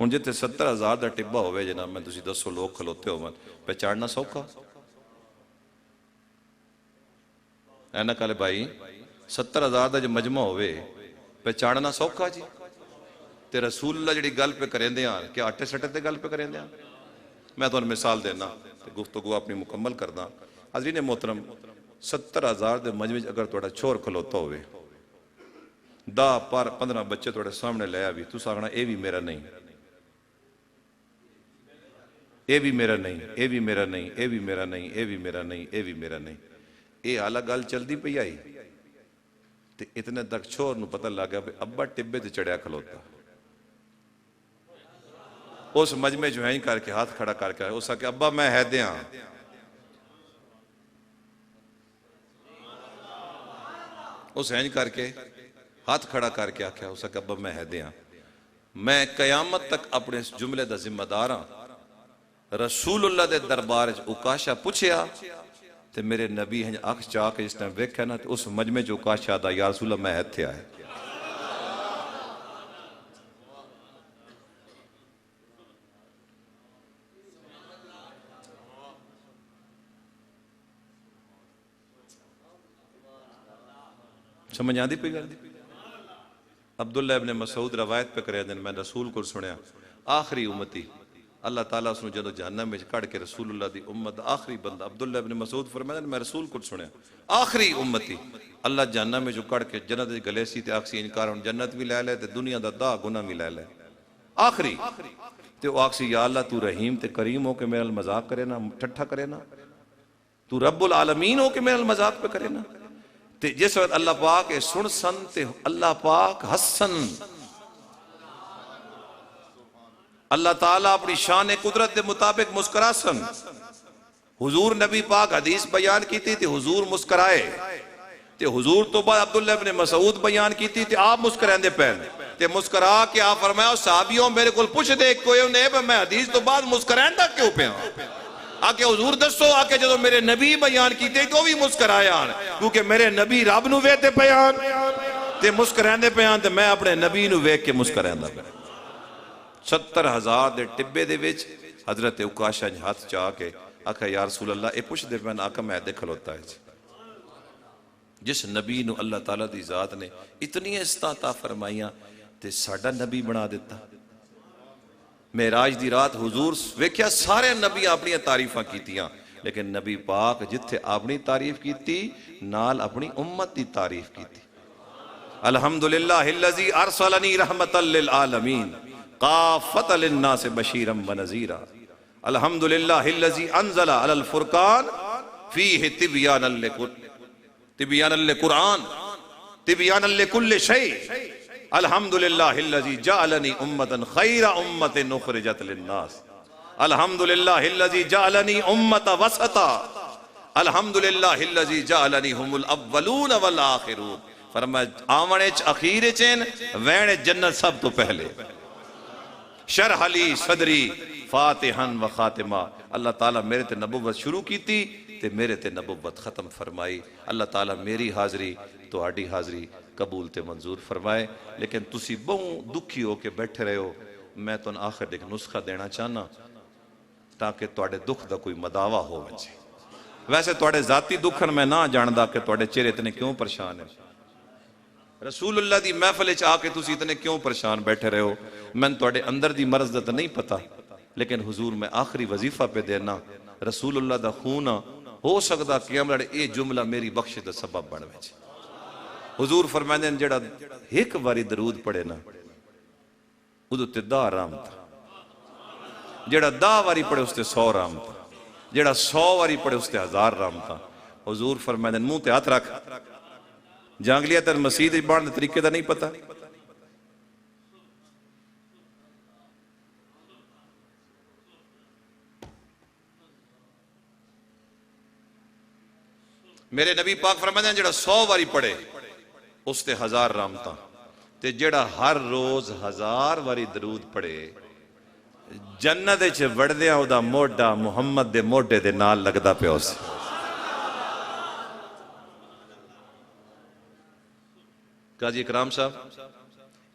ہن جتے 70,000 دا ٹبا ہوئے جناب میں تسی دسو لوگ کھلوتے ہو پہچاننا سوکھا اینا کالے بھائی 70,000 دا جو مجمع ہوئے پہچاننا سوکھا جی تے رسول اللہ جڑی گل پہ کریں دے آن کیا آٹے سٹے تے گل پہ کریں دے آن میں تو ان مثال دینا گفتگو اپنی مکمل کردہ حضرین محترم 70,000 دے مجمع اگر توڑا چھوڑ کھلوتا ہوئے 10-15 بچے توڑے سامنے لے آوی تو ساگنا اے بھی میرا نہیں اے بھی میرا نہیں اے بھی میرا نہیں اے بھی میرا نہیں اے بھی میرا نہیں اے بھی میرا نہیں اے آلہ گل چل دی پہ آئی تے اتنے تک چھوڑ نو پتہ لگا کہ ابا ٹبے تے چڑھیا کھلوتا اس مجمع جو ہیں کر کے ہاتھ کھڑا کر کے اس کہ ابا میں ہے دیاں اس ہیں کر کے ہاتھ کھڑا کر کے آکھا اس کہ ابا میں ہے دیاں میں قیامت تک اپنے اس جملے دا ذمہ داراں رسول اللہ دے دربار اکاشا پوچھیا تے میرے نبی ہیں اکھ چاہ کے جس ٹائم ویکھا نا اس مجمع جو اکاشا دا یا رسول اللہ میں ہے تھے آئے سمجھ آن دی پہ کر دی عبداللہ ابن مسعود روایت پہ کرے دن میں رسول کو سنیا آخری امتی اللہ تعالیٰ اس نے جدو جہنم میں کڑ کے رسول اللہ دی امت آخری بندہ عبداللہ ابن مسعود فرمائے میں رسول کو سنیا آخری امتی اللہ جہنم میں جو کڑ کے جنت گلے سی تے آکسی انکار ہون جنت بھی لے لے تے دنیا دا گناہ بھی لے لے آخری تے وہ آکسی یا اللہ تو رحیم تے کریم ہو کہ میرا مذاق کرے نا، ٹھٹھا کرے نا، تو رب العالمین ہو کہ میرا مذاق پہ کرے نا. تے جس وقت اللہ پاک سن سن تے اللہ پاک حسن، اللہ تعالیٰ اپنی شان قدرت دے مطابق مسکرا سن. حضور نبی پاک حدیث بیان کی تھی تے حضور مسکرائے، تے حضور تو بعد عبداللہ ابن مسعود بیان کی تھی تے آپ مسکرائیں دے پہن تے مسکرا کے آپ فرمایا صحابیوں میرے کو پوچھ دے کوئی انہیں میں حدیث تو بعد مسکرائیں دا کیوں پہ ہوں. آکے حضور دسو آکے جدو میرے نبی بیان کی تھی تو بھی مسکرایا، کیونکہ میرے نبی رب نو وے تے بیان تے مسکرائیں دے بیان تے میں اپنے نبی نو وے کے مسکرائیں دا بیان. 70,000 دے ٹبے دے وچ حضرت اکاشا نے ہاتھ چاہ کے آکھا یا رسول اللہ اے پوچھ دے میں آکھا میں دے کھلوتا ہے. جس نبی نو اللہ تعالیٰ دی ذات نے اتنی عزتاں فرمائیاں تے ساڈا نبی بنا دیتا. معراج دی رات حضور ویکھیا سارے نبی اپنی تعریفاں کیتیاں، لیکن نبی پاک جتھے اپنی تعریف کیتی نال اپنی امت دی تعریف کیتی. الحمدللہ الذی ارسلنی رحمتا للعالمین قافت للناس بشیرا ونذیرا. الحمدللہ الذی انزل علی الفرقان فیہ تبیانا للقرآن تبیانا لکل شیء. الحمدللہ الذی جعلنی امتا خیر امت اخرجت للناس. الحمدللہ الذی جعلنی امتا وسطا. الحمدللہ الذی جعلنی ہم الاولون والآخرون. فرمایا آمنے اخیر چین وین جنت سب تو پہلے. شرح لی صدری فاتحاً و خاتمہ. اللہ تعالیٰ میرے تے نبوت شروع کی تھی تے میرے تے نبوت ختم فرمائی. اللہ تعالیٰ میری حاضری تو آڈی حاضری قبول تے منظور فرمائے. لیکن تسی بہت دکھی ہو کے بیٹھے رہے ہو، میں تو آخر ایک نسخہ دینا چاہنا تاکہ توڑے دکھ دا کوئی مداوع ہو وجے. ویسے توڑے ذاتی دکھن میں نہ جاندہ کہ توڑے چہرے اتنے کیوں پریشان ہیں. رسول اللہ دی محفل چاہ کے تسی اتنے کیوں پریشان بیٹھے رہے ہو. میں توڑے اندر دی مرض دا تو نہیں پتا، لیکن حضور میں آخری وظیفہ پہ دینا رسول اللہ دا خون ہو سکتا کہ لڑے اے جملہ میری بخش دا سبب بڑھ ویچے. حضور فرمائے ہیں جڑا ایک واری درود پڑے نا ادھو تے 10 رام تھا، جڑا 10 واری پڑے اس تے 100 رام تھا، جڑا 100 واری پڑے اس تے 1000 رام تھا. حضور فرمائے ہیں منہ تے ہاتھ رکھ، جانگلیہ تر مسیح بان دے طریقے دا نہیں پتا. میرے نبی پاک فرماتے ہیں جڑا 100 واری پڑے اس تے 1000 رحمتاں تے جڑا ہر روز 1000 واری درود پڑے جنت وچ وڑدیاں او دا موڈا محمد دے موڈے دے نال لگدا پیا اس. قاضی اکرام صاحب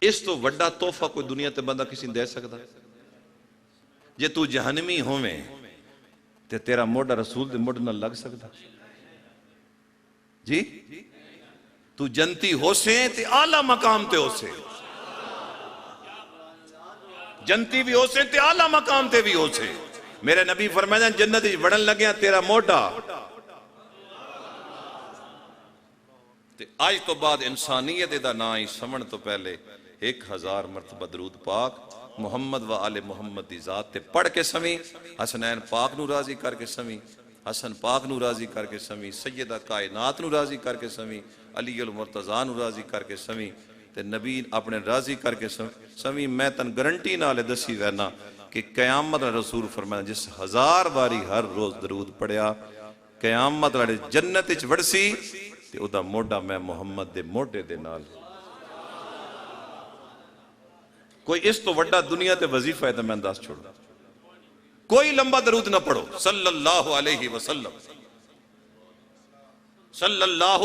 اس تو وڈا تحفہ کوئی دنیا تے بندہ کسی دے سکتا؟ جے تو جہنمی ہوویں تے تیرا موڈا رسول دے موڈ نہ لگ سکتا؟ جی تو جنتی ہو سے تے اعلیٰ مقام تے ہو سے، جنتی بھی ہو سے تے اعلیٰ مقام تے بھی ہو سے. میرے نبی فرمائے ہیں جنت وڑن لگیا تیرا موڈا تے آج تو بعد انسانیت دا نائی سمن تو پہلے 1000 مرتبہ درود پاک محمد و آل محمد دی ذات تے پڑھ کے سمی، حسنین پاک نو راضی کر کے سمی، حسن پاک نو راضی کر کے سمی، سیدہ کائنات نو راضی کر کے سمی، علی المرتضیٰ نو راضی کر کے سمی تے نبی اپنے راضی کر کے سمی. میں تن گرنٹی نالے دسی وینا کہ قیامت رسول فرمایا جس 1000 باری ہر روز درود پڑھیا قیامت والے جنت وچ وڑسی تے او دا موڈا میں محمد دے موڈے دے نال. کوئی اس تو وڈا دنیا تے وظیفہ ہے تے میں انداز چھوڑ. کوئی لمبا درود نہ پڑھو صلی اللہ علیہ وسلم صلی اللہ.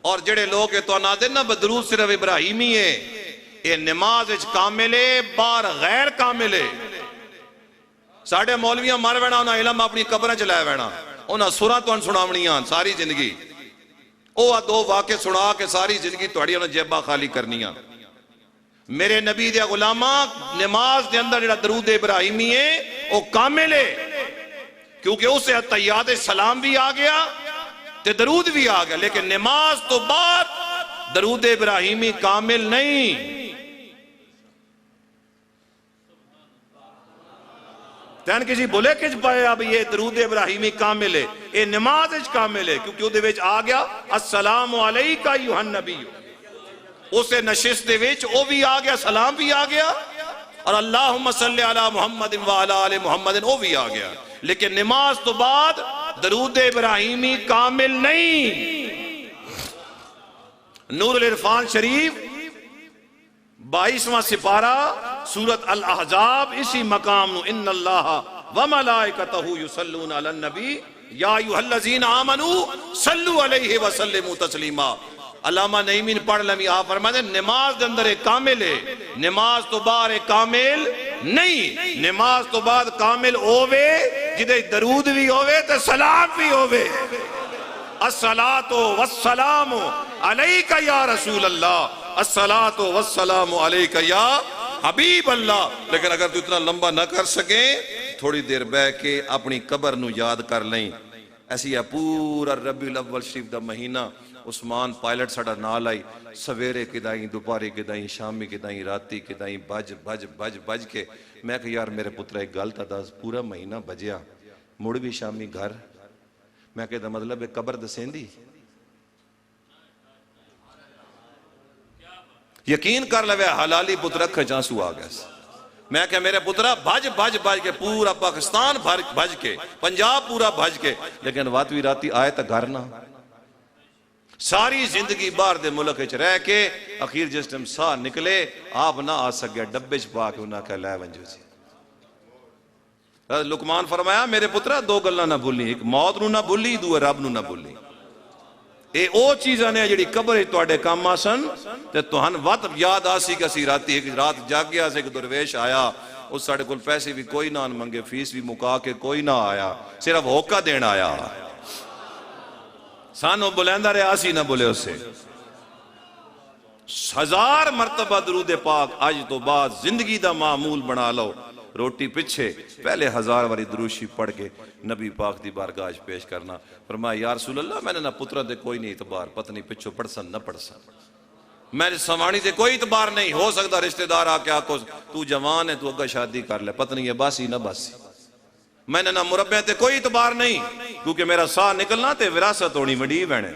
اور جڑے لوگ تو آنا دے نا بدرود صرف ابراہیمی ہے اے نماز اچ کاملے بار غیر کاملے. ساڑھے مولویاں مار وینا انہاں علم اپنی قبریں چلائے وینا انہاں سورہ تو ان سناونیاں ساری زندگی او دو واقع سنا کے ساری زندگی توڑی انہاں جیبہ خالی کرنیاں. میرے نبی دے غلامہ نماز دے اندر جڑا درود ابراہیمی ہے وہ کامل ہے کیونکہ اسے تحیات سلام بھی آ گیا تے درود بھی آ گیا، لیکن نماز تو بعد درود ابراہیمی کامل نہیں. تین کسی بولے کچھ پائے اب یہ درود ابراہیمی کامل ہے، یہ نماز اچ کامل ہے، کیونکہ وہ وچ آ گیا السلام علیکہ ایھا النبی، اسے نشست دے وچ وہ بھی آ گیا، سلام بھی آ گیا، اور اللہم صلی علی محمد وعلی آل محمد وہ بھی آ گیا، لیکن نماز تو بعد درود ابراہیمی کامل نہیں۔ نور العرفان شریف 22واں سپارہ سورت الاحزاب اسی مقام نو ان اللہ وملائکتہ یصلون علی النبی یا ایھا الذین آمنوا صلوا علیہ وسلموا تسلیما۔ علامہ نعیمین پڑھ لمی آپ فرماتے ہیں نماز دے اندر ایک کامل ہے، نماز تو بعد ایک کامل نہیں، نماز تو بعد کامل ہووے جدے درود بھی ہووے تے سلام بھی ہووے، الصلاۃ والسلام علیک یا رسول اللہ، الصلاۃ والسلام علیک یا حبیب اللہ۔ لیکن اگر تو اتنا لمبا نہ کر سکیں تھوڑی دیر بیٹھ کے اپنی قبر نو یاد کر لیں۔ ایسی ہے پورا ربیع الاول شریف دا مہینہ، عثمان پائلٹ ساڑا نال آئی، سویرے کدائیں دوپہرے کدائیں شامی کدائیں راتی کدائیں بج کے میں کہ یار میرے پترہ ایک گل تا دس پورا مہینہ بجیا مڑ بھی شامی گھر، میں کہتا مطلب ہے قبر دسیں دی، یقین کر لوے حلالی پترہ کھچانسو آگیا سی۔ میں کہ میرے پترہ بھج کے پورا پاکستان بھج کے پنجاب پورا بھج کے، لیکن واتوی راتی آئے تا گھر نہ، ساری زندگی باہر دے ملک اچ رہ کے اخیر جس ٹائم ساہ نکلے آپ نہ آ سکیا ڈبے چ پا کے انہاں کہ لے ونجو سی۔ لقمان فرمایا میرے پترہ دو گلاں نہ بھولی، ایک موت نو نہ بھولی، دو رب نو نہ بھولی۔ اے او چیزاں نے جڑی قبر تواڈے کام آسن تے تہن وقت یاد آسی کہ اسی راتی ایک رات جاگیا سے ایک درویش آیا، اس ساڈے کول پیسے بھی کوئی نہ منگے، فیس بھی مکا کے کوئی نہ آیا، صرف ہوکا دین آیا، سانو بلیندہ رہے آسی نہ بولے اسے۔ 1000 مرتبہ درود پاک آج تو بعد زندگی دا معمول بنا لو، روٹی پچھے پہلے 1000 واری دروشی پڑھ کے نبی پاک دی بارگاہ پیش کرنا۔ فرمایا یا رسول اللہ میں نے نہ پترہ دے کوئی نہیں اعتبار، پتنی پچھو پڑھسن نہ پڑھسن، میں نے سوانی دے کوئی اعتبار نہیں، ہو سکتا رشتہ دار آ کے آکو تو جوان ہے تو اگا شادی کر لے، پتنی یہ باسی نہ باسی، میں نے نہ مربع تے کوئی اعتبار نہیں، کیونکہ میرا ساہ نکلنا تے وراثت ہونی وڈی بہنے۔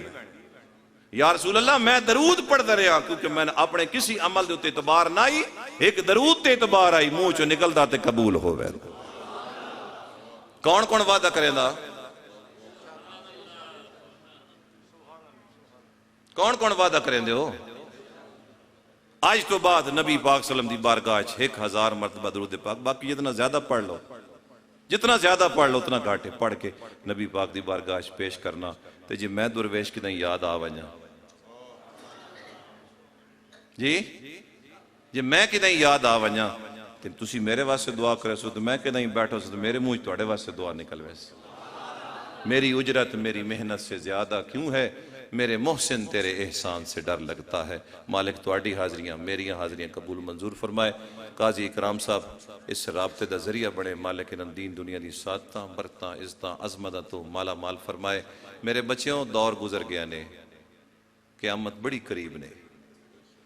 یا رسول اللہ میں درود پڑھ دے رہا کیونکہ میں نے اپنے کسی عمل دے اعتبار نہ آئی، ایک درود تے اعتبار آئی، منہ چو نکلدا تے قبول ہوئے۔ کون کون وعدہ کریں دا؟ کون کون وعدہ کریں دے ہو؟ آج تو بعد نبی پاک صلی اللہ علیہ وسلم دی بارگاہ 1000 مرتبہ درود پاک، باقی جتنا زیادہ پڑھ لو، جتنا زیادہ پڑھ لو اتنا گھاٹے، پڑھ کے نبی پاک دی بارگاہ پیش کرنا تے جی میں درویش کی نہیں یاد آوانیا، جی میں کی نہیں یاد آوانیا تے تسی میرے واسطے دعا کرے سو تو میں کہ نہیں بیٹھو سو تو میرے منہ توڑے واسطے دعا نکل ویسے۔ میری اجرت میری محنت سے زیادہ کیوں ہے، میرے محسن تیرے احسان سے ڈر لگتا ہے۔ مالک تواڈی حاضریاں میری حاضریاں قبول منظور فرمائے۔ قاضی اکرام صاحب اس رابطے دا ذریعہ بڑے، مالک دین دنیا دی سعادتاں برکتاں عزتاں عظمتاں تو مالا مال فرمائے۔ میرے بچیوں دور گزر گیا نے، قیامت بڑی قریب نے،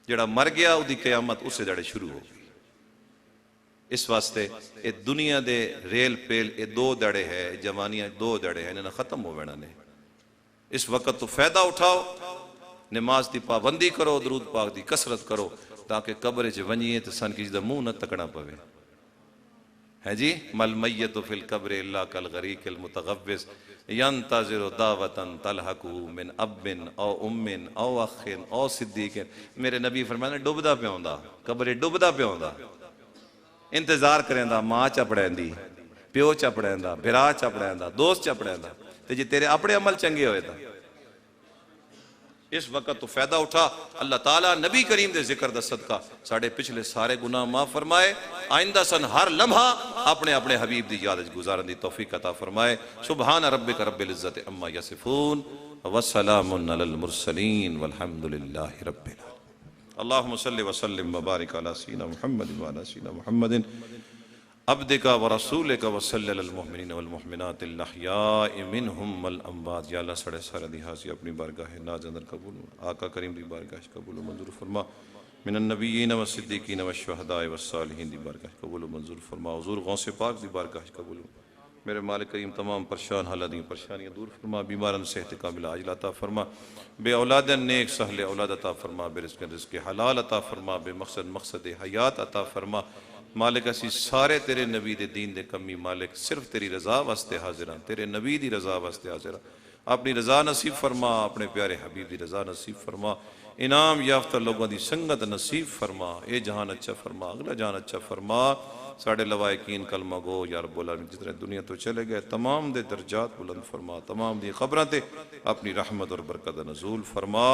جڑا مر گیا وہ دی قیامت اس سے جڑے شروع ہو گئی۔ اس واسطے اے دنیا دے ریل پیل اے دو دڑے ہے، جوانیاں دو دڑے ہیں، انہیں ختم ہو وینا نے۔ اس وقت تو فائدہ اٹھاؤ، نماز دی پابندی کرو، درود پاک دی کثرت کرو، تاکہ قبر چ ونجیے تو سن کسی دا منہ نہ تکنا پوے۔ ہے جی مل میت فی القبر الا کالغریق المتغوث ینتظر دعوتا تلحقہ من اب او ام او اخ او صدیق۔ میرے نبی فرمایا ڈوبدا پیا ہوندا، قبر ڈوبدا پیا ہوندا، انتظار کریں دا، ماں چپڑیں دی، پیو چپڑیں دا، بھرا چپڑیں دا، دوست چپڑیں دا، تے جی تیرے اپنے عمل چنگے ہوئے دا۔ اس وقت تو فائدہ اٹھا، اللہ تعالیٰ نبی کریم دے ذکر دا صدقہ ساڑھے پچھلے سارے گناہ معاف فرمائے، آئندہ سن ہر لمحہ اپنے اپنے حبیب دی یاد گزارن دی توفیق عطا فرمائے۔ سبحان ربک رب العزت عما یصفون وسلام علی المرسلین والحمد للہ رب العالمین۔ اللہم صلی وسلم وبارک علی سیدنا محمد وعلی سیدنا محمد عبدک ورسولک وصلی علی المؤمنین والمؤمنات الاحیاء منہم والاموات۔ یا اللہ سارے دی حاضری اپنی بارگاہ ناز اندر قبول، آقا کریم دی بارگاہ قبول و منظور فرما۔ من النبیین والصدیقین والشہداء والصالحین دی بارگاہ قبول و منظور فرما، حضور غوث پاک دی بارگاہ قبول میرے مالک کریم تمام پریشان حالات دی پریشانیاں دور فرما، بیمارن صحت کامل عاجل عطا فرما، بے اولادن نیک سہل اولاد عطا فرما، بے رزق حلال عطا فرما، بے مقصد حیات عطا فرما۔ مالک اسی سارے تیرے نبی دے دین دے کمی مالک صرف تیری رضا واسطے حاضراں، تیرے نبی دی رضا واسطے حاضراں، اپنی رضا نصیب فرما، اپنے پیارے حبیب دی رضا نصیب فرما، انعام یافتہ لوگوں دی سنگت نصیب فرما، اے جہان اچھا فرما، اگلا جہان اچھا فرما۔ ساڑھے لوائقین کلمہ گو یا رب العالمین جس طرح دنیا تو چلے گئے تمام دے درجات بلند فرما، تمام دی خبریں تے اپنی رحمت اور برکت نزول فرما،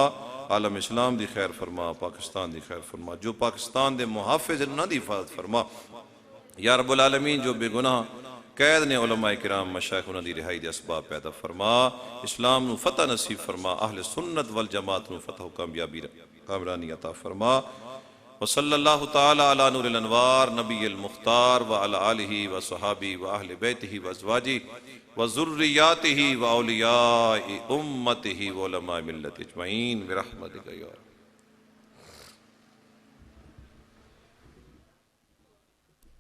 عالم اسلام دی خیر فرما، پاکستان دی خیر فرما، جو پاکستان دے محافظ انہاں دی حفاظت فرما یا رب العالمین، جو بے گناہ قید نے علماء کرام مشائخ انہاں دی رہائی دے اسباب پیدا فرما، اسلام نو فتح نصیب فرما، اہل سنت والجماعت نو فتح و کامرانی عطا فرما۔ وصلی اللہ تعالی علی نور الانوار نبی المختار وعلی آلہ وصحابہ واہل بیتہ وازواجہ وذریاتہ واولیاء امتہ وعلماء ملت اجمعین برحمتک یا